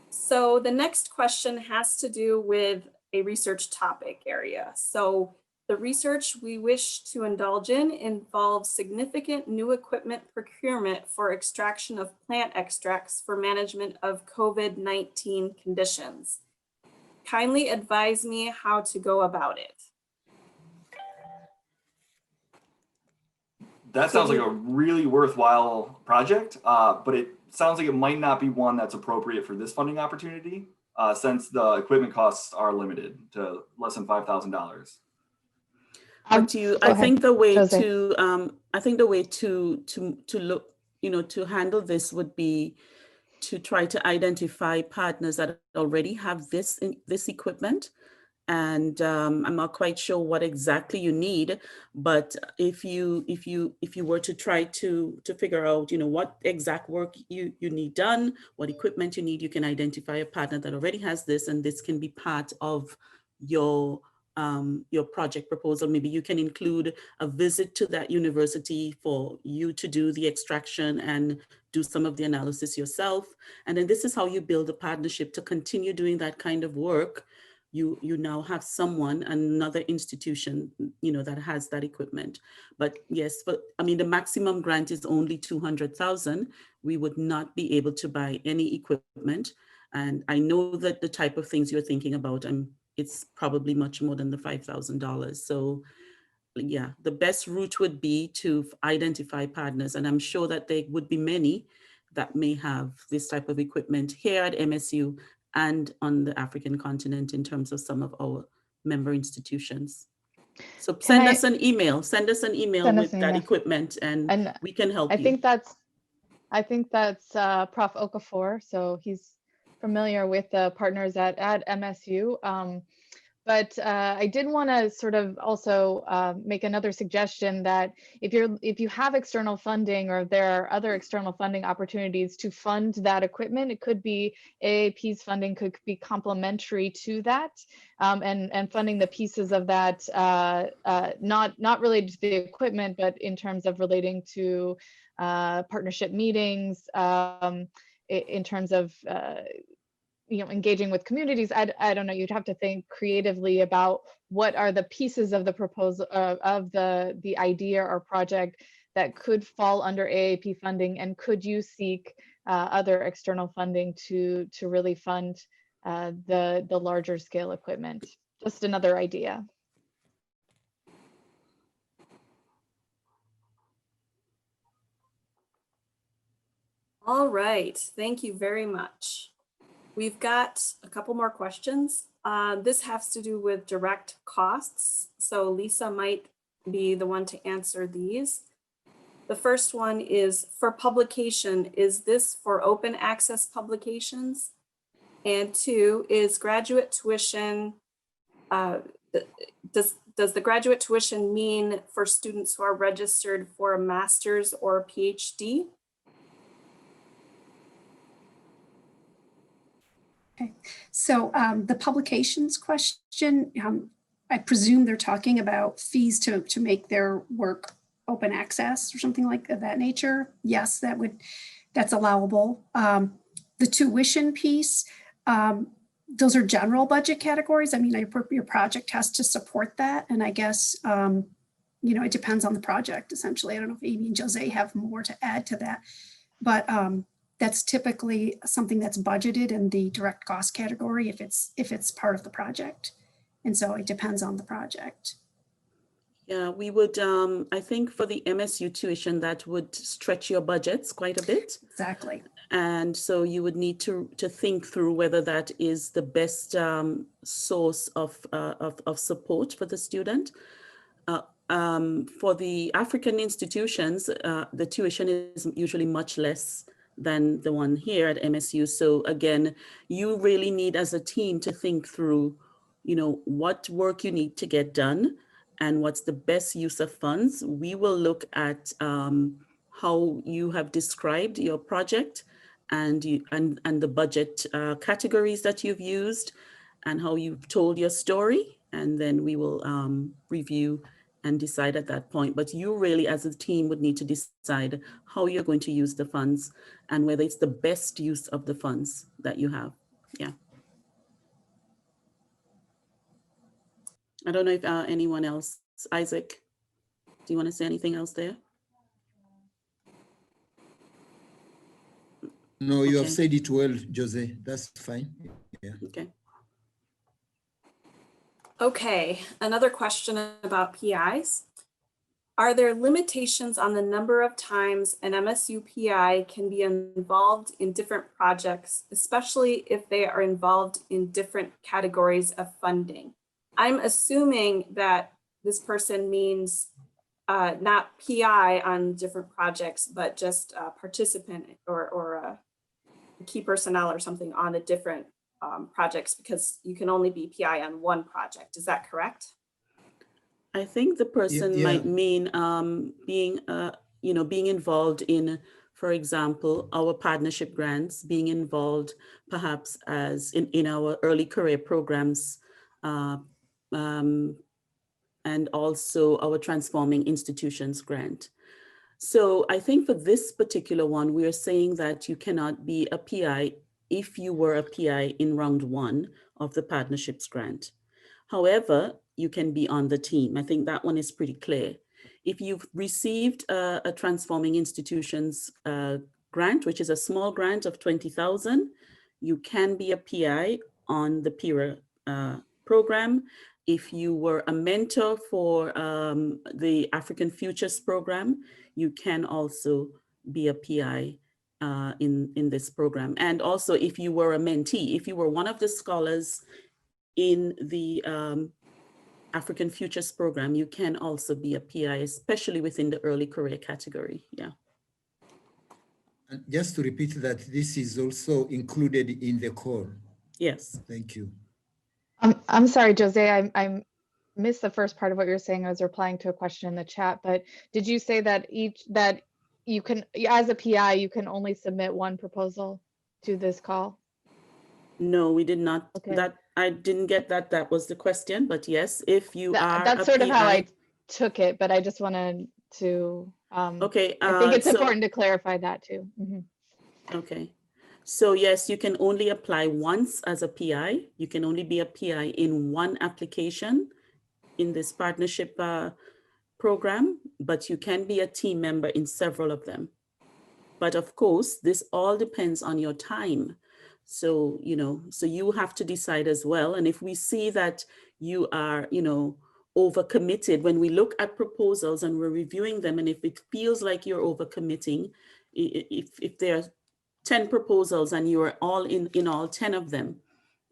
So the next question has to do with a research topic area. So the research we wish to indulge in involves significant new equipment procurement for extraction of plant extracts for management of COVID-19 conditions. Kindly advise me how to go about it. That sounds like a really worthwhile project, but it sounds like it might not be one that's appropriate for this funding opportunity, since the equipment costs are limited to less than $5,000. But I think the way Jose. to look, to handle this would be to try to identify partners that already have this equipment. And I'm not quite sure what exactly you need, but if you were to try to figure out, what exact work you need done, what equipment you need, you can identify a partner that already has this, and this can be part of your project proposal. Maybe you can include a visit to that university for you to do the extraction and do some of the analysis yourself. And then this is how you build a partnership to continue doing that kind of work. You now have someone, another institution, that has that equipment. But yes, the maximum grant is only 200,000. We would not be able to buy any equipment. And I know that the type of things you're thinking about, it's probably much more than the $5,000. So yeah, the best route would be to identify partners. And I'm sure that there would be many that may have this type of equipment here at MSU and on the African continent in terms of some of our member institutions. So send us an email with that equipment and we can help you. I think that's Prof. Okafor. So he's familiar with the partners at MSU. But I did want to sort of also make another suggestion that if you have external funding, or there are other external funding opportunities to fund that equipment, it could be AAP's funding could be complementary to that, and funding the pieces of that, not related to the equipment, but in terms of relating to partnership meetings, in terms of engaging with communities. I don't know, you'd have to think creatively about what are the pieces of the proposal, of the idea or project that could fall under AAP funding, and could you seek other external funding to really fund the larger scale equipment? Just another idea. All right, thank you very much. We've got a couple more questions. This has to do with direct costs. So Lisa might be the one to answer these. The first one is, for publication, is this for open access publications? And two, is graduate tuition, does the graduate tuition mean for students who are registered for a master's or a PhD? Okay, so the publications question, I presume they're talking about fees to make their work open access or something like that nature. Yes, that's allowable. The tuition piece, those are general budget categories. I mean, your project has to support that. And I guess, it depends on the project, essentially. I don't know if Amy and Jose have more to add to that, but that's typically something that's budgeted in the direct cost category if it's part of the project. And so it depends on the project. Yeah, we would, I think for the MSU tuition, that would stretch your budgets quite a bit. Exactly. And so you would need to think through whether that is the best source of support for the student. For the African institutions, the tuition is usually much less than the one here at MSU. So again, you really need as a team to think through what work you need to get done and what's the best use of funds. We will look at how you have described your project and the budget categories that you've used and how you've told your story. And then we will review and decide at that point. But you really, as a team, would need to decide how you're going to use the funds and whether it's the best use of the funds that you have. Yeah. I don't know if anyone else, Isaac, do you want to say anything else there? No, you have Okay. said it well, Jose. That's fine. Yeah. Okay. Okay, another question about PIs. Are there limitations on the number of times an MSU PI can be involved in different projects, especially if they are involved in different categories of funding? I'm assuming that this person means not PI on different projects, but just a participant or a key personnel or something on a different projects, because you can only be PI on one project. Is that correct? I think the person Yeah. might mean being involved in, for example, our partnership grants, being involved perhaps as in our early career programs, and also our Transforming Institutions grant. So I think for this particular one, we are saying that you cannot be a PI if you were a PI in round 1 of the partnerships grant. However, you can be on the team. I think that one is pretty clear. If you've received a Transforming Institutions grant, which is a small grant of 20,000, you can be a PI on the PIRA program. If you were a mentor for the African Futures program, you can also be a PI in this program. And also if you were a mentee, if you were one of the scholars in the African Futures program, you can also be a PI, especially within the early career category. Yeah. And just to repeat that this is also included in the core. Yes. Thank you. I'm sorry, Jose, I missed the first part of what you're saying. I was replying to a question in the chat, but did you say that you can, as a PI, you can only submit one proposal to this call? No, we did not. Okay. That I didn't get that. That was the question. But yes, if you are that's a sort of how PI, I took it, but I just wanted to. okay. I think it's so, important to clarify that too. Mhm. Okay. So yes, you can only apply once as a PI. You can only be a PI in one application in this partnership program, but you can be a team member in several of them. But of course, this all depends on your time. So, so you have to decide as well. And if we see that you are, overcommitted, when we look at proposals and we're reviewing them, and if it feels like you're overcommitting, if there are 10 proposals and you are all in all 10 of them,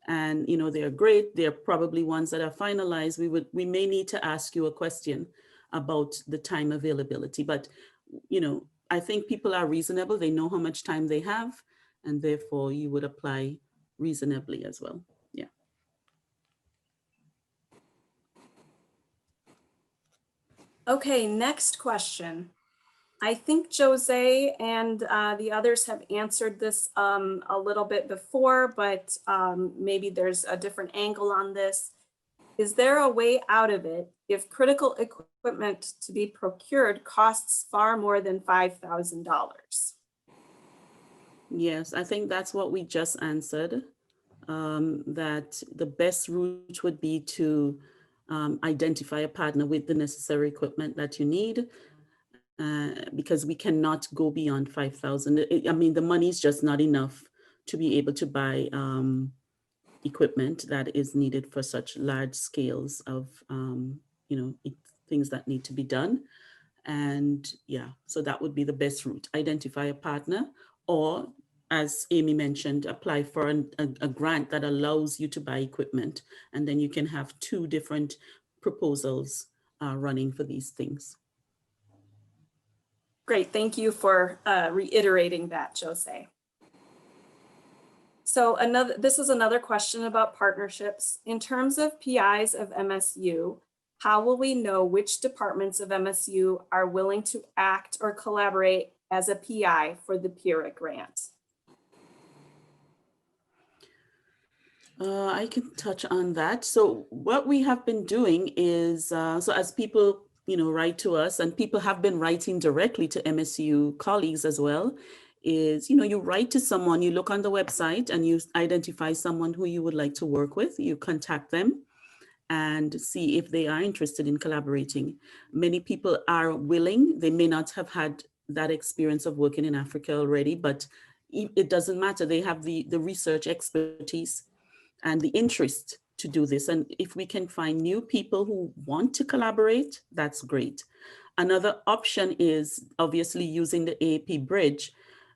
and they're great, they're probably ones that are finalized, we may need to ask you a question about the time availability. But I think people are reasonable. They know how much time they have, and therefore you would apply reasonably as well. Yeah. Okay, next question. I think Jose and the others have answered this a little bit before, but maybe there's a different angle on this. Is there a way out of it if critical equipment to be procured costs far more than $5,000? Yes, I think that's what we just answered, that the best route would be to identify a partner with the necessary equipment that you need, because we cannot go beyond 5,000. I mean, the money is just not enough to be able to buy equipment that is needed for such large scales of, things that need to be done. And yeah, so that would be the best route. Identify a partner, or as Amy mentioned, apply for a grant that allows you to buy equipment. And then you can have 2 different proposals running for these things. Great, thank you for reiterating that, Jose. So this is another question about partnerships. In terms of PIs of MSU, how will we know which departments of MSU are willing to act or collaborate as a PI for the PIRA grant? I can touch on that. So what we have been doing is, so as people, write to us, and people have been writing directly to MSU colleagues as well, is, you write to someone, you look on the website and you identify someone who you would like to work with, you contact them and see if they are interested in collaborating. Many people are willing. They may not have had that experience of working in Africa already, but it doesn't matter. They have the research expertise and the interest to do this. And if we can find new people who want to collaborate, that's great. Another option is obviously using the AAP Bridge,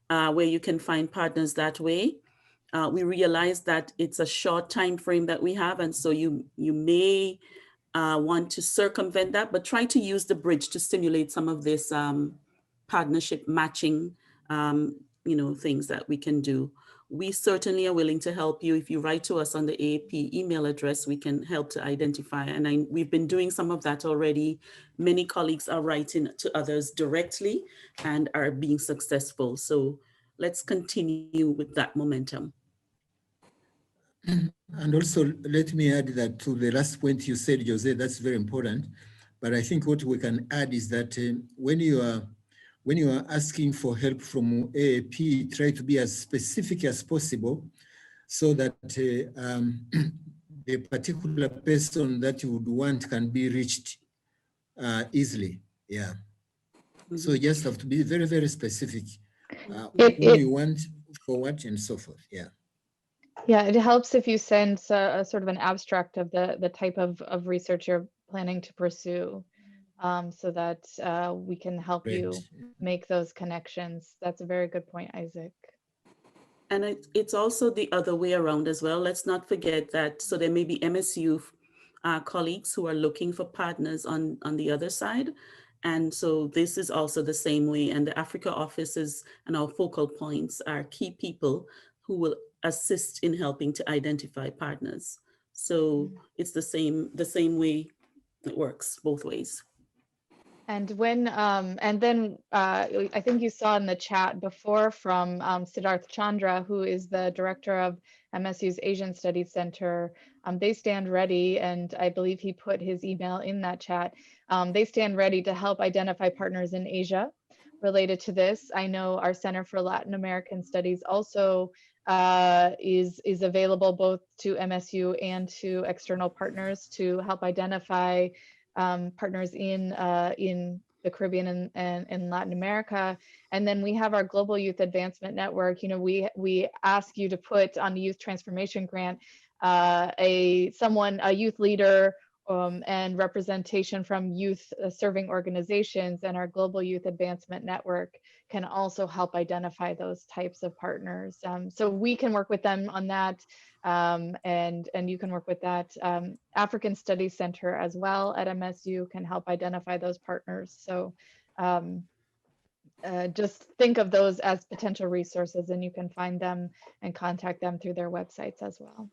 where you can find partners that way. We realize that it's a short time frame that we have, and so you may want to circumvent that, but try to use the bridge to stimulate some of this partnership matching, things that we can do. We certainly are willing to help you. If you write to us on the AAP email address, we can help to identify. And we've been doing some of that already. Many colleagues are writing to others directly and are being successful. So let's continue with that momentum. And also, let me add that to the last point you said, Jose, that's very important. But I think what we can add is that when you are asking for help from AAP, try to be as specific as possible so that the particular person that you would want can be reached easily. Yeah. Mm-hmm. So you just have to be very, very specific. Who you want, for what, and so forth. Yeah. Yeah, it helps if you send a sort of an abstract of the type of research you're planning to pursue, so that we can help you make those connections. That's a very good point, Isaac. And it's also the other way around as well. Let's not forget that, so there may be MSU colleagues who are looking for partners on the other side. And so this is also the same way. And the Africa offices and our focal points are key people who will assist in helping to identify partners. So it's the same way it works both ways. And when and then I think you saw in the chat before from Siddharth Chandra, who is the director of MSU's Asian Studies Center. They stand ready, and I believe he put his email in that chat. They stand ready to help identify partners in Asia related to this. I know our Center for Latin American Studies also is available both to MSU and to external partners to help identify partners in the Caribbean and Latin America. And then we have our Global Youth Advancement Network. You know, we ask you to put on the Youth Transformation Grant a youth leader and representation from youth serving organizations, and our Global Youth Advancement Network can also help identify those types of partners. So we can work with them on that, and you can work with that. African Studies Center as well at MSU can help identify those partners. So just think of those as potential resources, and you can find them and contact them through their websites as well.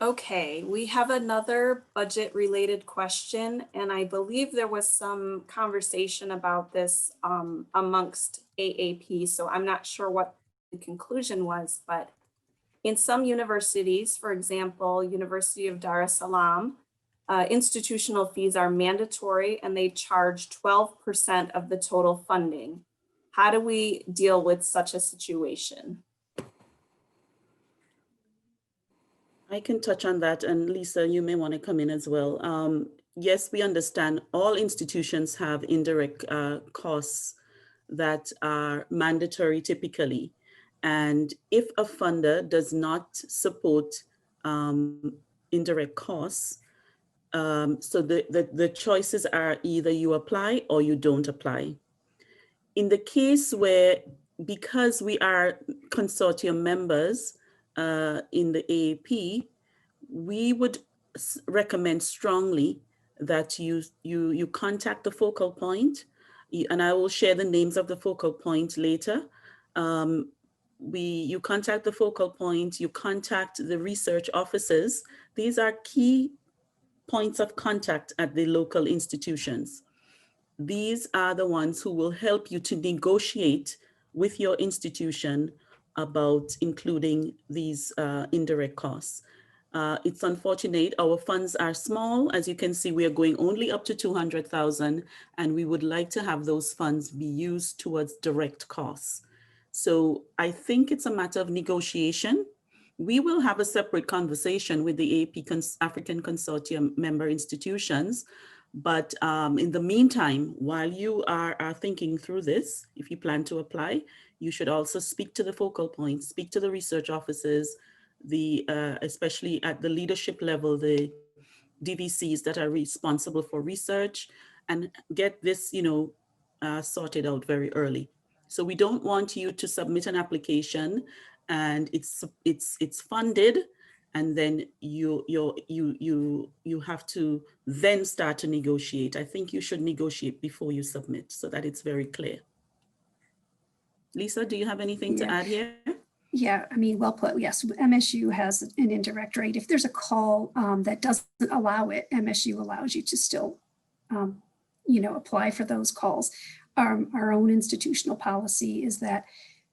Okay, we have another budget related question, and I believe there was some conversation about this amongst AAP, so I'm not sure what the conclusion was, but in some universities, for example, University of Dar es Salaam, institutional fees are mandatory and they charge 12% of the total funding. How do we deal with such a situation? I can touch on that, and Lisa, you may want to come in as well. Yes, we understand all institutions have indirect costs that are mandatory typically. And if a funder does not support indirect costs, so the choices are either you apply or you don't apply. In the case where, because we are consortium members, in the AAP, we would recommend strongly that you contact the focal point and I will share the names of the focal point later. You contact the focal point, you contact the research officers. These are key points of contact at the local institutions. These are the ones who will help you to negotiate with your institution about including these indirect costs. It's unfortunate, our funds are small. As you can see, we are going only up to 200,000, and we would like to have those funds be used towards direct costs. So I think it's a matter of negotiation. We will have a separate conversation with the AAP African Consortium member institutions. But in the meantime, while you are thinking through this, if you plan to apply, you should also speak to the focal points, speak to the research officers, especially at the leadership level, the DVCs that are responsible for research, and get this, sorted out very early. So we don't want you to submit an application and it's funded, and then you have to then start to negotiate. I think you should negotiate before you submit so that it's very clear. Lisa, do you have anything to add here? Yeah, I mean, well put. Yes, MSU has an indirect rate. If there's a call that doesn't allow it, MSU allows you to still, apply for those calls. Our own institutional policy is that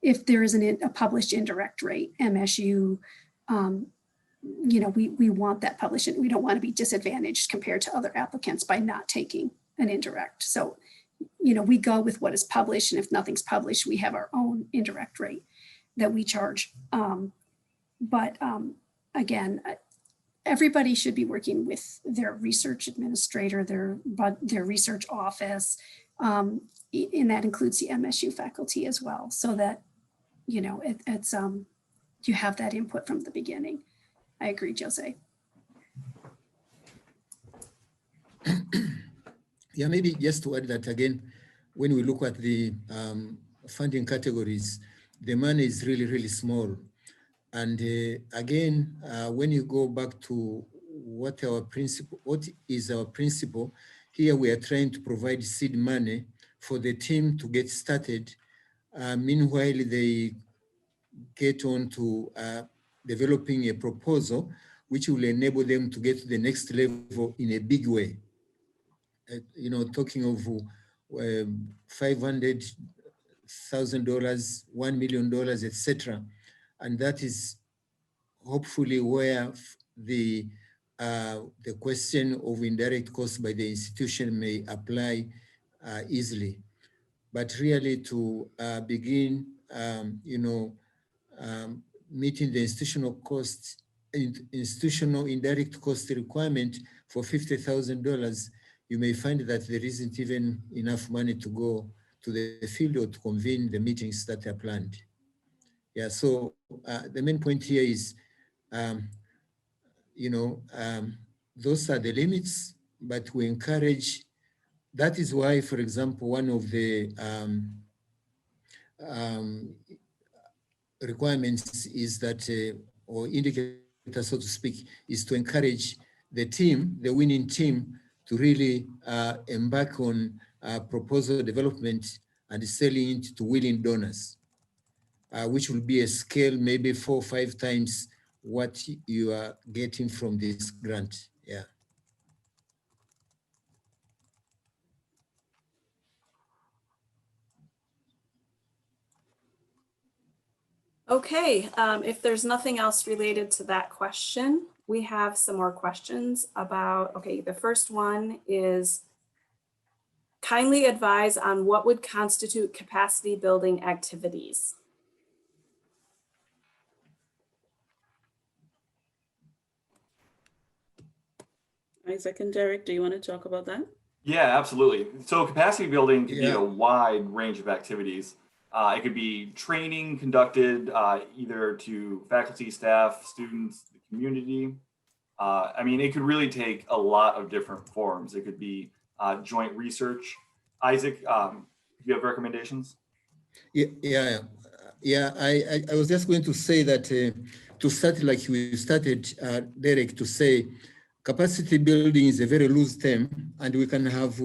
if there is a published indirect rate, MSU, we want that published, and we don't want to be disadvantaged compared to other applicants by not taking an indirect. So, we go with what is published, and if nothing's published, we have our own indirect rate that we charge. Again, everybody should be working with their research administrator, their research office, and that includes the MSU faculty as well, so that you have that input from the beginning. I agree, Jose. Yeah, maybe just to add that again, when we look at the funding categories, the money is really, really small. And again, when you go back to what is our principle, here we are trying to provide seed money for the team to get started. Meanwhile, they get on to developing a proposal which will enable them to get to the next level in a big way. Talking of $500,000, $1 million, etc. And that is hopefully where the question of indirect costs by the institution may apply easily. But really to begin, meeting the institutional indirect cost requirement for $50,000, you may find that there isn't even enough money to go to the field or to convene the meetings that are planned. Yeah, so the main point here is, those are the limits, but we encourage. That is why, for example, one of the requirements is that, or indicator, so to speak, is to encourage the team, the winning team, to really embark on proposal development and selling it to willing donors, which will be a scale maybe 4 or 5 times what you are getting from this grant. Yeah. Okay, if there's nothing else related to that question, we have some more questions about, okay, the first one is, kindly advise on what would constitute capacity building activities. Isaac and Derek, do you want to talk about that? Yeah, absolutely. So capacity building can be a wide range of activities. It could be training conducted either to faculty, staff, students, the community. It could really take a lot of different forms. It could be joint research. Isaac, do you have recommendations? Yeah. I was just going to say that to start like we started, Derek, to say capacity building is a very loose term, and we can have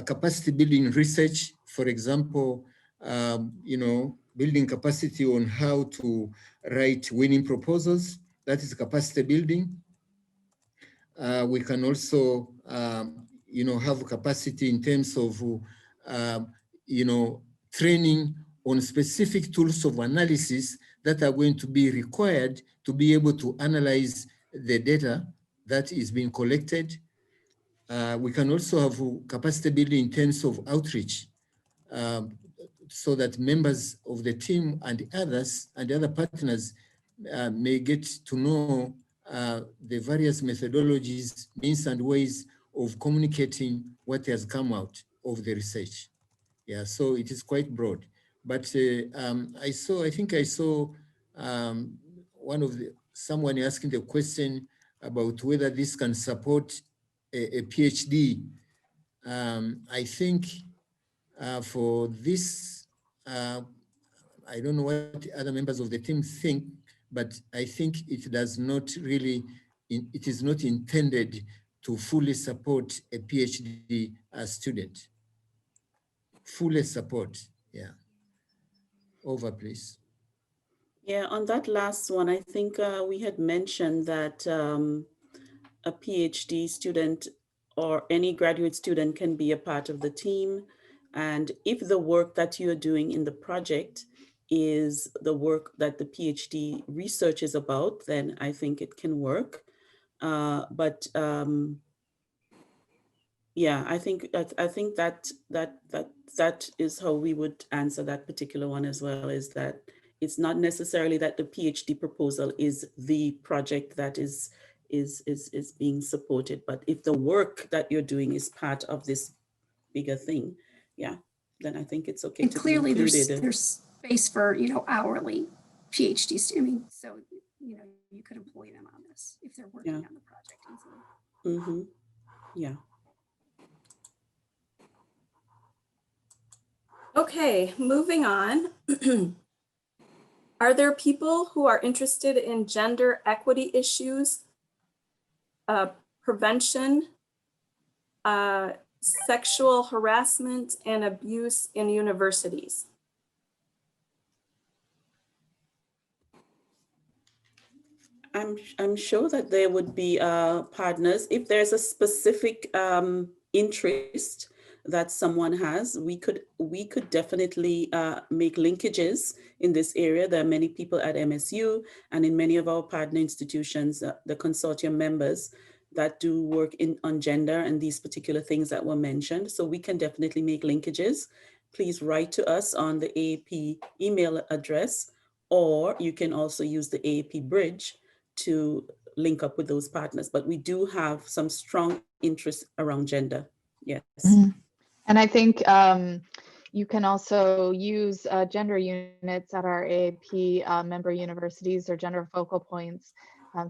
capacity building research, for example, building capacity on how to write winning proposals. That is capacity building. We can also, have capacity in terms of, training on specific tools of analysis that are going to be required to be able to analyze the data that is being collected. We can also have capacity building in terms of outreach, so that members of the team and others and other partners may get to know the various methodologies, means and ways of communicating what has come out of the research. Yeah, so it is quite broad. But I think I saw someone asking the question about whether this can support a PhD. I think for this, I don't know what other members of the team think, but I think it does not really, it is not intended to fully support a PhD student. Fully support, yeah. Over, please. Yeah, on that last one, I think we had mentioned that a PhD student or any graduate student can be a part of the team. And if the work that you're doing in the project is the work that the PhD research is about, then I think it can work. Yeah, I think that is how we would answer that particular one as well, is that it's not necessarily that the PhD proposal is the project that is being supported, but if the work that you're doing is part of this bigger thing, yeah, then I think it's okay. And to clearly be included. there's space for, hourly PhDs. I mean, so, you could employ them on this if they're working on the project easily. Mm-hmm. Yeah. Okay, moving on. Are there people who are interested in gender equity issues, prevention, sexual harassment and abuse in universities? I'm sure that there would be partners. If there's a specific interest that someone has, we could definitely make linkages in this area. There are many people at MSU and in many of our partner institutions, the consortium members that do work on gender and these particular things that were mentioned. So we can definitely make linkages. Please write to us on the AAP email address, or you can also use the AAP bridge to link up with those partners. But we do have some strong interest around gender. Yes. Mm-hmm. And I think you can also use gender units at our AAP member universities or gender focal points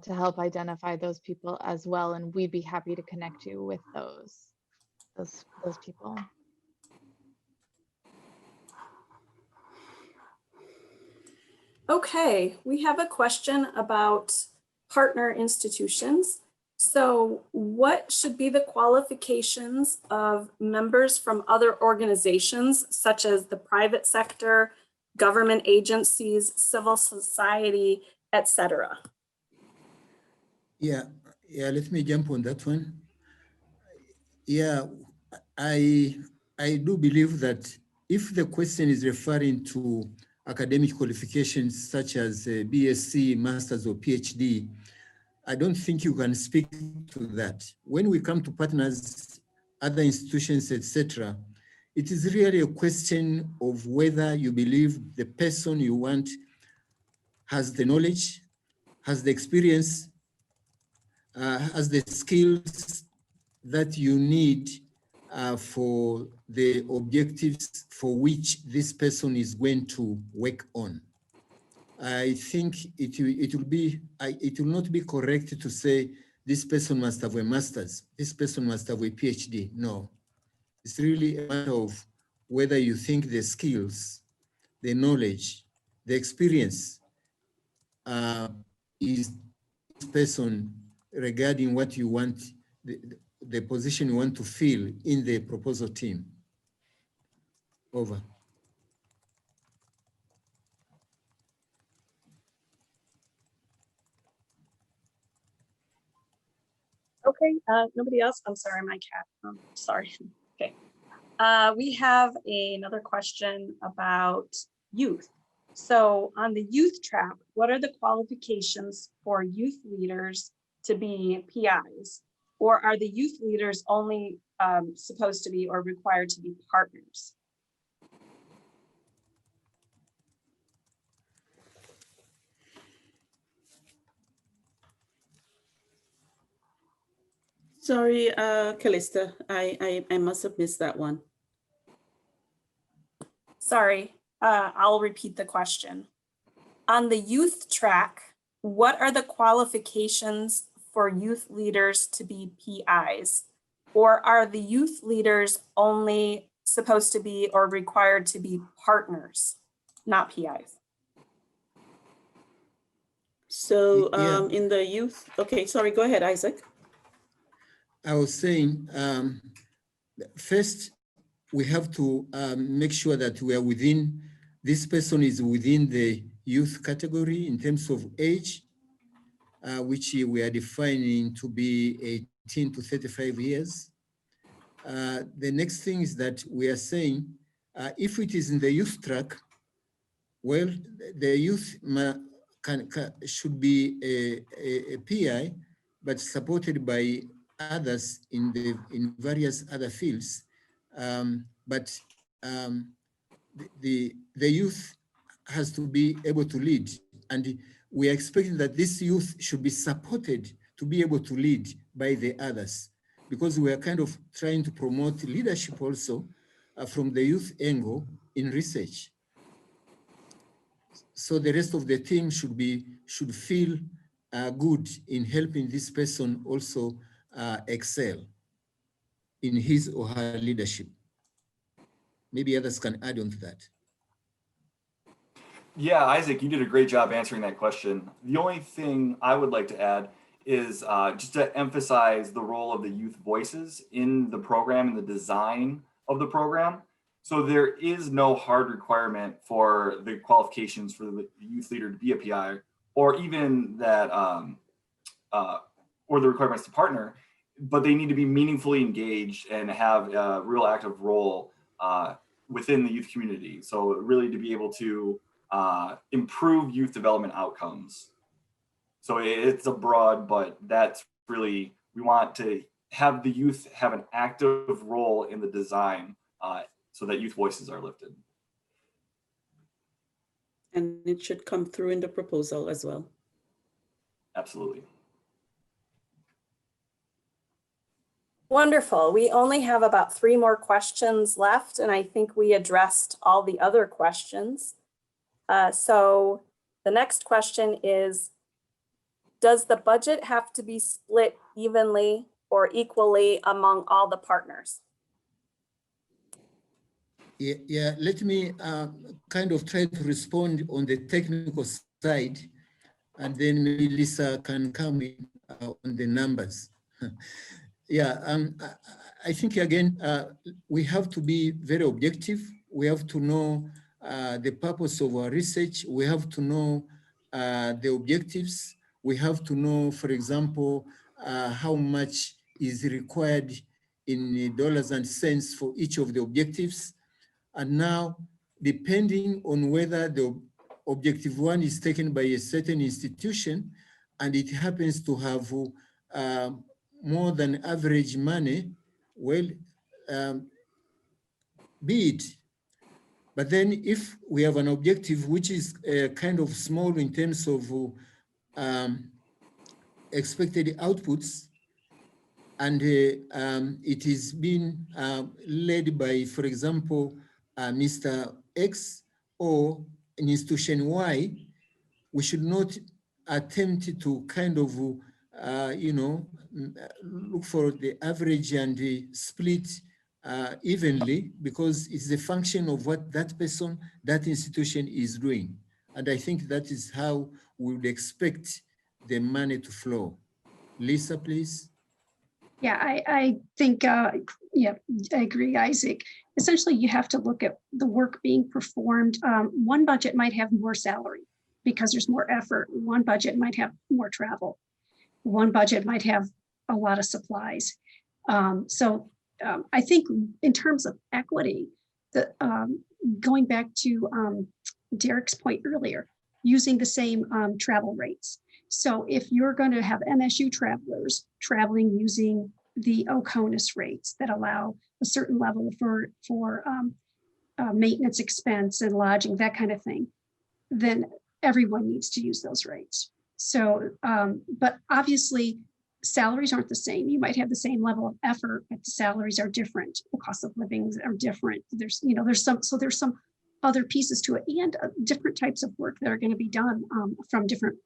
to help identify those people as well. And we'd be happy to connect you with those people. Okay, we have a question about partner institutions. So what should be the qualifications of members from other organizations, such as the private sector, government agencies, civil society, etc.? Yeah, let me jump on that one. Yeah, I do believe that if the question is referring to academic qualifications such as BSc, Masters or PhD, I don't think you can speak to that. When we come to partners, other institutions, etc., it is really a question of whether you believe the person you want has the knowledge, has the experience, has the skills that you need for the objectives for which this person is going to work on. I think it will not be correct to say this person must have a master's, this person must have a PhD. No, it's really a matter of whether you think the skills, the knowledge, the experience is this person regarding what you want the position you want to fill in the proposal team. Over. Okay, nobody else? I'm sorry, my cat. Sorry. Okay. We have another question about youth. So on the youth track, what are the qualifications for youth leaders to be PIs? Or are the youth leaders only supposed to be or required to be partners? Sorry, Callista, I must have missed that one. Sorry, I'll repeat the question. On the youth track, what are the qualifications for youth leaders to be PIs? Or are the youth leaders only supposed to be or required to be partners, not PIs? So Yeah. in the youth, okay, sorry, go ahead, Isaac. I was saying, first, we have to make sure that we are within, this person is within the youth category in terms of age, which we are defining to be 18 to 35 years. The next thing is that we are saying, if it is in the youth track, well, the youth should be a PI, but supported by others in various other fields. But the youth has to be able to lead, and we are expecting that this youth should be supported to be able to lead by the others, because we are kind of trying to promote leadership also from the youth angle in research. So the rest of the team should feel good in helping this person also excel in his or her leadership. Maybe others can add on to that. Yeah, Isaac, you did a great job answering that question. The only thing I would like to add is just to emphasize the role of the youth voices in the program and the design of the program. So there is no hard requirement for the qualifications for the youth leader to be a PI, or even that, or the requirements to partner, but they need to be meaningfully engaged and have a real active role within the youth community. So really to be able to improve youth development outcomes. So it's a broad, but that's really, we want to have the youth have an active role in the design so that youth voices are lifted. And it should come through in the proposal as well. Absolutely. Wonderful. We only have about 3 more questions left, and I think we addressed all the other questions. So the next question is, does the budget have to be split evenly or equally among all the partners? Yeah, let me kind of try to respond on the technical side, and then maybe Lisa can come in on the numbers. Yeah, I think again, we have to be very objective. We have to know the purpose of our research. We have to know the objectives. We have to know, for example, how much is required in dollars and cents for each of the objectives. And now, depending on whether the objective 1 is taken by a certain institution and it happens to have more than average money, well, be it. But then if we have an objective which is kind of small in terms of expected outputs, and it is being led by, for example, Mr. X or an institution Y, we should not attempt to kind of, you know, look for the average and the split evenly, because it's a function of what that person, that institution is doing. And I think that is how we would expect the money to flow. Lisa, please. Yeah, I think, yeah, I agree, Isaac. Essentially, you have to look at the work being performed. One budget might have more salary because there's more effort. One budget might have more travel. One budget might have a lot of supplies. I think in terms of equity, going back to Derek's point earlier, using the same travel rates. So if you're going to have MSU travelers traveling using the OCONUS rates that allow a certain level for maintenance expense and lodging, that kind of thing, then everyone needs to use those rates. So, but obviously salaries aren't the same. You might have the same level of effort, but the salaries are different. The cost of living are different. There's some other pieces to it, and different types of work that are going to be done from different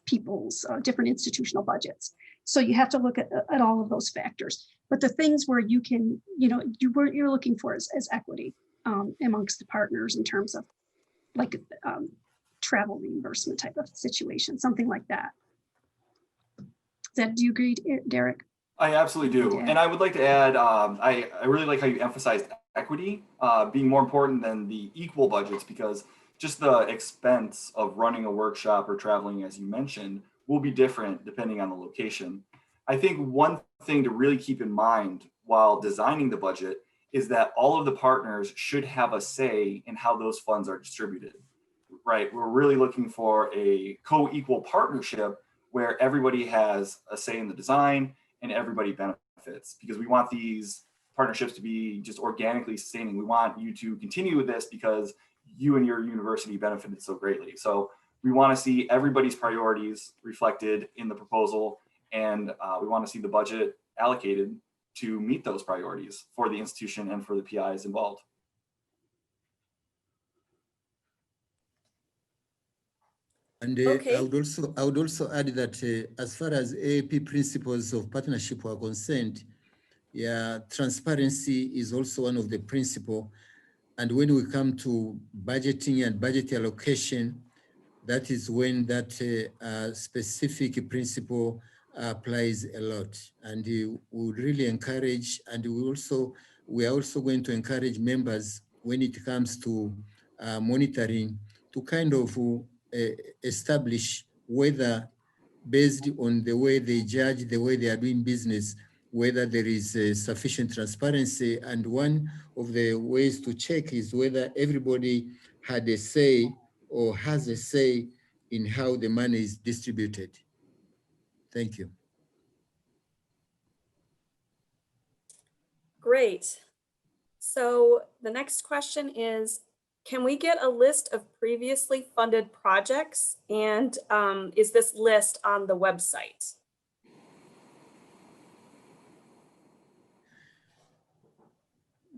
people's different institutional budgets. So you have to look at all of those factors. But the things where you can, you're looking for is equity amongst the partners in terms of like travel reimbursement type of situation, something like that. Do you agree, Derek? I absolutely do. Yeah. And I would like to add, I really like how you emphasized equity being more important than the equal budgets, because just the expense of running a workshop or traveling, as you mentioned, will be different depending on the location. I think one thing to really keep in mind while designing the budget is that all of the partners should have a say in how those funds are distributed, right? We're really looking for a co-equal partnership where everybody has a say in the design and everybody benefits, because we want these partnerships to be just organically sustaining. We want you to continue with this because you and your university benefited so greatly. So we want to see everybody's priorities reflected in the proposal, and we want to see the budget allocated to meet those priorities for the institution and for the PIs involved. And Okay. I would also add that as far as AAP principles of partnership are concerned, yeah, transparency is also one of the principles. And when we come to budgeting and budget allocation, that is when that specific principle applies a lot. And we would really encourage, and we are also going to encourage members when it comes to monitoring to kind of establish whether, based on the way they judge, the way they are doing business, whether there is sufficient transparency. And one of the ways to check is whether everybody had a say or has a say in how the money is distributed. Thank you. Great. So the next question is, can we get a list of previously funded projects? And is this list on the website?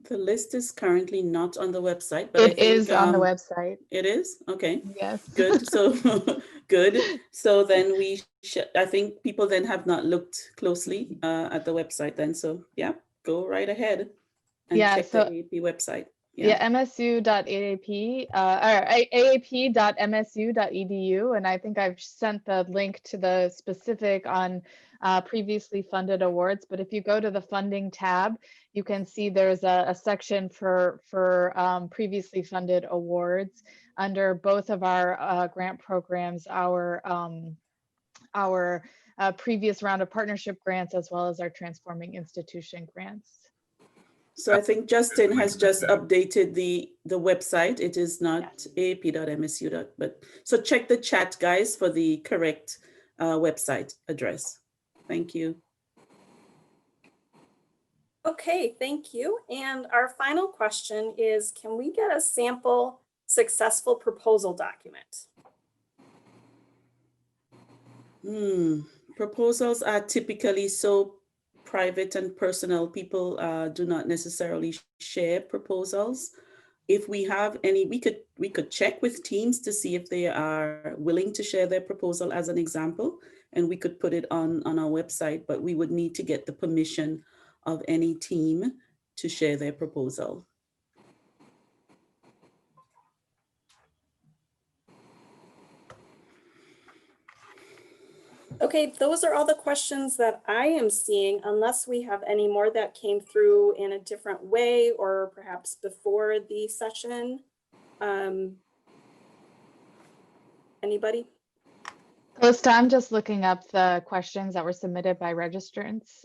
The list is currently not on the website, but It is on the website. It is? Okay. Yes. Good. So good. So then I think people then have not looked closely at the website then. So yeah, go right ahead and check the AAP website. Yeah, msu.aap or aap.msu.edu. And I think I've sent the link to the specific on previously funded awards. But if you go to the funding tab, you can see there's a section for previously funded awards under both of our grant programs, our previous round of partnership grants, as well as our transforming institution grants. So I think Justin has just updated the website. It is not aap.msu. But so check the chat, guys, for the correct website address. Thank you. Okay, thank you. And our final question is, can we get a sample successful proposal document? Proposals are typically so private and personal. People do not necessarily share proposals. If we have any, we could check with teams to see if they are willing to share their proposal as an example, and we could put it on our website, but we would need to get the permission of any team to share their proposal. Okay, those are all the questions that I am seeing, unless we have any more that came through in a different way or perhaps before the session. Anybody? Calista, I'm just looking up the questions that were submitted by registrants,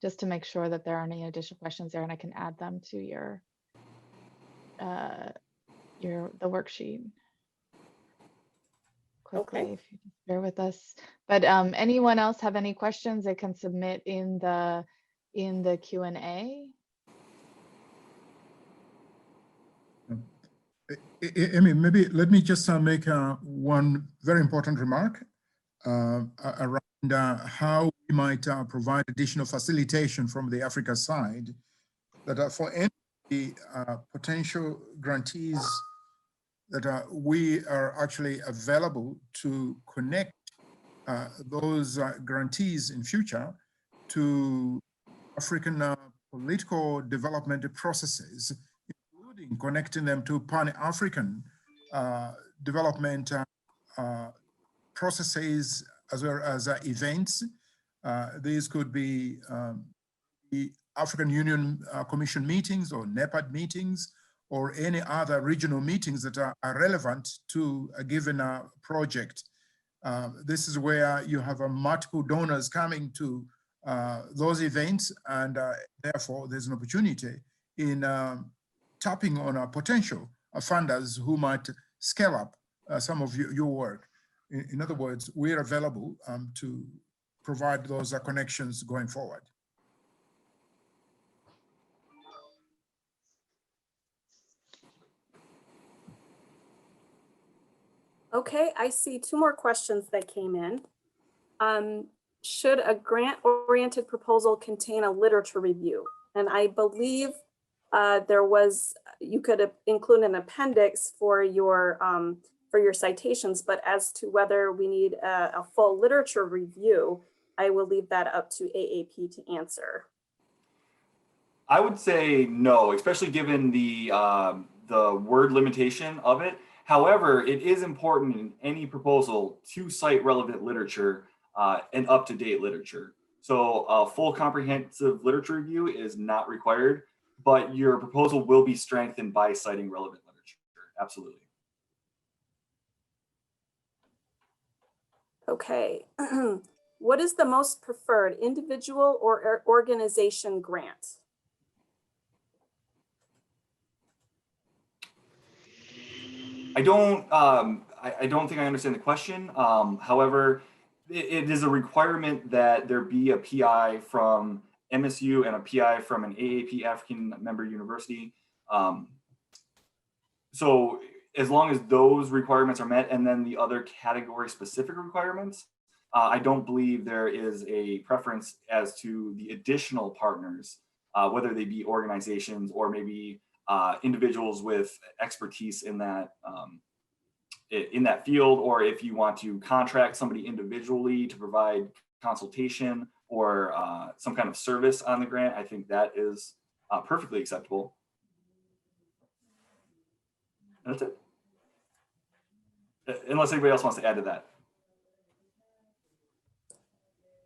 just to make sure that there aren't any additional questions there, and I can add them to the worksheet quickly, Okay. if you just bear with us. But anyone else have any questions they can submit in the Q&A? I mean, maybe let me just make one very important remark around how we might provide additional facilitation from the Africa side, that for any potential grantees that we are actually available to connect those grantees in future to African political development processes, including connecting them to Pan-African development processes as well as events. These could be the African Union Commission meetings or NEPAD meetings, or any other regional meetings that are relevant to a given project. This is where you have multiple donors coming to those events, and therefore there's an opportunity in tapping on potential funders who might scale up some of your work. In other words, we're available to provide those connections going forward. Okay, I see two more questions that came in. Should a grant-oriented proposal contain a literature review? And I believe you could include an appendix for your citations, but as to whether we need a full literature review, I will leave that up to AAP to answer. I would say no, especially given the word limitation of it. However, it is important in any proposal to cite relevant literature and up-to-date literature. So a full comprehensive literature review is not required, but your proposal will be strengthened by citing relevant literature. Absolutely. Okay. What is the most preferred, individual or organization grant? I don't think I understand the question. However, it is a requirement that there be a PI from MSU and a PI from an AAP African member university. So as long as those requirements are met, and then the other category specific requirements, I don't believe there is a preference as to the additional partners, whether they be organizations or maybe individuals with expertise in that field, or if you want to contract somebody individually to provide consultation or some kind of service on the grant, I think that is perfectly acceptable. And that's it. Unless anybody else wants to add to that.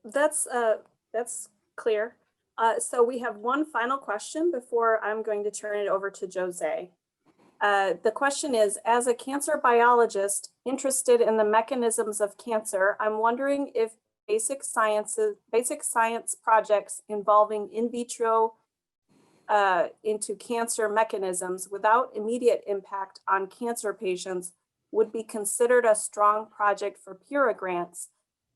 That's clear. So we have one final question before I'm going to turn it over to Jose. The question is, as a cancer biologist interested in the mechanisms of cancer, I'm wondering if basic science projects involving in vitro into cancer mechanisms without immediate impact on cancer patients would be considered a strong project for PIRA grants.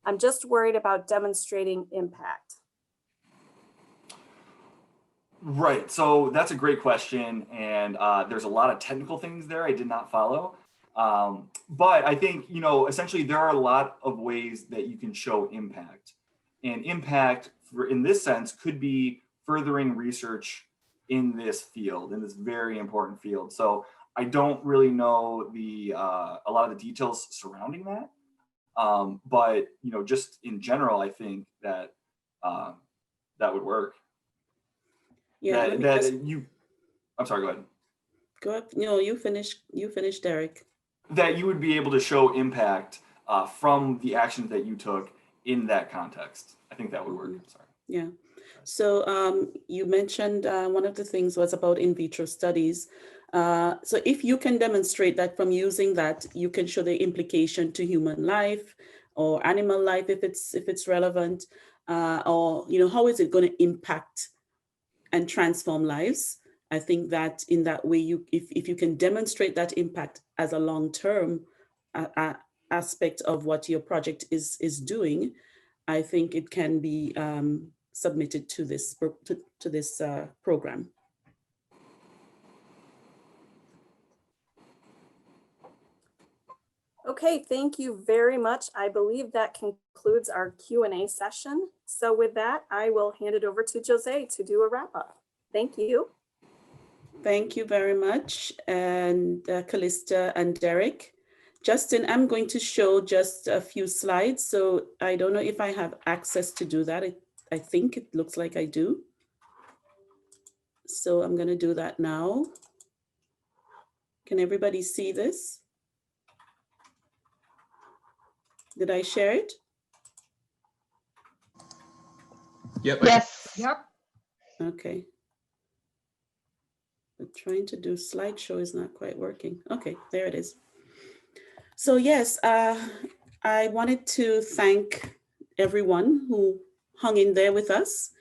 I'm just worried about demonstrating impact. Right, so that's a great question, and there's a lot of technical things there I did not follow. But I think, essentially there are a lot of ways that you can show impact. And impact, in this sense, could be furthering research in this field, in this very important field. So I don't really know a lot of the details surrounding that. But, just in general, I think that that would work. Yeah, I'm sorry, go ahead. Go ahead. No, you finish, Derek. That you would be able to show impact from the actions that you took in that context. I think that would work. I'm sorry. Yeah. So you mentioned one of the things was about in vitro studies. So if you can demonstrate that from using that, you can show the implication to human life or animal life if it's relevant, or how is it going to impact and transform lives? I think that in that way, if you can demonstrate that impact as a long-term aspect of what your project is doing, I think it can be submitted to this program. Okay, thank you very much. I believe that concludes our Q&A session. So with that, I will hand it over to Jose to do a wrap up. Thank you. Thank you very much, and Callista and Derek. Justin, I'm going to show just a few slides. So I don't know if I have access to do that. I think it looks like I do. So I'm going to do that now. Can everybody see this? Did I share it? Yep. Yes. Yep. Okay. But trying to do slideshow is not quite working. Okay, there it is. So yes, I wanted to thank everyone who hung in there with us.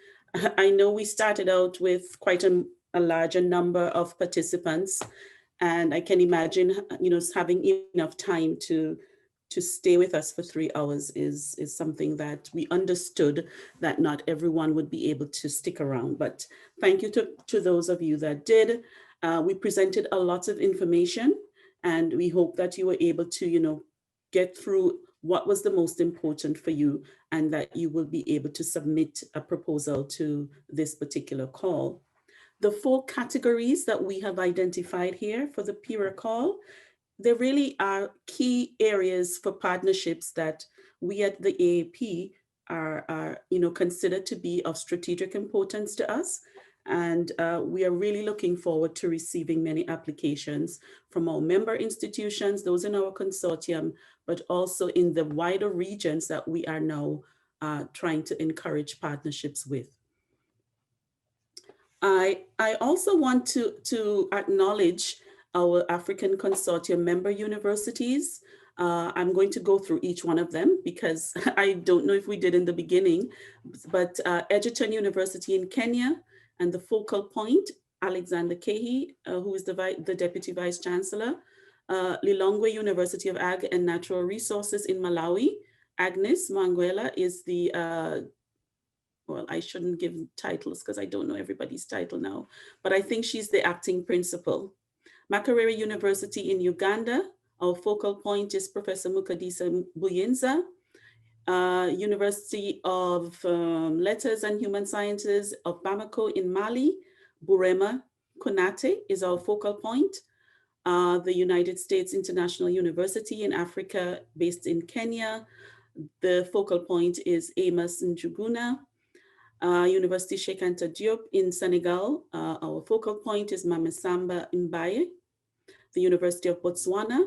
I know we started out with quite a larger number of participants, and I can imagine, having enough time to stay with us for 3 hours is something that we understood that not everyone would be able to stick around. But thank you to those of you that did. We presented a lot of information, and we hope that you were able to, get through what was the most important for you, and that you will be able to submit a proposal to this particular call. The 4 categories that we have identified here for the PIRA call, there really are key areas for partnerships that we at the AAP are consider to be of strategic importance to us. And we are really looking forward to receiving many applications from our member institutions, those in our consortium, but also in the wider regions that we are now trying to encourage partnerships with. I also want to acknowledge our African Consortium member universities. I'm going to go through each one of them because I don't know if we did in the beginning, but Egerton University in Kenya and the Focal Point, Alexander Kehi, who is the Deputy Vice Chancellor, Lilongwe University of Ag and Natural Resources in Malawi. Agnes Manguela is the, well, I shouldn't give titles because I don't know everybody's title now, but I think she's the acting principal. Makerere University in Uganda, our focal point is Professor Mukadisa Buyenza. University of Letters and Human Sciences of Bamako in Mali, Burema Konate is our focal point. The United States International University in Africa, based in Kenya. The focal point is Amos Njuguna. University Cheikh Anta Diop in Senegal. Our focal point is Mamesamba Mbaye. The University of Botswana,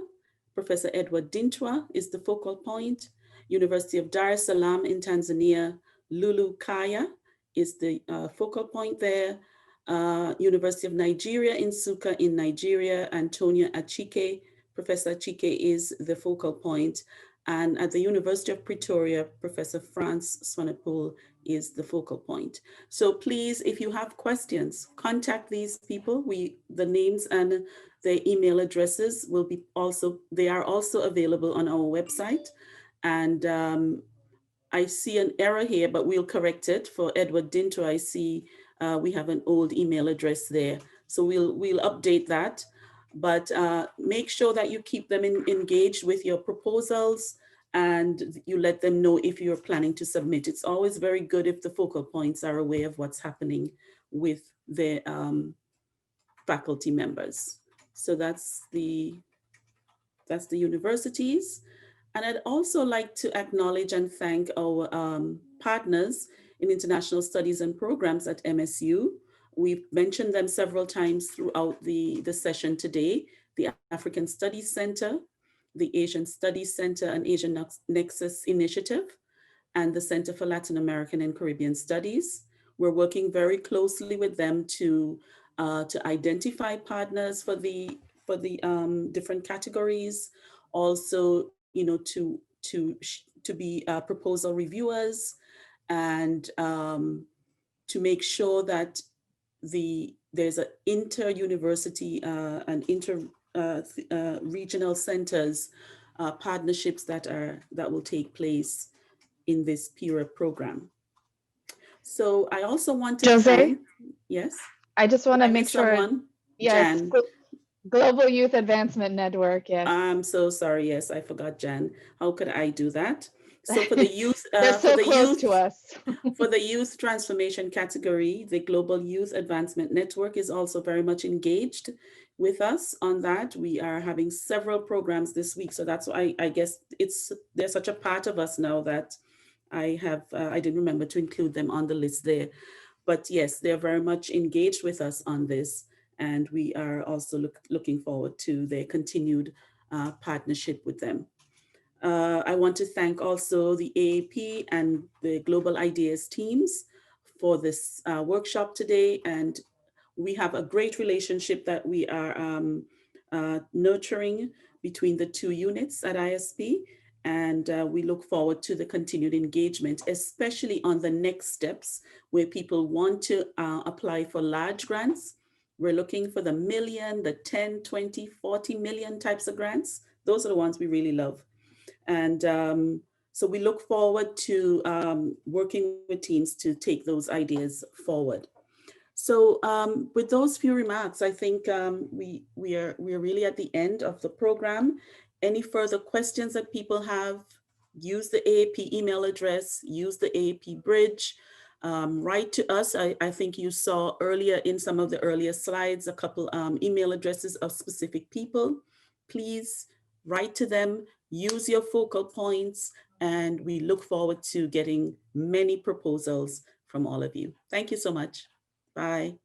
Professor Edward Dintwa is the focal point. University of Dar es Salaam in Tanzania, Lulu Kaya is the focal point there. University of Nigeria in Nsukka in Nigeria, Antonia Achike, Professor Achike is the focal point. And at the University of Pretoria, Professor Frans Swanepoel is the focal point. So please, if you have questions, contact these people. The names and their email addresses will be they are also available on our website. And I see an error here, but we'll correct it. For Edward Dinto, I see we have an old email address there. So we'll update that. But make sure that you keep them engaged with your proposals and you let them know if you're planning to submit. It's always very good if the focal points are aware of what's happening with their faculty members. So that's the universities. And I'd also like to acknowledge and thank our partners in international studies and programs at MSU. We've mentioned them several times throughout the session today, the African Studies Center, the Asian Studies Center and Asian Nexus Initiative, and the Center for Latin American and Caribbean Studies. We're working very closely with them to identify partners for the different categories. Also, you know, to be proposal reviewers, and to make sure that there's an inter-university and regional centers partnerships that will take place in this PIRA program. So I also want to Jose, yes. I just want to make sure. Someone? Yes, Jan. Global Youth Advancement Network. Yes. I'm so sorry. Yes, I forgot Jan. How could I do that? So for the youth, They're so for the close youth, to us. for the youth transformation category, the Global Youth Advancement Network is also very much engaged with us on that. We are having several programs this week. So that's why I guess they're such a part of us now that I didn't remember to include them on the list there. But yes, they're very much engaged with us on this. And we are also looking forward to their continued partnership with them. I want to thank also the AAP and the Global Ideas teams for this workshop today. And we have a great relationship that we are nurturing between the two units at ISP. And we look forward to the continued engagement, especially on the next steps where people want to apply for large grants. We're looking for the million, the 10, 20, 40 million types of grants. Those are the ones we really love. And so we look forward to working with teams to take those ideas forward. So with those few remarks, I think we are really at the end of the program. Any further questions that people have, use the AAP email address, use the AAP bridge, write to us. I think you saw earlier in some of the earlier slides, a couple email addresses of specific people. Please write to them, use your focal points, and we look forward to getting many proposals from all of you. Thank you so much. Bye.